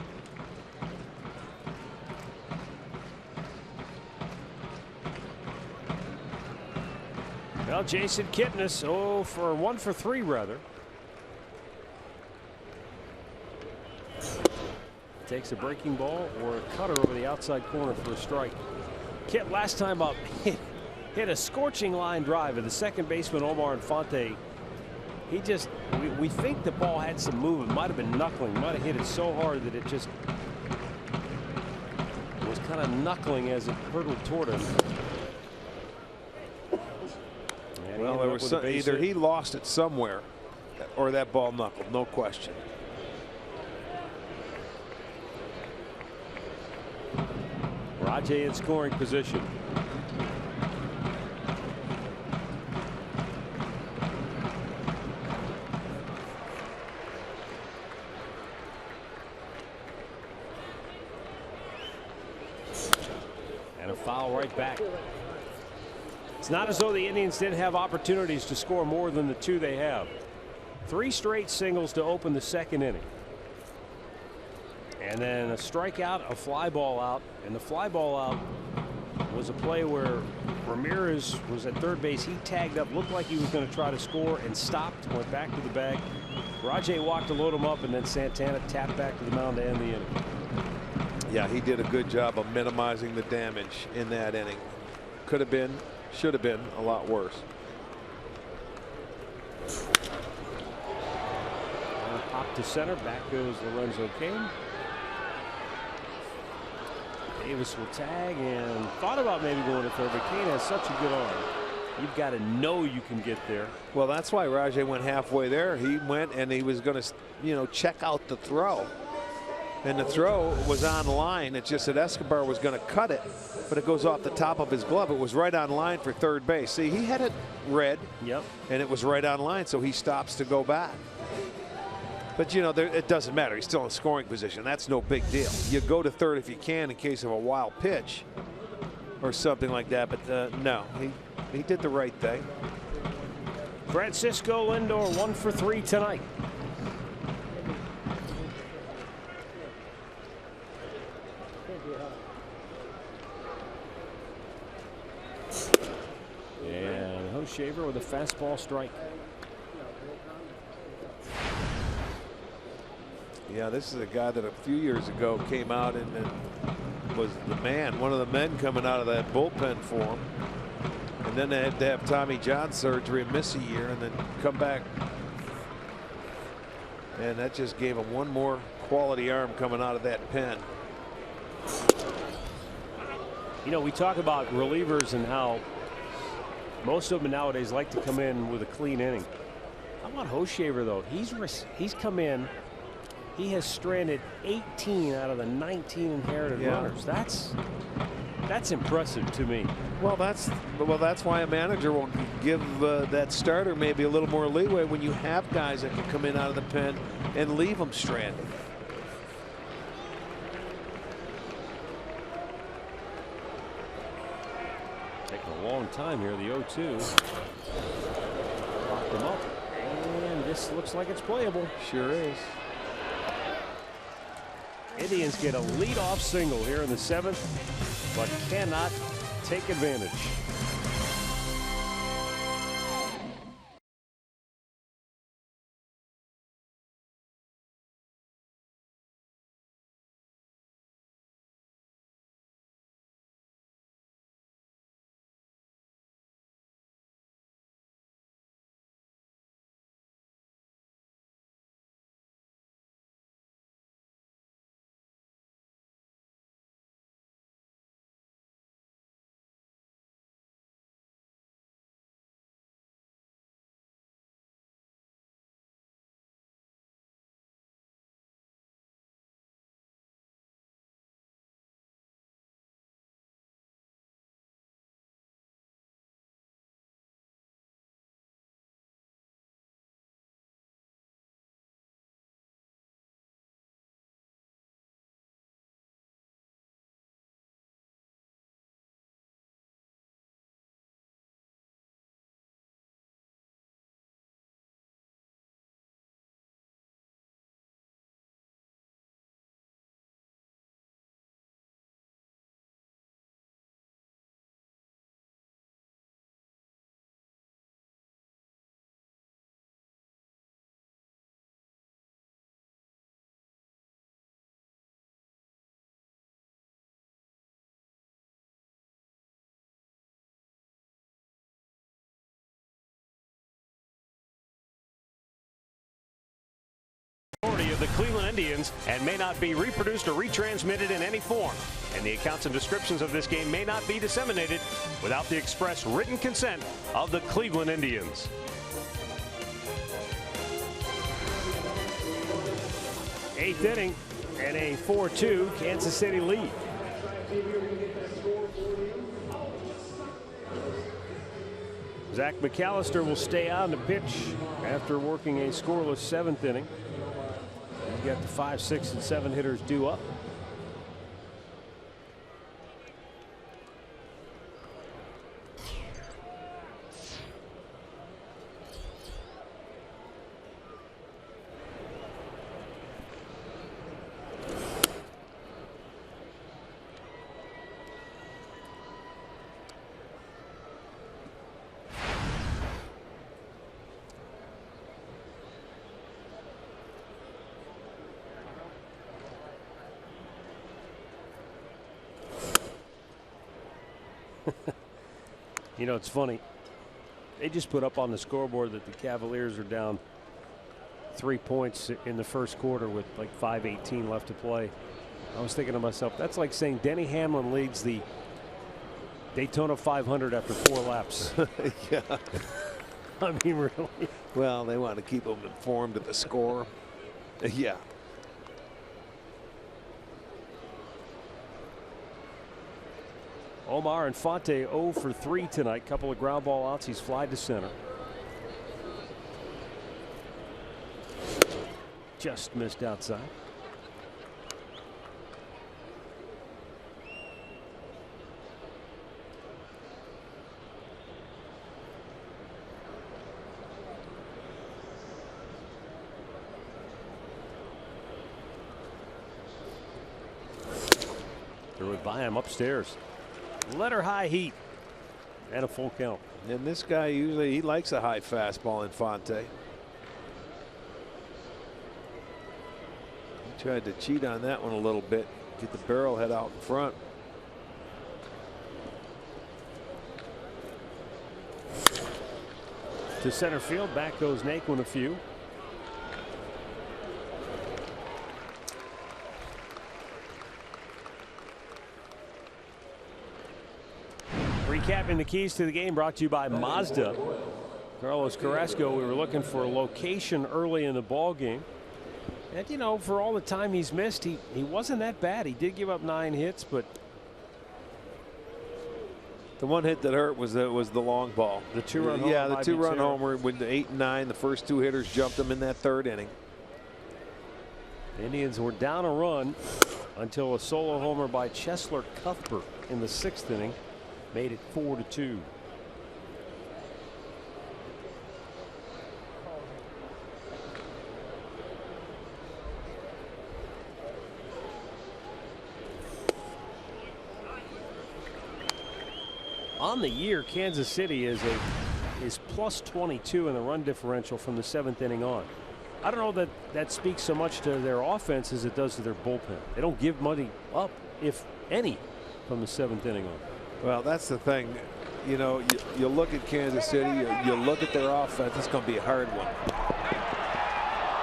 Well, Jason Kipnis, 1 for 3 rather. Takes a breaking ball or a cutter over the outside corner for a strike. Kit last time up hit a scorching line drive, and the second baseman Omar Infante, we think the ball had some movement, might have been knuckling, might have hit it so hard that it just was kind of knuckling as it hurtled toward him. Well, there was either he lost it somewhere or that ball knuckled, no question. Rajay in scoring position. And a foul right back. It's not as though the Indians didn't have opportunities to score more than the 2 they have. 3 straight singles to open the 2nd inning. And then a strikeout, a fly ball out, and the fly ball out was a play where Ramirez was at 3rd base. He tagged up, looked like he was going to try to score, and stopped, went back to the bag. Rajay walked to load him up, and then Santana tapped back to the mound to end the inning. Yeah, he did a good job of minimizing the damage in that inning. Could have been, should have been a lot worse. And pop to center, back goes Lorenzo Cain. Davis will tag and thought about maybe going to 3rd, but Cain has such a good arm. You've got to know you can get there. Well, that's why Rajay went halfway there. He went and he was going to, check out the throw. And the throw was on line. It's just that Escobar was going to cut it, but it goes off the top of his glove. It was right on line for 3rd base. See, he had it read. Yep. And it was right on line, so he stops to go back. But, you know, it doesn't matter. He's still in scoring position. That's no big deal. You go to third if you can in case of a wild pitch or something like that. But no, he did the right thing. Francisco Lindor 1 for 3 tonight. And Hoshaver with a fastball strike. Yeah, this is a guy that a few years ago came out and was the man, one of the men coming out of that bullpen for him. And then they had to have Tommy John surgery and miss a year and then come back. And that just gave him one more quality arm coming out of that pen. You know, we talk about relievers and how most of them nowadays like to come in with a clean inning. How about Hoshaver, though? He's come in. He has stranded 18 out of the 19 inherited runners. That's impressive to me. Well, that's why a manager will give that starter maybe a little more leeway when you have guys that can come in out of the pen and leave them stranded. Taking a long time here. The 0-2. Locked him up. And this looks like it's playable. Sure is. Indians get a leadoff single here in the 7th, but cannot take advantage. Of the Cleveland Indians and may not be reproduced or retransmitted in any form, and the accounts and descriptions of this game may not be disseminated without the express written consent of the Cleveland Indians. Eighth inning and a 4-2 Kansas City lead. Zach McAllister will stay on to pitch after working a scoreless 7th inning. He's got the 5, 6, and 7 hitters due up. You know, it's funny. They just put up on the scoreboard that the Cavaliers are down 3 points in the first quarter with like 5:18 left to play. I was thinking to myself, that's like saying Denny Hamlin leads the Daytona 500 after 4 laps. Yeah. I mean, really. Well, they want to keep them informed of the score. Yeah. Omar Infante 0 for 3 tonight. Couple of ground ball outs. He's flied to center. just missed outside. Threw it by him upstairs. Letter high heat and a full count. And this guy usually he likes a high fastball, Infante. He tried to cheat on that one a little bit, get the barrel head out in front. To center field, back goes Naquin a few. Recapping the keys to the game brought to you by Mazda. Carlos Carrasco, we were looking for a location early in the ball game. And, you know, for all the time he's missed, he wasn't that bad. He did give up 9 hits, but the one hit that hurt was the long ball. The 2-run homer. Yeah, the 2-run homer with the 8 and 9. The first 2 hitters jumped him in that 3rd inning. The Indians were down a run until a solo homer by Chesler Cuthbert in the 6th inning made it 4-2. On the year, Kansas City is plus 22 in the run differential from the 7th inning on. I don't know that speaks so much to their offense as it does to their bullpen. They don't give money up, if any, from the 7th inning on. Well, that's the thing. You know, you look at Kansas City, you look at their offense, it's going to be a hard one.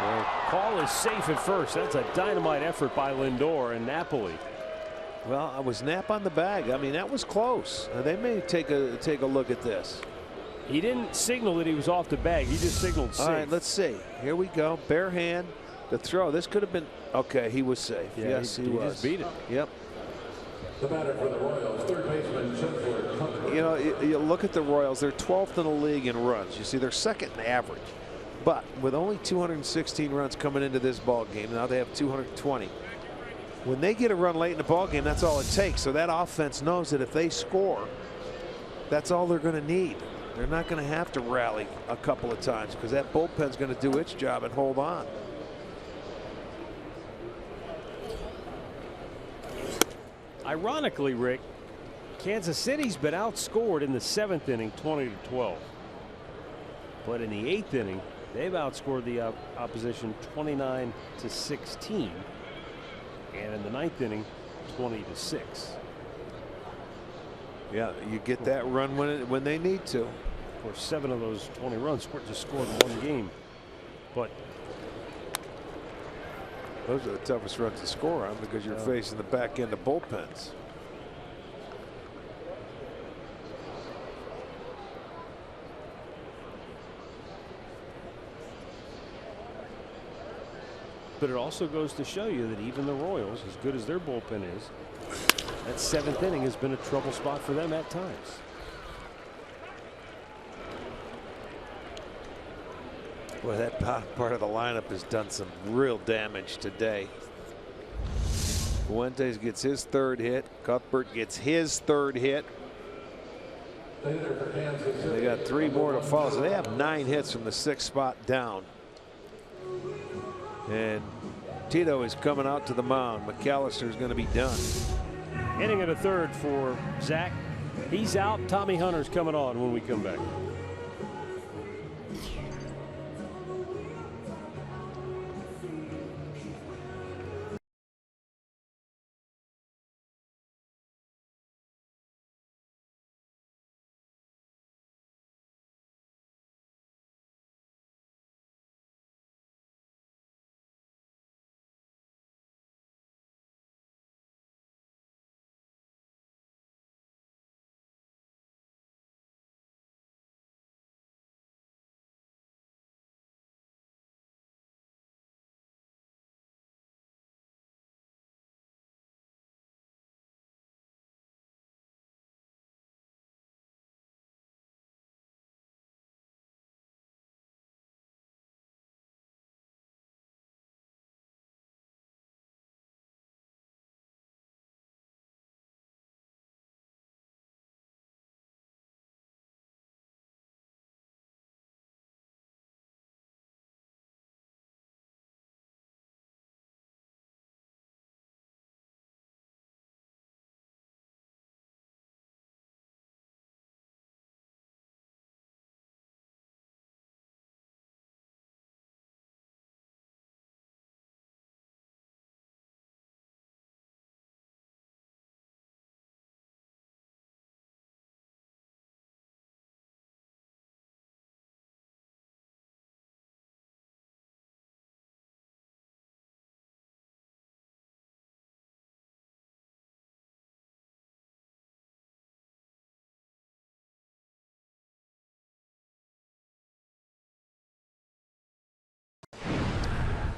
Well, call is safe at first. That's a dynamite effort by Lindor and Napoli. Well, I was Nap on the bag. I mean, that was close. They may take a look at this. He didn't signal that he was off the bag. He just signaled safe. All right, let's see. Here we go. Bare hand, the throw. This could have been okay. He was safe. Yeah, yes, he was. He just beat it. Yep. The batter for the Royals, third baseman Cuthbert. You know, you look at the Royals. They're 12th in the league in runs. You see, they're 2nd in average. But with only 216 runs coming into this ball game, now they have 220. When they get a run late in the ball game, that's all it takes. So that offense knows that if they score, that's all they're going to need. They're not going to have to rally a couple of times because that bullpen's going to do its job and hold on. Ironically, Rick, Kansas City's been outscored in the 7th inning 20-12. But in the 8th inning, they've outscored the opposition 29-16. And in the 9th inning, 20-6. Yeah, you get that run when they need to. Of course, 7 of those 20 runs were just scored in one game. But those are the toughest runs to score on because you're facing the back end of bullpens. But it also goes to show you that even the Royals, as good as their bullpen is, that 7th inning has been a trouble spot for them at times. Boy, that part of the lineup has done some real damage today. Fuentes gets his 3rd hit. Cuthbert gets his 3rd hit. They got 3 more to follow. So they have 9 hits from the 6th spot down. And Tito is coming out to the mound. McAllister is going to be done. Inning and a third for Zach. He's out. Tommy Hunter's coming on when we come back.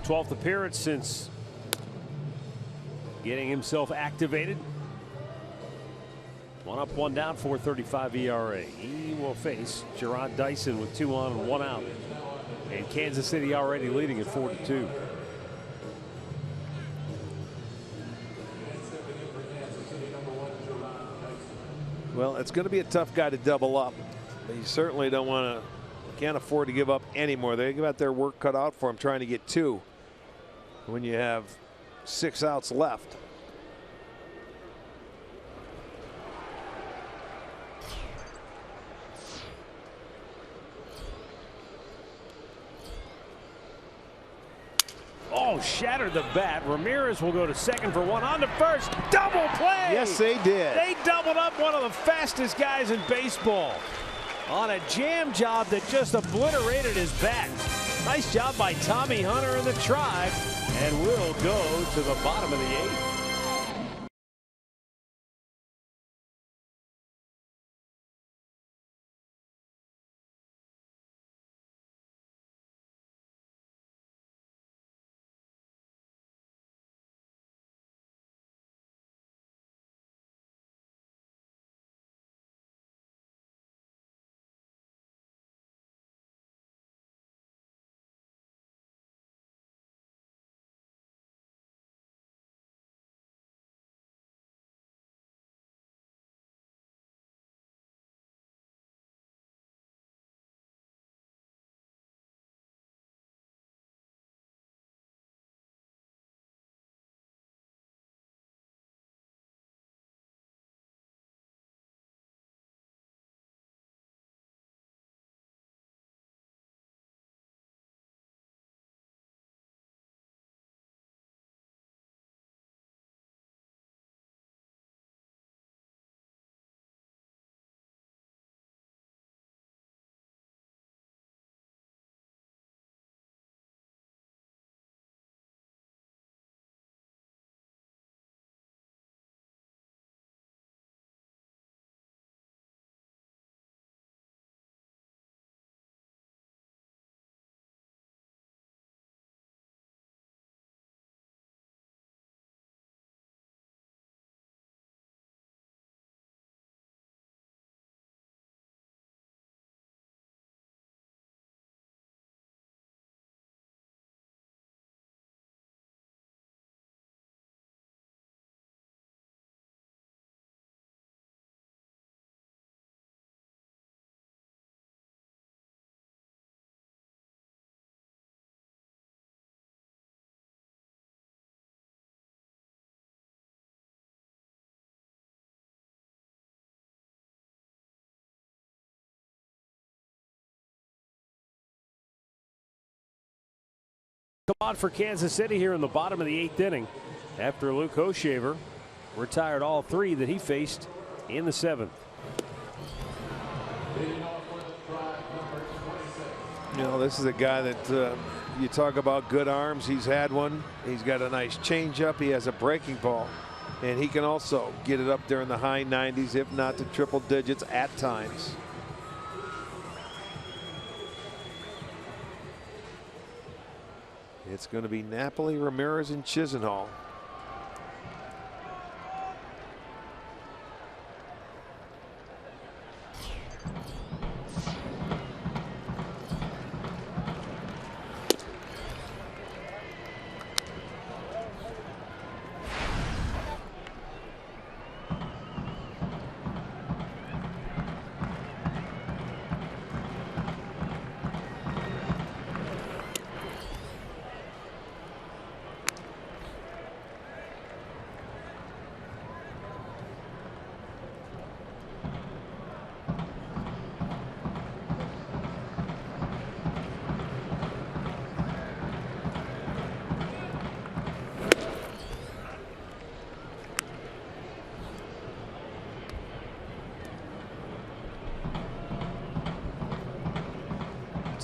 12th appearance since getting himself activated. 1 up, 1 down, 4.35 ERA. He will face Gerard Dyson with 2 on and 1 out. And Kansas City already leading at 4-2. Well, it's going to be a tough guy to double up. You certainly don't want to, can't afford to give up anymore. They got their work cut out for him trying to get 2 when you have 6 outs left. Oh, shattered the bat. Ramirez will go to second for 1 on to first. Double play. Yes, they did. They doubled up one of the fastest guys in baseball on a jam job that just obliterated his bat. Nice job by Tommy Hunter and the Tribe, and we'll go to the bottom of the 8th. Come on for Kansas City here in the bottom of the 8th inning after Luke Hochevar retired all 3 that he faced in the 7th. You know, this is a guy that you talk about good arms. He's had one. He's got a nice changeup. He has a breaking ball, and he can also get it up there in the high 90s, if not to triple digits at times. It's going to be Napoli, Ramirez, and Chisenhall.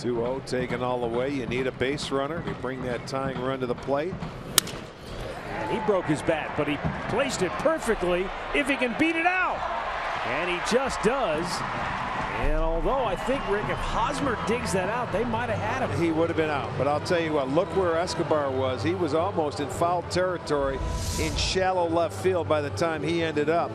(2-0) taken all the way. You need a base runner to bring that tying run to the plate. And he broke his bat, but he placed it perfectly if he can beat it out. And he just does. And although I think, Rick, if Hosmer digs that out, they might have had him. He would have been out. But I'll tell you what, look where Escobar was. He was almost in foul territory in shallow left field by the time he ended up.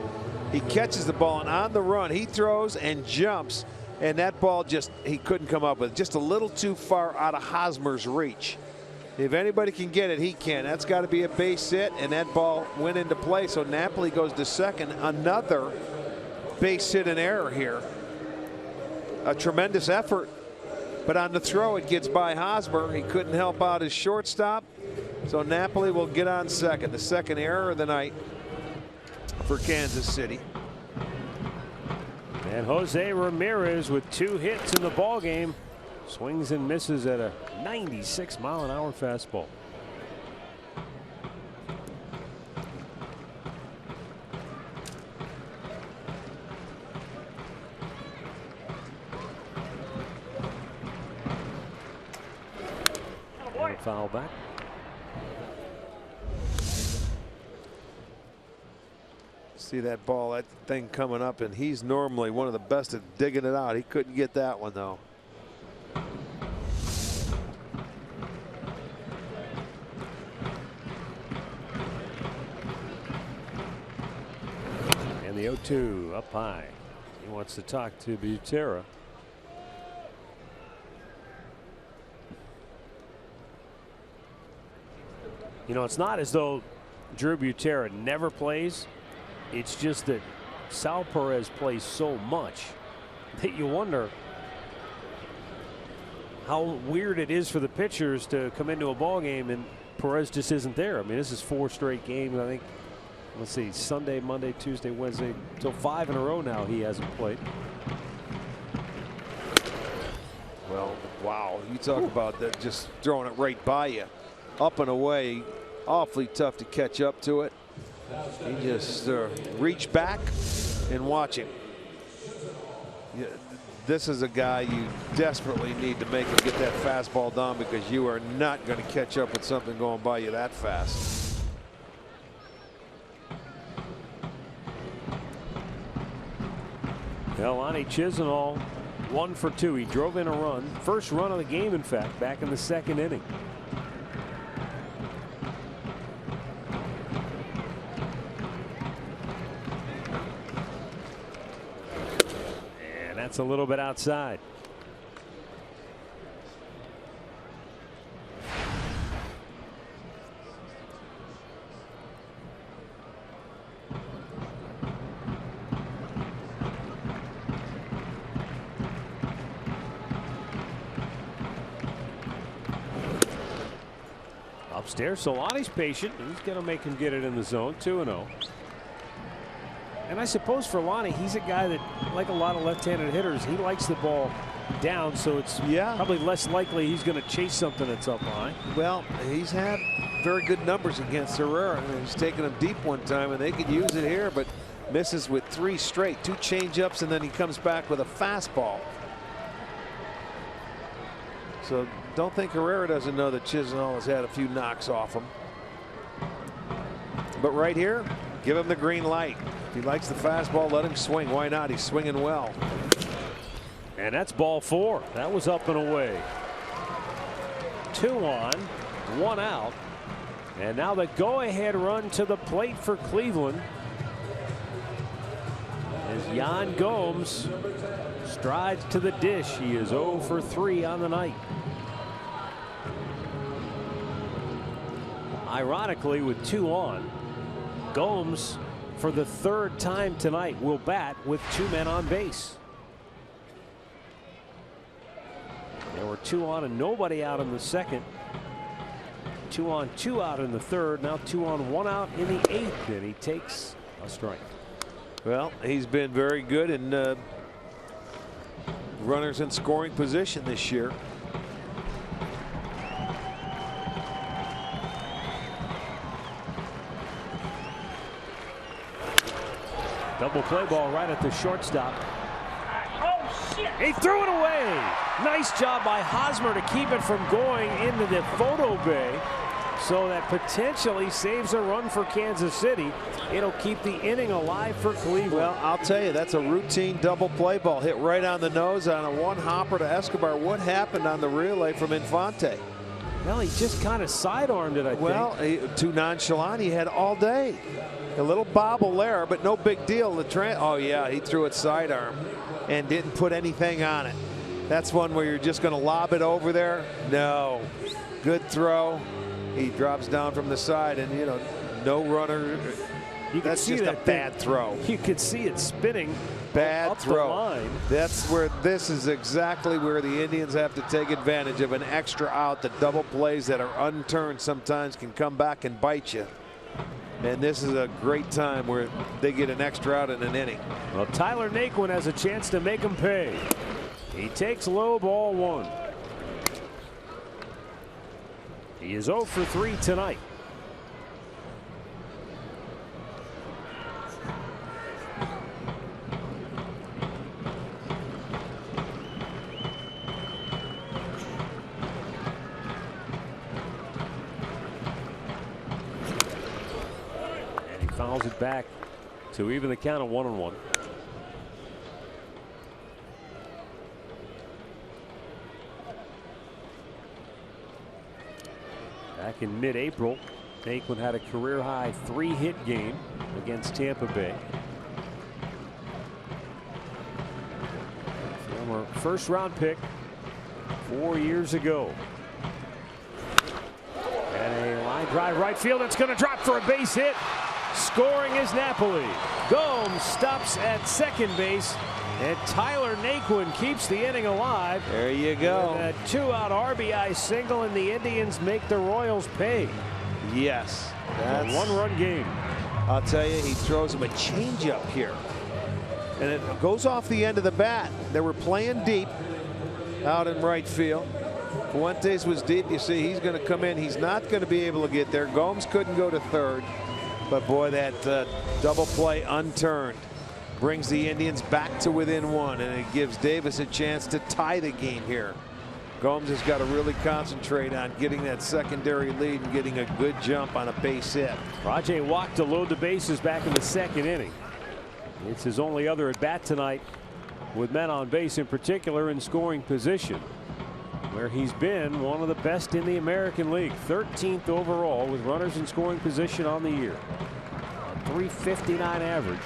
He catches the ball, and on the run, he throws and jumps. And that ball just, he couldn't come up with it. Just a little too far out of Hosmer's reach. If anybody can get it, he can. That's got to be a base hit, and that ball went into play. So Napoli goes to second. Another base hit and error here. A tremendous effort, but on the throw it gets by Hosmer. He couldn't help out his shortstop, so Napoli will get on second. The second error of the night for Kansas City. And Jose Ramirez with 2 hits in the ball game. Swings and misses at a 96-mile-an-hour fastball. Foul back. See that ball, that thing coming up, and he's normally one of the best at digging it out. He couldn't get that one, though. And the 0-2 up high. He wants to talk to Butera. You know, it's not as though Drew Butera never plays. It's just that Sal Perez plays so much that you wonder how weird it is for the pitchers to come into a ball game and Perez just isn't there. I mean, this is 4 straight games. I think, let's see, Sunday, Monday, Tuesday, Wednesday, till 5 in a row now he hasn't played. Well, wow, you talk about that, just throwing it right by you. Up and away, awfully tough to catch up to it. You just reach back and watch him. Yeah, this is a guy you desperately need to make him get that fastball down, because you are not going to catch up with something going by you that fast. Well, Lonnie Chisenhall 1 for 2. He drove in a run. First run of the game, in fact, back in the 2nd inning. That's a little bit outside. Upstairs, Solani's patient. He's going to make him get it in the zone. 2-0. And I suppose for Lonnie, he's a guy that, like a lot of left-handed hitters, he likes the ball down, so it's probably less likely he's going to chase something that's up high. Well, he's had very good numbers against Herrera. He's taken them deep one time, and they could use it here, but misses with 3 straight. 2 change-ups, and then he comes back with a fastball. So don't think Herrera doesn't know that Chisenhall has had a few knocks off him. But right here, give him the green light. If he likes the fastball, let him swing. Why not? He's swinging well. And that's ball 4. That was up and away. 2 on, 1 out. And now the go-ahead run to the plate for Cleveland as Yan Gomes strides to the dish. He is 0 for 3 on the night. Ironically, with 2 on, Gomes, for the 3rd time tonight, will bat with 2 men on base. There were 2 on and nobody out in the 2nd. 2 on, 2 out in the 3rd. Now 2 on, 1 out in the 8th, and he takes a strike. Well, he's been very good in runners in scoring position this year. Double play ball right at the shortstop. He threw it away. Nice job by Hosmer to keep it from going into the photo bay. So that potentially saves a run for Kansas City. It'll keep the inning alive for Cleveland. Well, I'll tell you, that's a routine double play ball hit right on the nose on a one hopper to Escobar. What happened on the relay from Infante? Well, he just kind of sidearmed it, I think. Well, too nonchalant. He had all day. A little bobble there, but no big deal. Oh, yeah, he threw it sidearm and didn't put anything on it. That's one where you're just going to lob it over there. No. Good throw. He drops down from the side, and, you know, no runner. That's just a bad throw. You could see it spinning. Bad throw. The line. That's where this is exactly where the Indians have to take advantage of an extra out. The double plays that are unturned sometimes can come back and bite you. And this is a great time where they get an extra out in an inning. Well, Tyler Naquin has a chance to make him pay. He takes low, ball 1. He is 0 for 3 tonight. Fouls it back to even the count of 1-1. Back in mid-April, Naquin had a career-high 3-hit game against Tampa Bay. Former first-round pick 4 years ago. And a line drive right field. It's going to drop for a base hit. Scoring is Napoli. Gomes stops at second base, and Tyler Naquin keeps the inning alive. There you go. With a 2-out RBI single, and the Indians make the Royals pay. Yes. That's a 1-run game. I'll tell you, he throws him a changeup here. And it goes off the end of the bat. They were playing deep out in right field. Fuentes was deep. You see, he's going to come in. He's not going to be able to get there. Gomes couldn't go to third. But boy, that double play unturned brings the Indians back to within 1, and it gives Davis a chance to tie the game here. Gomes has got to really concentrate on getting that secondary lead and getting a good jump on a base hit. Rajay walked to load the bases back in the second inning. It's his only other at bat tonight, with men on base in particular in scoring position, where he's been one of the best in the American League. 13th overall with runners in scoring position on the year. A .359 average.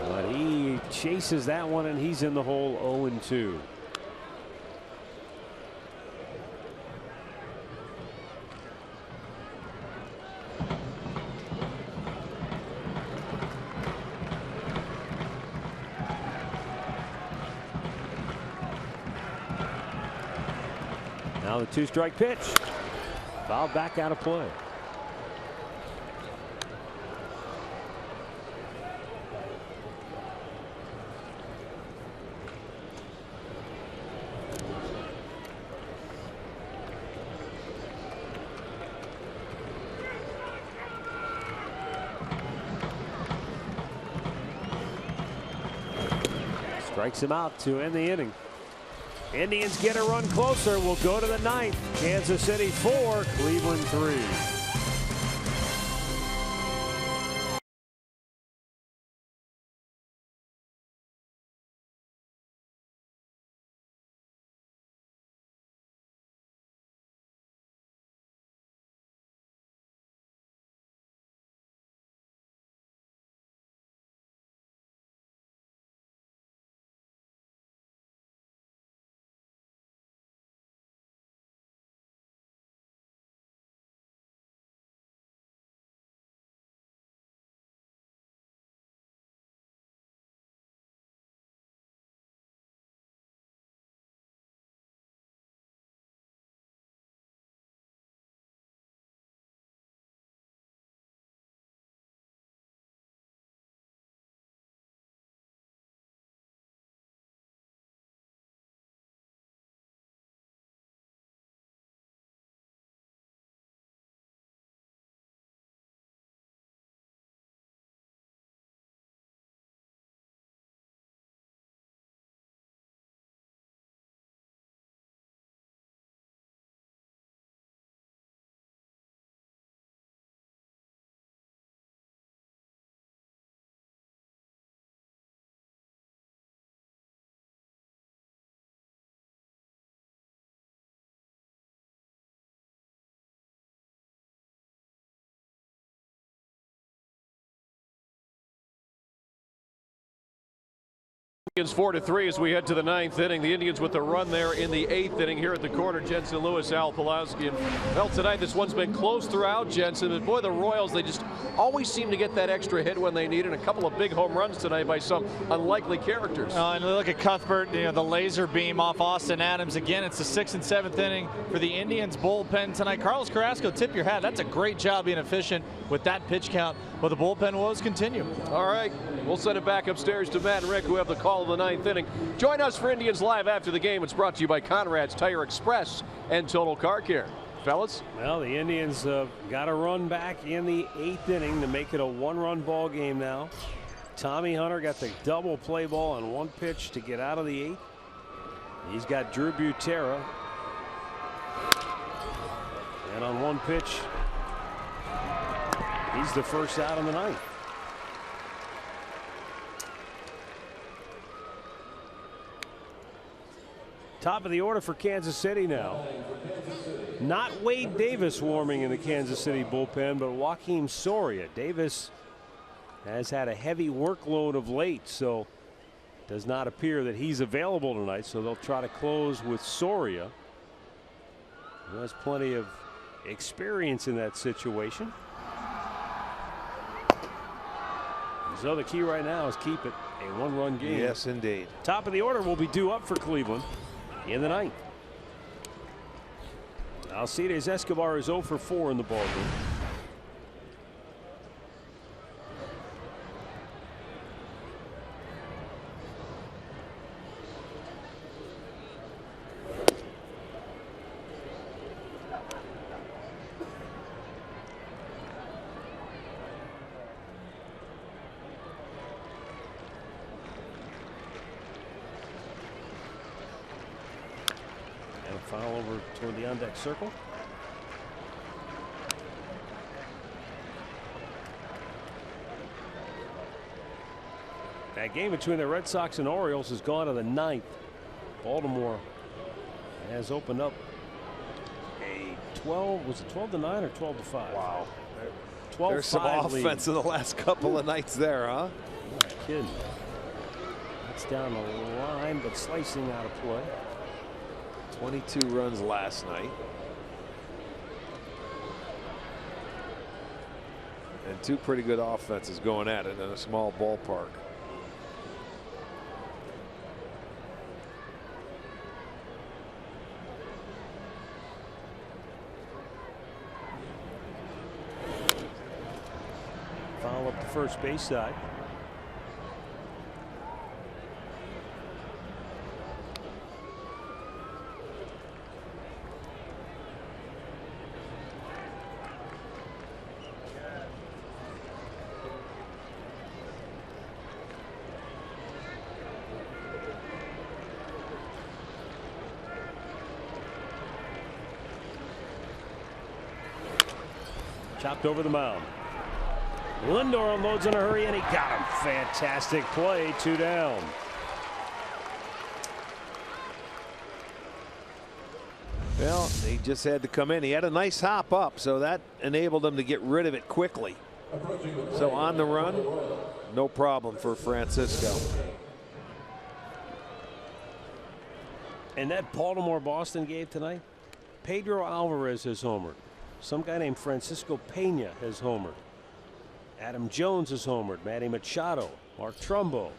But he chases that one, and he's in the hole 0-2. Now the 2-strike pitch. Fouled back out of play. Strikes him out to end the inning. Indians get a run closer. We'll go to the 9th. Kansas City 4, Cleveland 3. Indians 4-3 as we head to the 9th inning. The Indians with the run there in the 8th inning here at the corner. Jensen Lewis, Al Pulowski. And well, tonight this one's been close throughout, Jensen. And boy, the Royals, they just always seem to get that extra hit when they need it. And a couple of big home runs tonight by some unlikely characters. And look at Cuthbert, the laser beam off Austin Adams. Again, it's the 6th and 7th inning for the Indians bullpen tonight. Carlos Carrasco, tip your hat. That's a great job being efficient with that pitch count. But the bullpen woes continue. All right, we'll send it back upstairs to Matt and Rick, who have the call of the 9th inning. Join us for Indians Live after the game. It's brought to you by Conrad's Tire Express and Total Car Care. Fellas? Well, the Indians got a run back in the 8th inning to make it a one-run ball game now. Tommy Hunter got the double play ball on one pitch to get out of the 8th. He's got Drew Butera. And on one pitch, he's the first out in the 9th. Top of the order for Kansas City now. Not Wade Davis warming in the Kansas City bullpen, but Joakim Soria. Davis has had a heavy workload of late, so does not appear that he's available tonight. So they'll try to close with Soria, who has plenty of experience in that situation. So the key right now is keep it a one-run game. Yes, indeed. Top of the order will be due up for Cleveland in the 9th. Alcides Escobar is 0 for 4 in the ballgame. Foul over toward the on-deck circle. That game between the Red Sox and Orioles has gone to the 9th. Baltimore has opened up a 12. Was it 12-9 or 12-5? Wow. 12-5 There's some offense in the last couple of nights there, huh? Not kidding. That's down the line, but slicing out of play. 22 runs last night. And two pretty good offenses going at it in a small ballpark. Foul up the first base side. Chopped over the mound. Lindor unloads in a hurry, and he got him. Fantastic play, 2 down. Well, he just had to come in. He had a nice hop up, so that enabled him to get rid of it quickly. So on the run, no problem for Francisco. And that Baltimore-Boston game tonight, Pedro Alvarez has homered. Some guy named Francisco Pena has homered. Adam Jones has homered. Manny Machado, Mark Trumbo.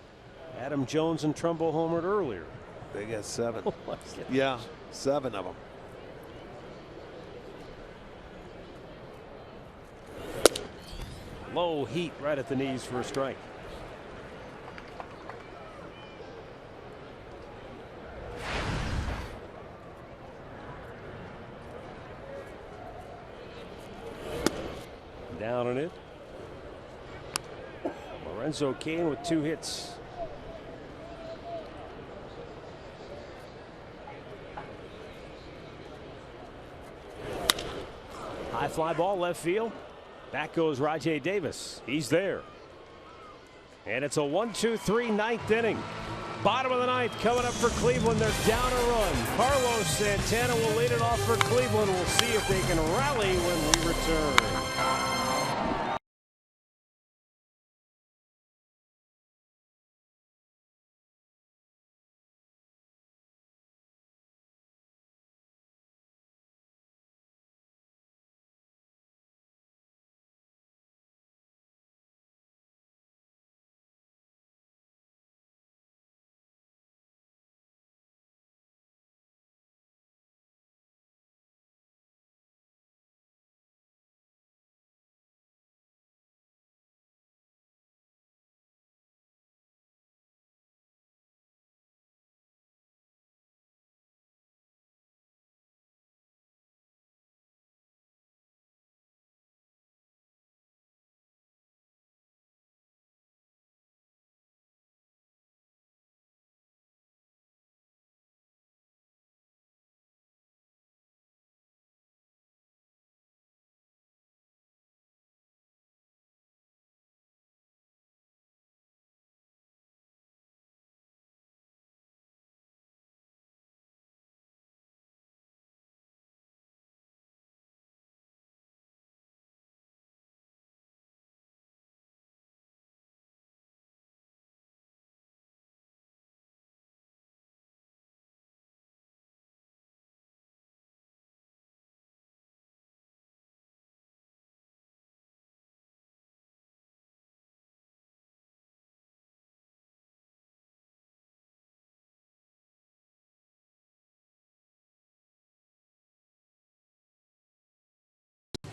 Adam Jones and Trumbo homered earlier. They got 7. Oh my gosh. Yeah, 7 of them. Low heat right at the knees for a strike. Down on it. Lorenzo Cain with 2 hits. High fly ball left field. Back goes Rajai Davis. He's there. And it's a 1-2-3 9th inning. Bottom of the 9th coming up for Cleveland. They're down a run. Carlos Santana will lead it off for Cleveland. We'll see if they can rally when we return.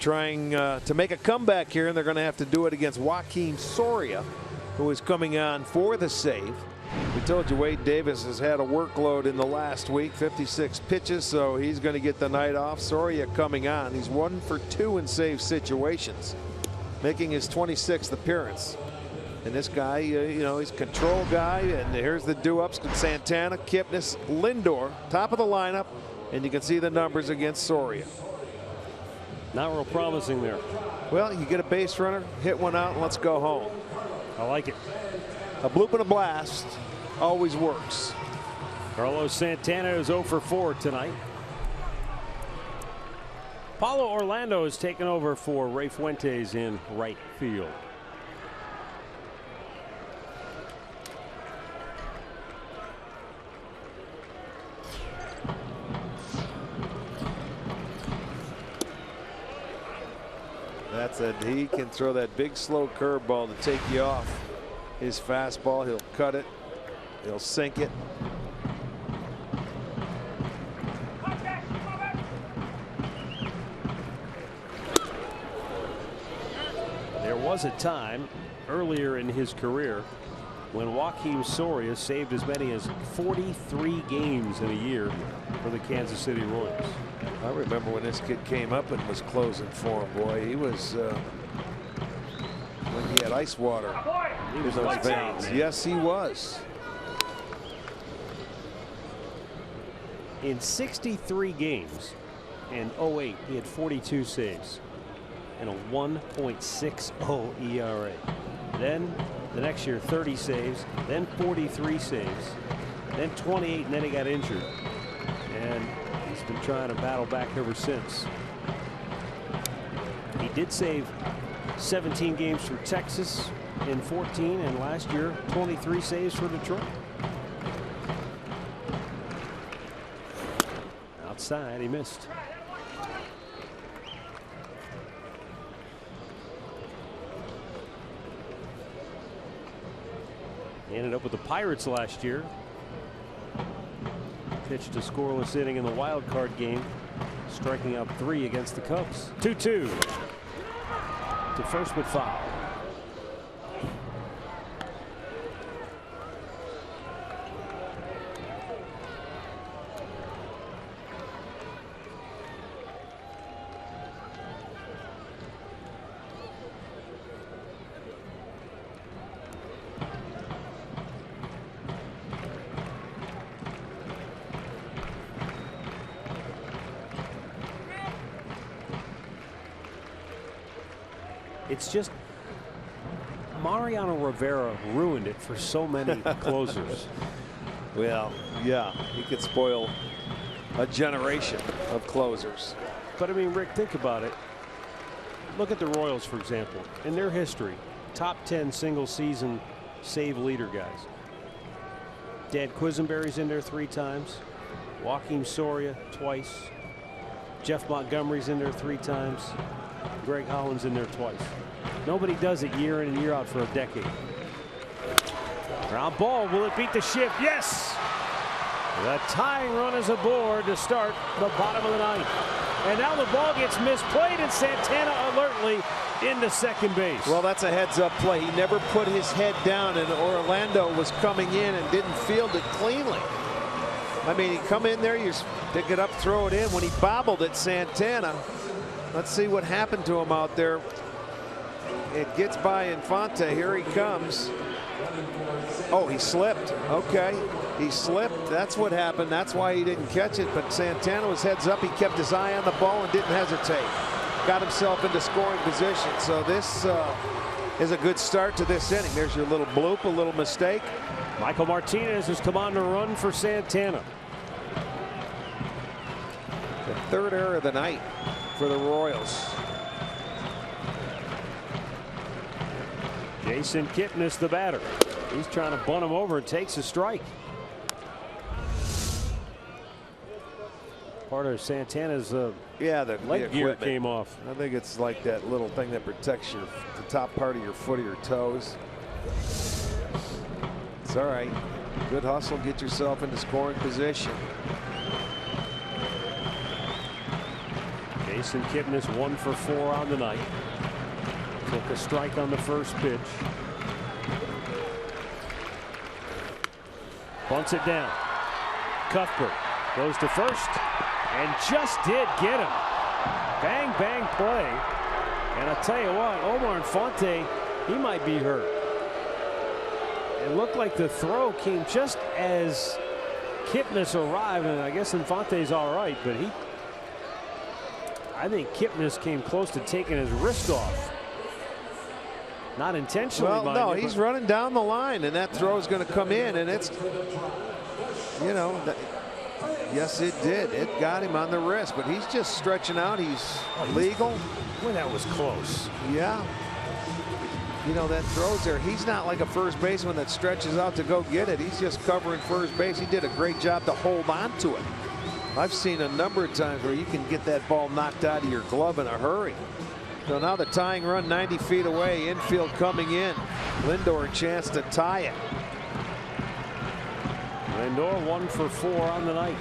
trying to make a comeback here, and they're going to have to do it against Joakim Soria, who is coming on for the save. We told you Wade Davis has had a workload in the last week, 56 pitches, so he's going to get the night off. Soria coming on. He's 1 for 2 in save situations, making his 26th appearance. And this guy, you know, he's a control guy. And here's the do-ups: Santana, Kipnis, Lindor, top of the lineup, and you can see the numbers against Soria. Not real promising there. Well, you get a base runner, hit one out, and let's go home. I like it. A bloop and a blast always works. Carlos Santana is 0 for 4 tonight. Paulo Orlando has taken over for Ray Fuentes in right field. That's it. He can throw that big slow curveball to take you off his fastball. He'll cut it. He'll sink it. There was a time earlier in his career when Joakim Soria saved as many as 43 games in a year for the Kansas City Royals. I remember when this kid came up and was closing for him. Boy, he was when he had ice water in those veins. Yes, he was. In 63 games in 08, he had 42 saves and a 1.60 ERA. Then the next year, 30 saves, then 43 saves, then 28, and then he got injured. And he's been trying to battle back ever since. He did save 17 games for Texas in 14, and last year 23 saves for Detroit. Outside, he missed. He ended up with the Pirates last year. Pitched a scoreless inning in the wild card game, striking out 3 against the Cubs. 2-2 to first, but foul. It's just Mariano Rivera ruined it for so many closers. Well, yeah, he could spoil a generation of closers. But I mean, Rick, think about it. Look at the Royals, for example. In their history, top 10 single season save leader guys. Dad Quisenberry's in there 3 times. Joakim Soria twice. Jeff Montgomery's in there 3 times. Greg Holland's in there twice. Nobody does it year in and year out for a decade. Ground ball. Will it beat the shift? Yes! The tying run is aboard to start the bottom of the 9th. And now the ball gets misplayed, and Santana alertly into second base. Well, that's a heads-up play. He never put his head down, and Orlando was coming in and didn't field it cleanly. I mean, he come in there, you pick it up, throw it in. When he bobbled it, Santana, let's see what happened to him out there. It gets by Infante. Here he comes. Oh, he slipped. Okay. He slipped. That's what happened. That's why he didn't catch it. But Santana was heads up. He kept his eye on the ball and didn't hesitate. Got himself into scoring position. So this is a good start to this inning. There's your little bloop, a little mistake. Michael Martinez has come on to run for Santana. The 3rd error of the night for the Royals. Jason Kipnis, the batter. He's trying to bunt him over and takes a strike. Part of Santana's the leg gear came off. I think it's like that little thing that protects the top part of your foot or your toes. It's all right. Good hustle. Get yourself into scoring position. Jason Kipnis 1 for 4 on the night. Took a strike on the first pitch. Bunts it down. Cuthbert goes to first and just did get him. Bang, bang play. And I'll tell you what, Omar Infante, he might be hurt. It looked like the throw came just as Kipnis arrived, and I guess Infante's all right, but I think Kipnis came close to taking his wrist off. Not intentionally. Well, no, he's running down the line, and that throw is going to come in, and it's, you know, yes, it did. It got him on the wrist, but he's just stretching out. He's legal. Boy, that was close. Yeah. You know, that throws there. He's not like a first baseman that stretches out to go get it. He's just covering first base. He did a great job to hold on to it. I've seen a number of times where you can get that ball knocked out of your glove in a hurry. So now the tying run 90 feet away, infield coming in. Lindor a chance to tie it. Lindor 1 for 4 on the night.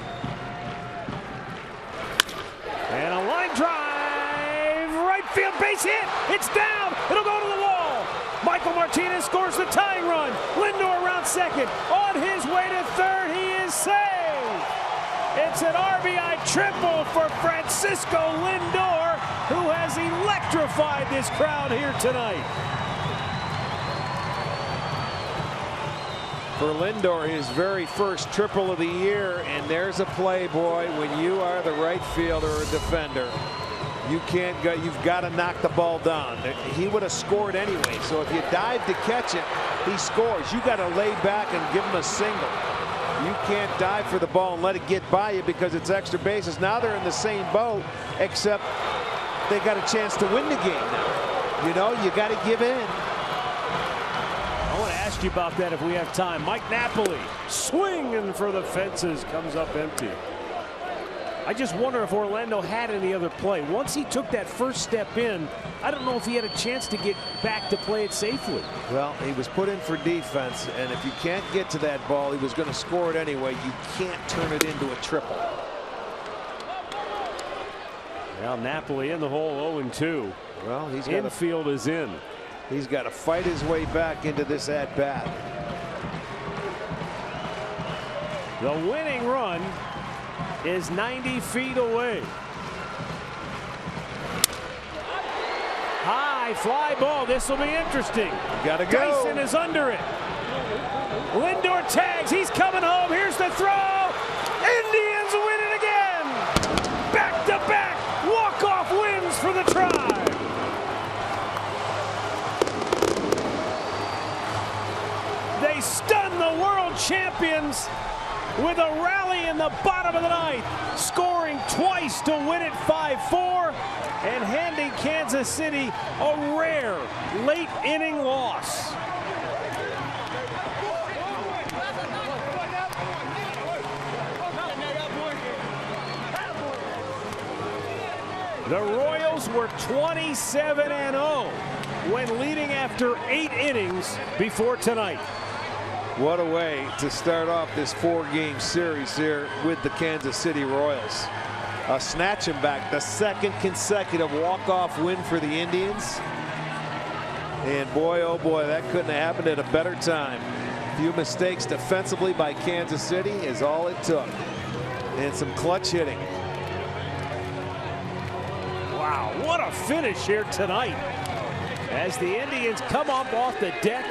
And a line drive, right field base hit. It's down. It'll go to the wall. Michael Martinez scores the tying run. Lindor around second. On his way to third, he is saved. It's an RBI triple for Francisco Lindor, who has electrified this crowd here tonight. For Lindor, his very first triple of the year, and there's a play, boy. When you are the right fielder or defender, you can't go. You've got to knock the ball down. He would have scored anyway. So if you dive to catch it, he scores. You got to lay back and give him a single. You can't dive for the ball and let it get by you because it's extra bases. Now they're in the same boat, except they got a chance to win the game now. You know, you got to give in. I want to ask you about that if we have time. Mike Napoli swinging for the fences, comes up empty. I just wonder if Orlando had any other play. Once he took that first step in, I don't know if he had a chance to get back to play it safely. Well, he was put in for defense, and if you can't get to that ball, he was going to score it anyway. You can't turn it into a triple. Now Napoli in the hole 0-2. Well, he's got infield is in. He's got to fight his way back into this at bat. The winning run is 90 feet away. High fly ball. This will be interesting. Gotta go. Dyson is under it. Lindor tags. He's coming home. Here's the throw. Indians win it again. Back to back walk-off wins for the Tribe. They stun the world champions with a rally in the bottom of the ninth, scoring twice to win it 5-4 and handing Kansas City a rare late inning loss. The Royals were 27-0 when leading after 8 innings before tonight. What a way to start off this 4-game series here with the Kansas City Royals. Snatching back the second consecutive walk-off win for the Indians. And boy, oh boy, that couldn't have happened at a better time. A few mistakes defensively by Kansas City is all it took. And some clutch hitting. Wow, what a finish here tonight as the Indians come up off the deck.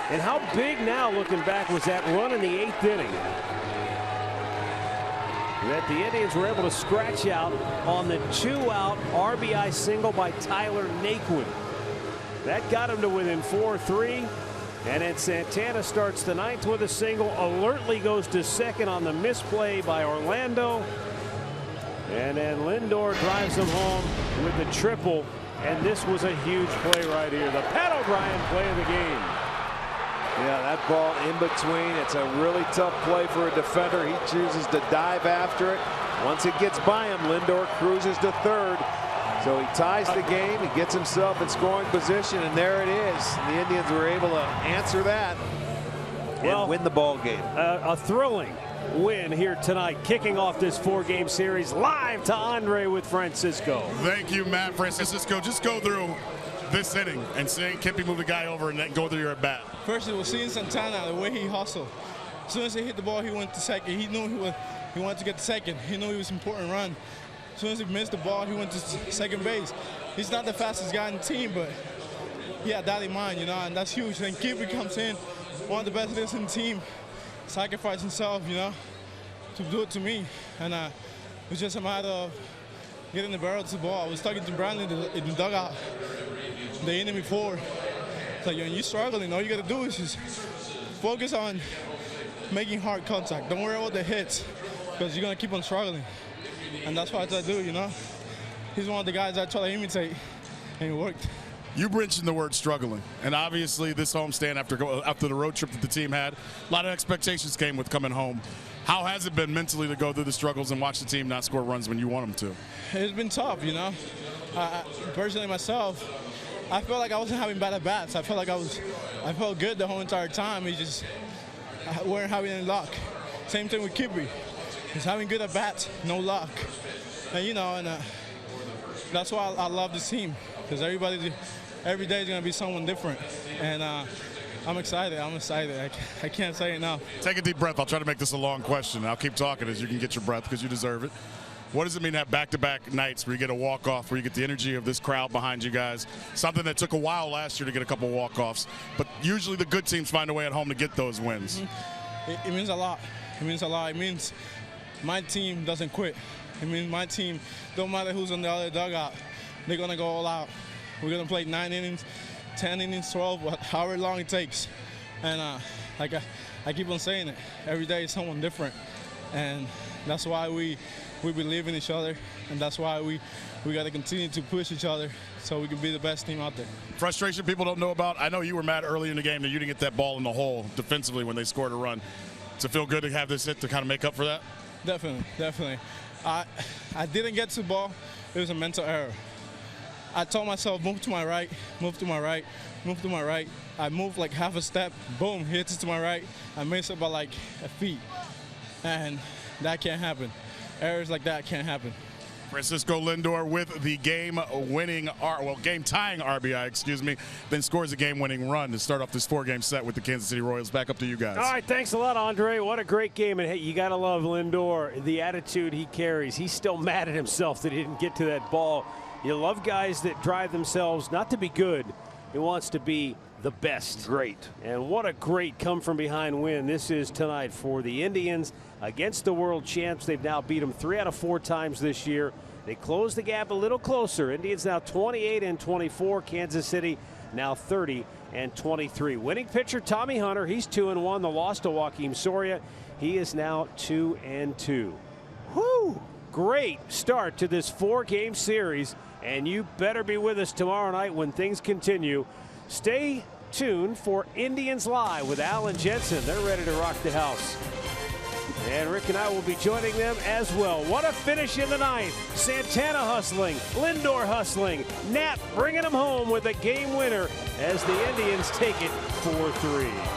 And how big now, looking back, was that run in the 8th inning that the Indians were able to scratch out on the 2-out RBI single by Tyler Naquin. That got him to within 4-3. And then Santana starts the 9th with a single, alertly goes to second on the misplay by Orlando. And then Lindor drives him home with the triple. And this was a huge play right here. The Pat O'Brien play of the game. Yeah, that ball in between. It's a really tough play for a defender. He chooses to dive after it. Once it gets by him, Lindor cruises to third. So he ties the game. He gets himself in scoring position, and there it is. The Indians were able to answer that and win the ball game. A thrilling win here tonight, kicking off this 4-game series. Live to Andre with Francisco. Thank you, Matt. Francisco, just go through this inning and seeing Kippy move the guy over and then go through your at bat. First, it was seeing Santana, the way he hustled. As soon as he hit the ball, he went to second. He knew he wanted to get to second. He knew he was an important run. As soon as he missed the ball, he went to second base. He's not the fastest guy in the team, but he had that in mind, you know, and that's huge. Then Cuthbert comes in, one of the best hitters in the team, sacrificed himself, you know, to do it to me. And it was just a matter of getting the barrel to the ball. I was talking to Brandon in the dugout the inning before. It's like, when you're struggling, all you got to do is just focus on making hard contact. Don't worry about the hits, because you're going to keep on struggling. And that's what I try to do, you know. He's one of the guys I try to imitate, and it worked. You mentioned the word struggling, and obviously this homestand after the road trip that the team had, a lot of expectations came with coming home. How has it been mentally to go through the struggles and watch the team not score runs when you want them to? It's been tough, you know. Personally, myself, I felt like I wasn't having bad at-bats. I felt good the whole entire time. We just weren't having any luck. Same thing with Cuthbert. He's having good at-bats, no luck. And, you know, and that's why I love this team, because every day is going to be someone different. And I'm excited. I can't say it enough. Take a deep breath. I'll try to make this a long question. I'll keep talking as you can get your breath, because you deserve it. What does it mean to have back-to-back nights where you get a walk-off, where you get the energy of this crowd behind you guys? Something that took a while last year to get a couple walk-offs, but usually the good teams find a way at home to get those wins. It means a lot. It means a lot. It means my team doesn't quit. It means my team, don't matter who's on the other dugout, they're going to go all out. We're going to play 9 innings, 10 innings, 12, however long it takes. And like I keep on saying it, every day is someone different. And that's why we believe in each other, and that's why we got to continue to push each other so we can be the best team out there. Frustration people don't know about. I know you were mad early in the game that you didn't get that ball in the hole defensively when they scored a run. Does it feel good to have this hit to kind of make up for that? Definitely. I didn't get to the ball. It was a mental error. I told myself, move to my right, move to my right, move to my right. I moved like half a step, boom, hits it to my right. I missed it by like a feet. And that can't happen. Errors like that can't happen. Francisco Lindor with the game-tying RBI, then scores a game-winning run to start off this 4-game set with the Kansas City Royals. Back up to you guys. All right, thanks a lot, Andre. What a great game. And, hey, you got to love Lindor, the attitude he carries. He's still mad at himself that he didn't get to that ball. You love guys that drive themselves not to be good. He wants to be the best. Great. And what a great come-from-behind win this is tonight for the Indians against the world champs. They've now beat them 3 out of 4 times this year. They closed the gap a little closer. Indians now 28-24. Kansas City now 30-23. Winning pitcher Tommy Hunter, he's 2-1. The loss to Joakim Soria, he is now 2-2. Whoo! Great start to this 4-game series, and you better be with us tomorrow night when things continue. Stay tuned for Indians Live with Alan Jensen. They're ready to rock the house. And Rick and I will be joining them as well. What a finish in the ninth. Santana hustling, Lindor hustling, Knapp bringing them home with a game winner as the Indians take it 4-3.